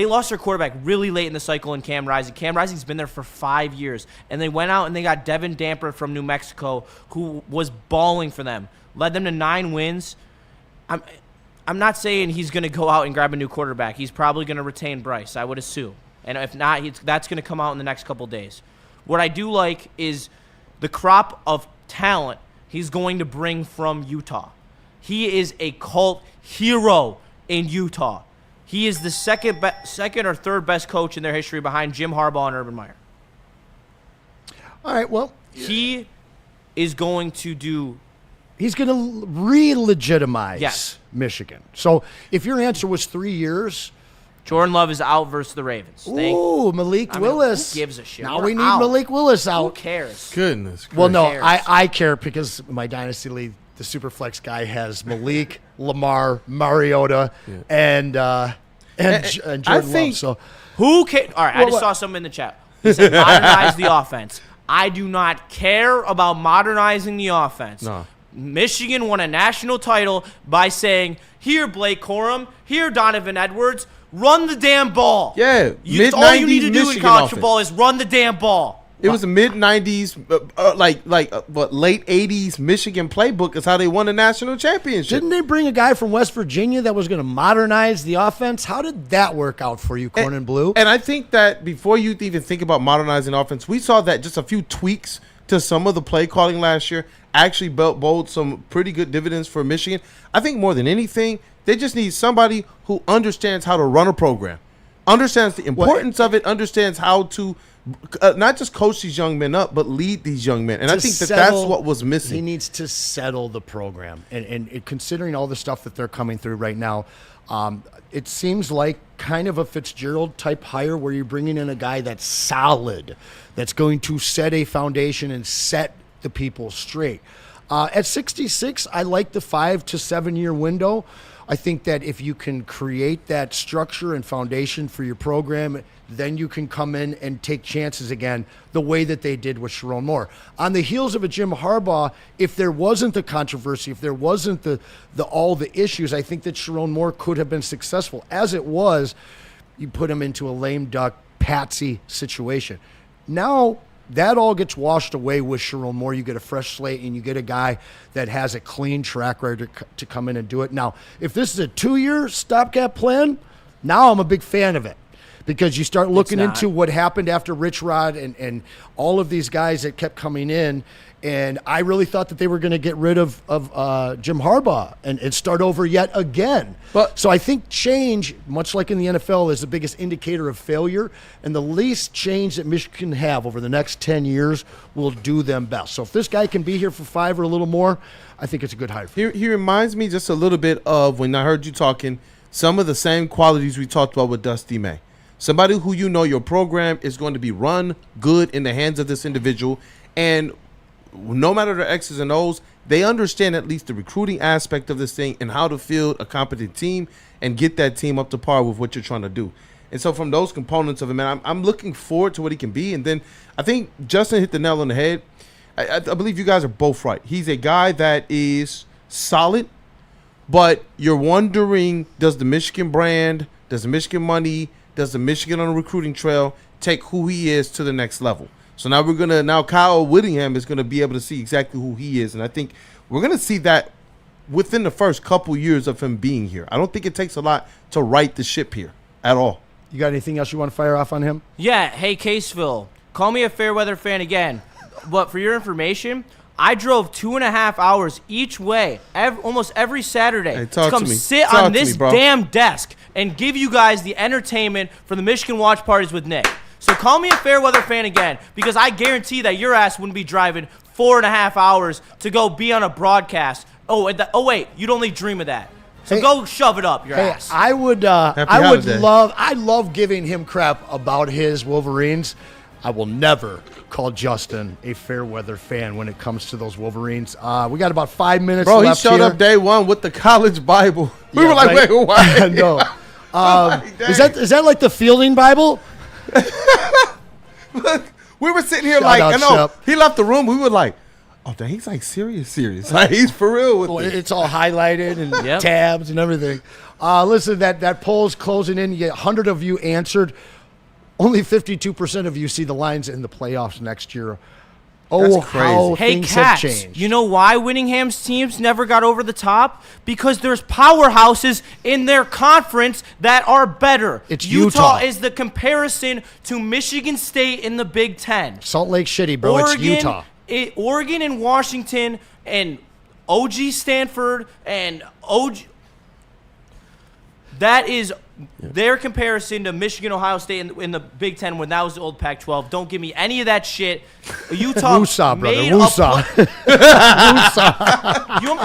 lost their quarterback really late in the cycle in Cam Rising. Cam Rising's been there for 5 years. And they went out and they got Devin Damper from New Mexico, who was balling for them. Led them to 9 wins. I'm not saying he's going to go out and grab a new quarterback. He's probably going to retain Bryce, I would assume. And if not, that's going to come out in the next couple days. What I do like is the crop of talent he's going to bring from Utah. He is a cult hero in Utah. He is the second or third best coach in their history behind Jim Harbaugh and Urban Meyer. All right, well. He is going to do. He's going to re-legitimize Michigan. So if your answer was 3 years. Jordan Love is out versus the Ravens. Malik Willis. Who gives a shit? Now we need Malik Willis out. Who cares? Goodness gracious. Well, no, I care because my Dynasty League, the Superflex guy has Malik, Lamar, Mariota, and Jordan Love. So who cares? All right, I just saw something in the chat. He said modernize the offense. I do not care about modernizing the offense. No. Michigan won a national title by saying, here, Blake Corum, here, Donovan Edwards, run the damn ball. Yeah, all you need to do in college football is run the damn ball. It was a mid-'90s, late '80s Michigan playbook is how they won the national championship. Didn't they bring a guy from West Virginia that was going to modernize the offense? How did that work out for you, Corn and Blue? And I think that before you even think about modernizing offense, we saw that just a few tweaks to some of the play calling last year actually bowled some pretty good dividends for Michigan. I think more than anything, they just need somebody who understands how to run a program, understands the importance of it, understands how to not just coach these young men up, but lead these young men. And I think that's what was missing. He needs to settle the program. And considering all the stuff that they're coming through right now, it seems like kind of a Fitzgerald-type hire where you're bringing in a guy that's solid, that's going to set a foundation and set the people straight. At 66, I like the 5 to 7 year window. I think that if you can create that structure and foundation for your program, then you can come in and take chances again the way that they did with Sharon Moore. On the heels of a Jim Harbaugh, if there wasn't the controversy, if there wasn't all the issues, I think that Sharon Moore could have been successful. As it was, you put him into a lame duck, patsy situation. Now, that all gets washed away with Sharon Moore. You get a fresh slate, and you get a guy that has a clean track record to come in and do it. Now, if this is a 2-year stopgap plan, now I'm a big fan of it. Because you start looking into what happened after Rich Rod and all of these guys that kept coming in. And I really thought that they were going to get rid of Jim Harbaugh and start over yet again. So I think change, much like in the NFL, is the biggest indicator of failure. And the least change that Michigan can have over the next 10 years will do them best. So if this guy can be here for 5 or a little more, I think it's a good hire for him. He reminds me just a little bit of when I heard you talking, some of the same qualities we talked about with Dusty May. Somebody who you know your program is going to be run good in the hands of this individual. And no matter their X's and O's, they understand at least the recruiting aspect of this thing and how to field a competent team and get that team up to par with what you're trying to do. And so from those components of it, man, I'm looking forward to what he can be. And then I think Justin hit the nail on the head. I believe you guys are both right. He's a guy that is solid, but you're wondering, does the Michigan brand, does the Michigan money, does the Michigan on the recruiting trail take who he is to the next level? So now Kyle Whittingham is gonna be able to see exactly who he is, and I think we're gonna see that within the first couple years of him being here. I don't think it takes a lot to right the ship here at all. You got anything else you want to fire off on him? Yeah. Hey, Caseville, call me a fair weather fan again, but for your information, I drove 2.5 hours each way, almost every Saturday, to come sit on this damn desk and give you guys the entertainment for the Michigan watch parties with Nick. So call me a fair weather fan again, because I guarantee that your ass wouldn't be driving 4.5 hours to go be on a broadcast. Oh wait, you'd only dream of that. So go shove it up your ass. I love giving him crap about his Wolverines. I will never call Justin a fair weather fan when it comes to those Wolverines. We got about 5 minutes left. Bro, he showed up day one with the college Bible. We were like, right? wait, why? No. Is that like the Fielding Bible? Look, we were sitting here he left the room. We were like, oh, dang, he's like serious. Like, he's for real with it. It's all highlighted and tabs and everything. Listen, that poll's closing in. You get 100 of you answered. Only 52% of you see the Lions in the playoffs next year. Oh, how things have changed. You know why Whittingham's teams never got over the top? Because there's powerhouses in their conference that are better. It's Utah. Is the comparison to Michigan State in the Big Ten. Salt Lake Shitty, bro. It's Utah. Oregon and Washington and OG Stanford and OG. That is Their comparison to Michigan, Ohio State in the Big Ten when that was the old Pac-12. Don't give me any of that shit. Utah Woosah, brother. made Woosah.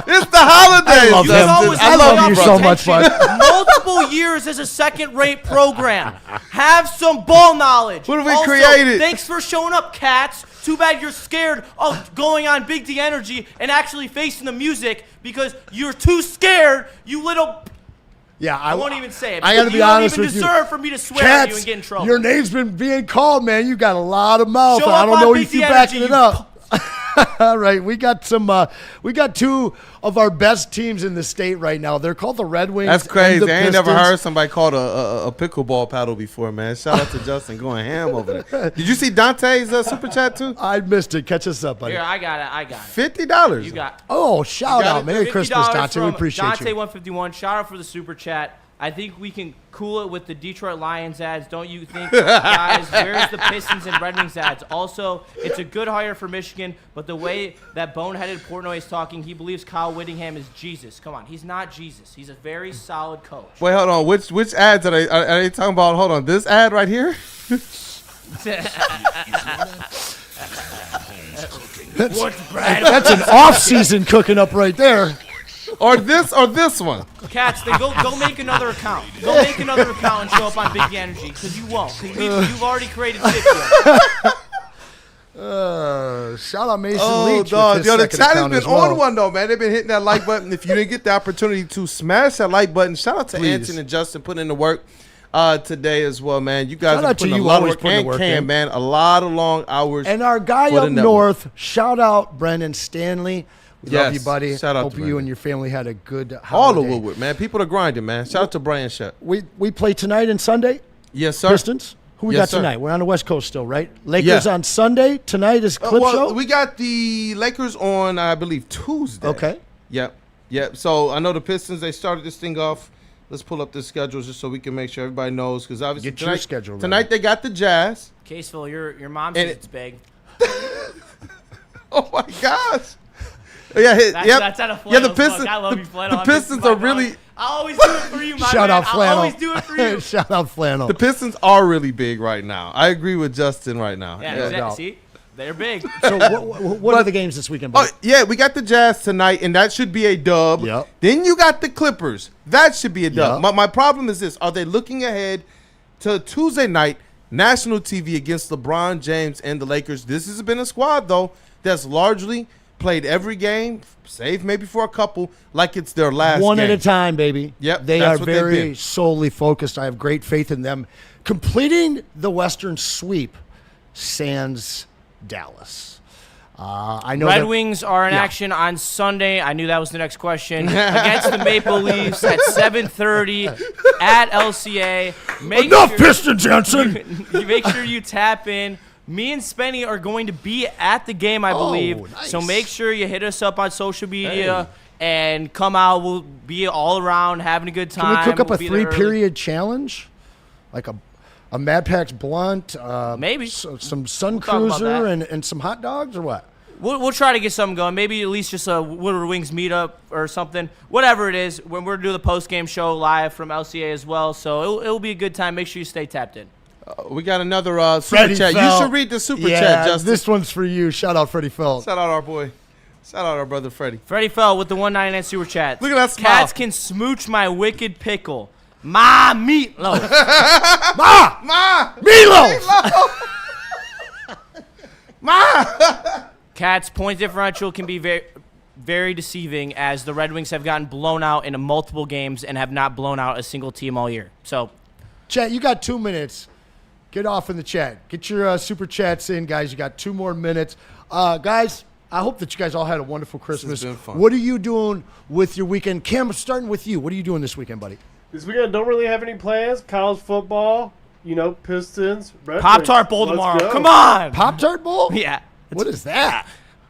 It's the holidays. I love you so much, bud. Multiple years as a second-rate program. Have some ball knowledge. What have we Also, created? Thanks for showing up, Cats. Too bad you're scared of going on Big D Energy and actually facing the music because you're too scared, you little... Yeah, I won't even say it. I got to be honest with you. You don't even deserve for me to swear Cats, at you and get in trouble. Your name's been being called, man. You got a lot of mouth. Show I up don't on know Big if you D backing Energy, it up. All right, we got two of our best teams in the state right now. They're called the Red Wings. That's crazy. and the I ain't never Pistons. heard somebody called a pickleball paddle before, man. Shout out to Justin going ham over there. Did you see Dante's super chat too? I missed it. Catch us up, buddy. Here, I got it. $50. You got Oh, shout out. it? Merry Christmas, Dante. We from appreciate Dante you. 151. Shout out for the super chat. I think we can cool it with the Detroit Lions ads. Don't you think, guys? Where's the Pistons and Red Wings ads? Also, it's a good hire for Michigan, but the way that boneheaded Portnoy is talking, he believes Kyle Whittingham is Jesus. Come on, he's not Jesus. He's a very solid coach. Wait, hold on. Which ads are they talking about? Hold on. This ad right here? That's an off-season cooking up right there. Or this one. Cats, then go make another account. Go make another account and show up on Big Energy, because you won't. Because you've already created 50. Shout out Mason Leach. Dog. With his Yo, the second chat has account been as well. on one, though, man. They've been hitting that like button. If you didn't get the opportunity to smash that like button, shout out to Please. Anson and Justin putting in the work today as well, man. You guys Shout are out to putting a you, lot of always work. putting the And work Cam, in. man, a lot of long hours. And our guy for the up network. north, shout out Brendan Stanley. We love Yes. you, buddy. Shout out Hope to you Brendan. and your family had a good All holiday. of Woodward, man. People are grinding, man. Shout out to Brian Shep. We play tonight and Sunday? Yes, sir. Pistons? Who we Yes, got sir. tonight? We're on the West Coast still, right? Lakers Yeah. on Sunday. Tonight is Clip Show? We got the Lakers on, I believe, Tuesday. Okay. Yep. So I know the Pistons, they started this thing off. Let's pull up the schedules just so we can make sure everybody knows. Because obviously Get your schedule ready. tonight they got the Jazz. Caseville, your mom And says it's big. Oh, my gosh. Yeah, That's out of yeah, the Flannel's Pistons, book. I love you, Flannel. the Pistons are really. I always do it for you, my Shout man. out Flannel. I'll always do it for you. Shout out Flannel. The Pistons are really big right now. I agree with Justin right now. Yeah, no exactly. doubt. See? They're big. So what are the games this weekend, buddy? Oh, yeah, we got the Jazz tonight, and that should be a dub. Yep. Then you got the Clippers. That should be a dub. Yep. My problem is this. Are they looking ahead to Tuesday night, national TV against LeBron James and the Lakers? This has been a squad, though, that's largely played every game, save maybe for a couple, like it's their last One game. at a time, baby. Yep, They that's are what they've very been. solely focused. I have great faith in them completing the Western sweep sans Dallas. I know Red that- Wings are in Yeah. action on Sunday. I knew that was the next question. Against the Maple Leafs at 7:30 at LCA. Enough Pistons, Anson! You make sure you tap in. Me and Spenny are going to be at the game, I believe. nice. So make sure you hit us up on social media and come out. We'll be all around having a good time. Can we cook up We'll a be there early. 3-period challenge? Like a Mad Pax Blunt? Maybe. Some Sun talk about Cruiser that. and some hot dogs or what? We'll try to get something going. Maybe at least just a Woodward Wings meetup or something. Whatever it is, when we're doing the post-game show live from LCA as well. So it'll be a good time. Make sure you stay tapped in. We got another super Freddie chat. Felt. You should read the super Yeah, chat, Justin. this one's for you. Shout out Freddie Felt. Shout out our boy. Shout out our brother Freddie. Freddie Fell with the 199 super chat. Look at that smile. Cats can smooch my wicked pickle. My meatloaf. Ma! Meatloaf! Ma! Cats point differential can be very, very deceiving as the Red Wings have gotten blown out in multiple games and have not blown out a single team all year. So, Chat, you got 2 minutes. Get off in the chat. Get your super chats in, guys. You got 2 more minutes. Guys, I hope that you guys all had a wonderful Christmas. been fun. What are you doing with your weekend? Cam, starting with you. What are you doing this weekend, buddy? This weekend, don't really have any plans. College football, Pistons, Red Pop-Tart Wings. Bowl Let's tomorrow. go. Come on. Pop-Tart Bowl? Yeah. What is that?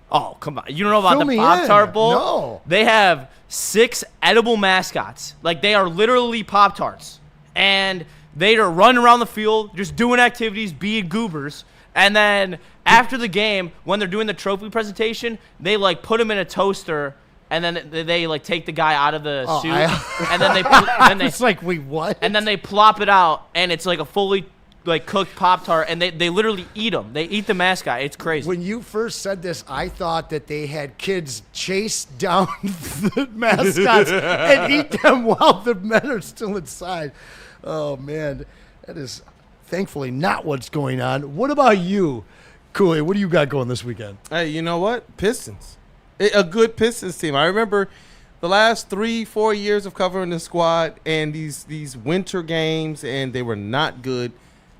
Oh, come on. You don't know about Fill the me Pop-Tart in. Bowl? No. They have 6 edible mascots. Like, they are literally Pop-Tarts. And they are running around the field, just doing activities, being goobers. And then after the game, when they're doing the trophy presentation, they, like, put them in a toaster and then they like take the guy out of the suit, and then it's like, wait, what? And then they plop it out, and it's like a fully like cooked Pop-Tart, and they literally eat them. They eat the mascot. It's crazy. When you first said this, I thought that they had kids chase down the mascots and eat them while the men are still inside. Oh, man. That is thankfully not what's going on. What about you, Kool-Aid? What do you got going this weekend? Hey, you know what? Pistons. A good Pistons team. I remember the last 3-4 years of covering the squad and these winter games, and they were not good.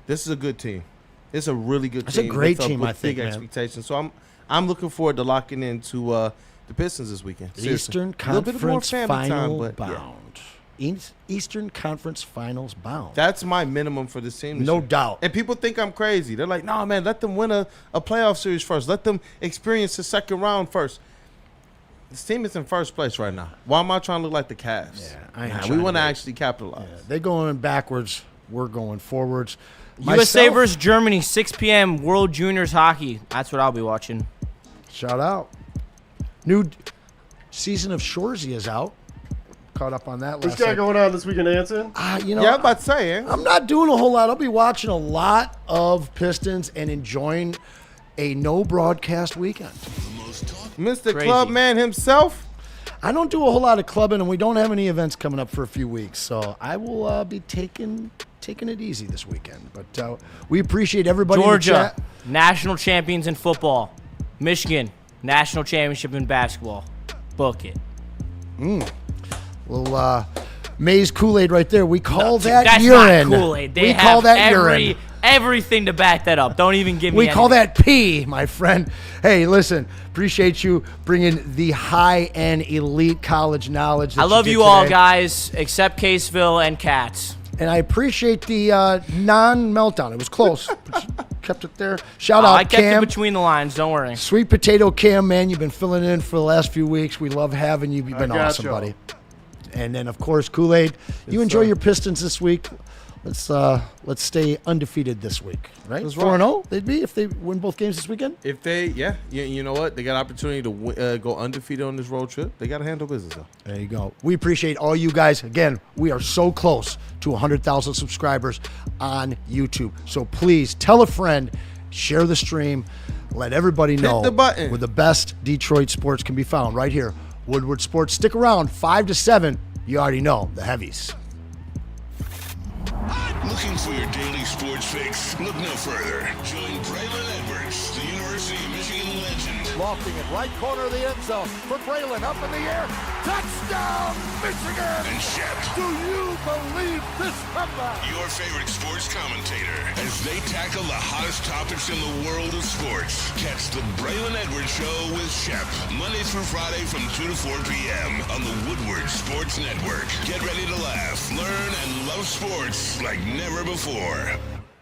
This is a good team. It's a really good team. It's a great team, I think, big man. expectations. So I'm looking forward to locking into the Pistons this weekend. Seriously. Eastern Conference Final bound. Eastern Conference Finals bound. That's my minimum for this team. No doubt. And people think I'm crazy. They're like, "No, man, let them win a playoff series first. Let them experience the second round first." This team is in first place right now. Why am I trying to look like the Cavs? Yeah, we want to actually capitalize. Yeah, they're going backwards. We're going forwards. USA versus Germany, 6 p.m. World Juniors Hockey. That's what I'll be watching. Shout out. New season of Shoresy is out. Caught up on that last What's got going on this weekend, Anson? You know, yeah, I'm about to say, I'm not doing a whole lot. I'll be watching a lot of Pistons and enjoying a no broadcast weekend. Mr. Clubman himself. I don't do a whole lot of clubbing, and we don't have any events coming up for a few weeks, so I will be taking it easy this weekend. But we appreciate everybody. Georgia, in the chat. national champions in football. Michigan, national championship in basketball. Book it. Well, Maze Kool-Aid right there. We call that that's urine. Not Kool-Aid. They we have call that urine. Everything to back that up. Don't even give me We call anything. that pee, my friend. Hey, listen, appreciate you bringing the high-end elite college knowledge. I love you all, guys, except Caseville and Cats. And I appreciate the non-meltdown. It was close. But you kept it there. Shout out, I kept Cam. it between the lines. Don't worry. Sweet Potato Cam, man, you've been filling in for the last few weeks. We love having you. You've been awesome, buddy. And then, of course, Kool-Aid. You enjoy your Pistons this week. Let's stay undefeated this week, right? 4-0 they'd be if they win both games this weekend. If they, you know what? They got opportunity to go undefeated on this road trip. They got to handle business, though. There you go. We appreciate all you guys. Again, we are so close to 100,000 subscribers on YouTube. So please tell a friend, share the stream, let everybody know the button. where the best Detroit sports can be found right here. Woodward Sports. Stick around, 5 to 7. You already know the heavies. Looking for your daily sports fix? Look no further. Join Braylon Edwards, the University of Michigan legend. Lofting it right corner of the end zone for Braylon, up in the air. Touchdown, Michigan! And Shep. Do you believe this comeback? Your favorite sports commentator as they tackle the hottest topics in the world of sports. Catch the Braylon Edwards Show with Shep, Monday through Friday from 2 to 4 p.m. on the Woodward Sports Network. Get ready to laugh, learn, and love sports like never before.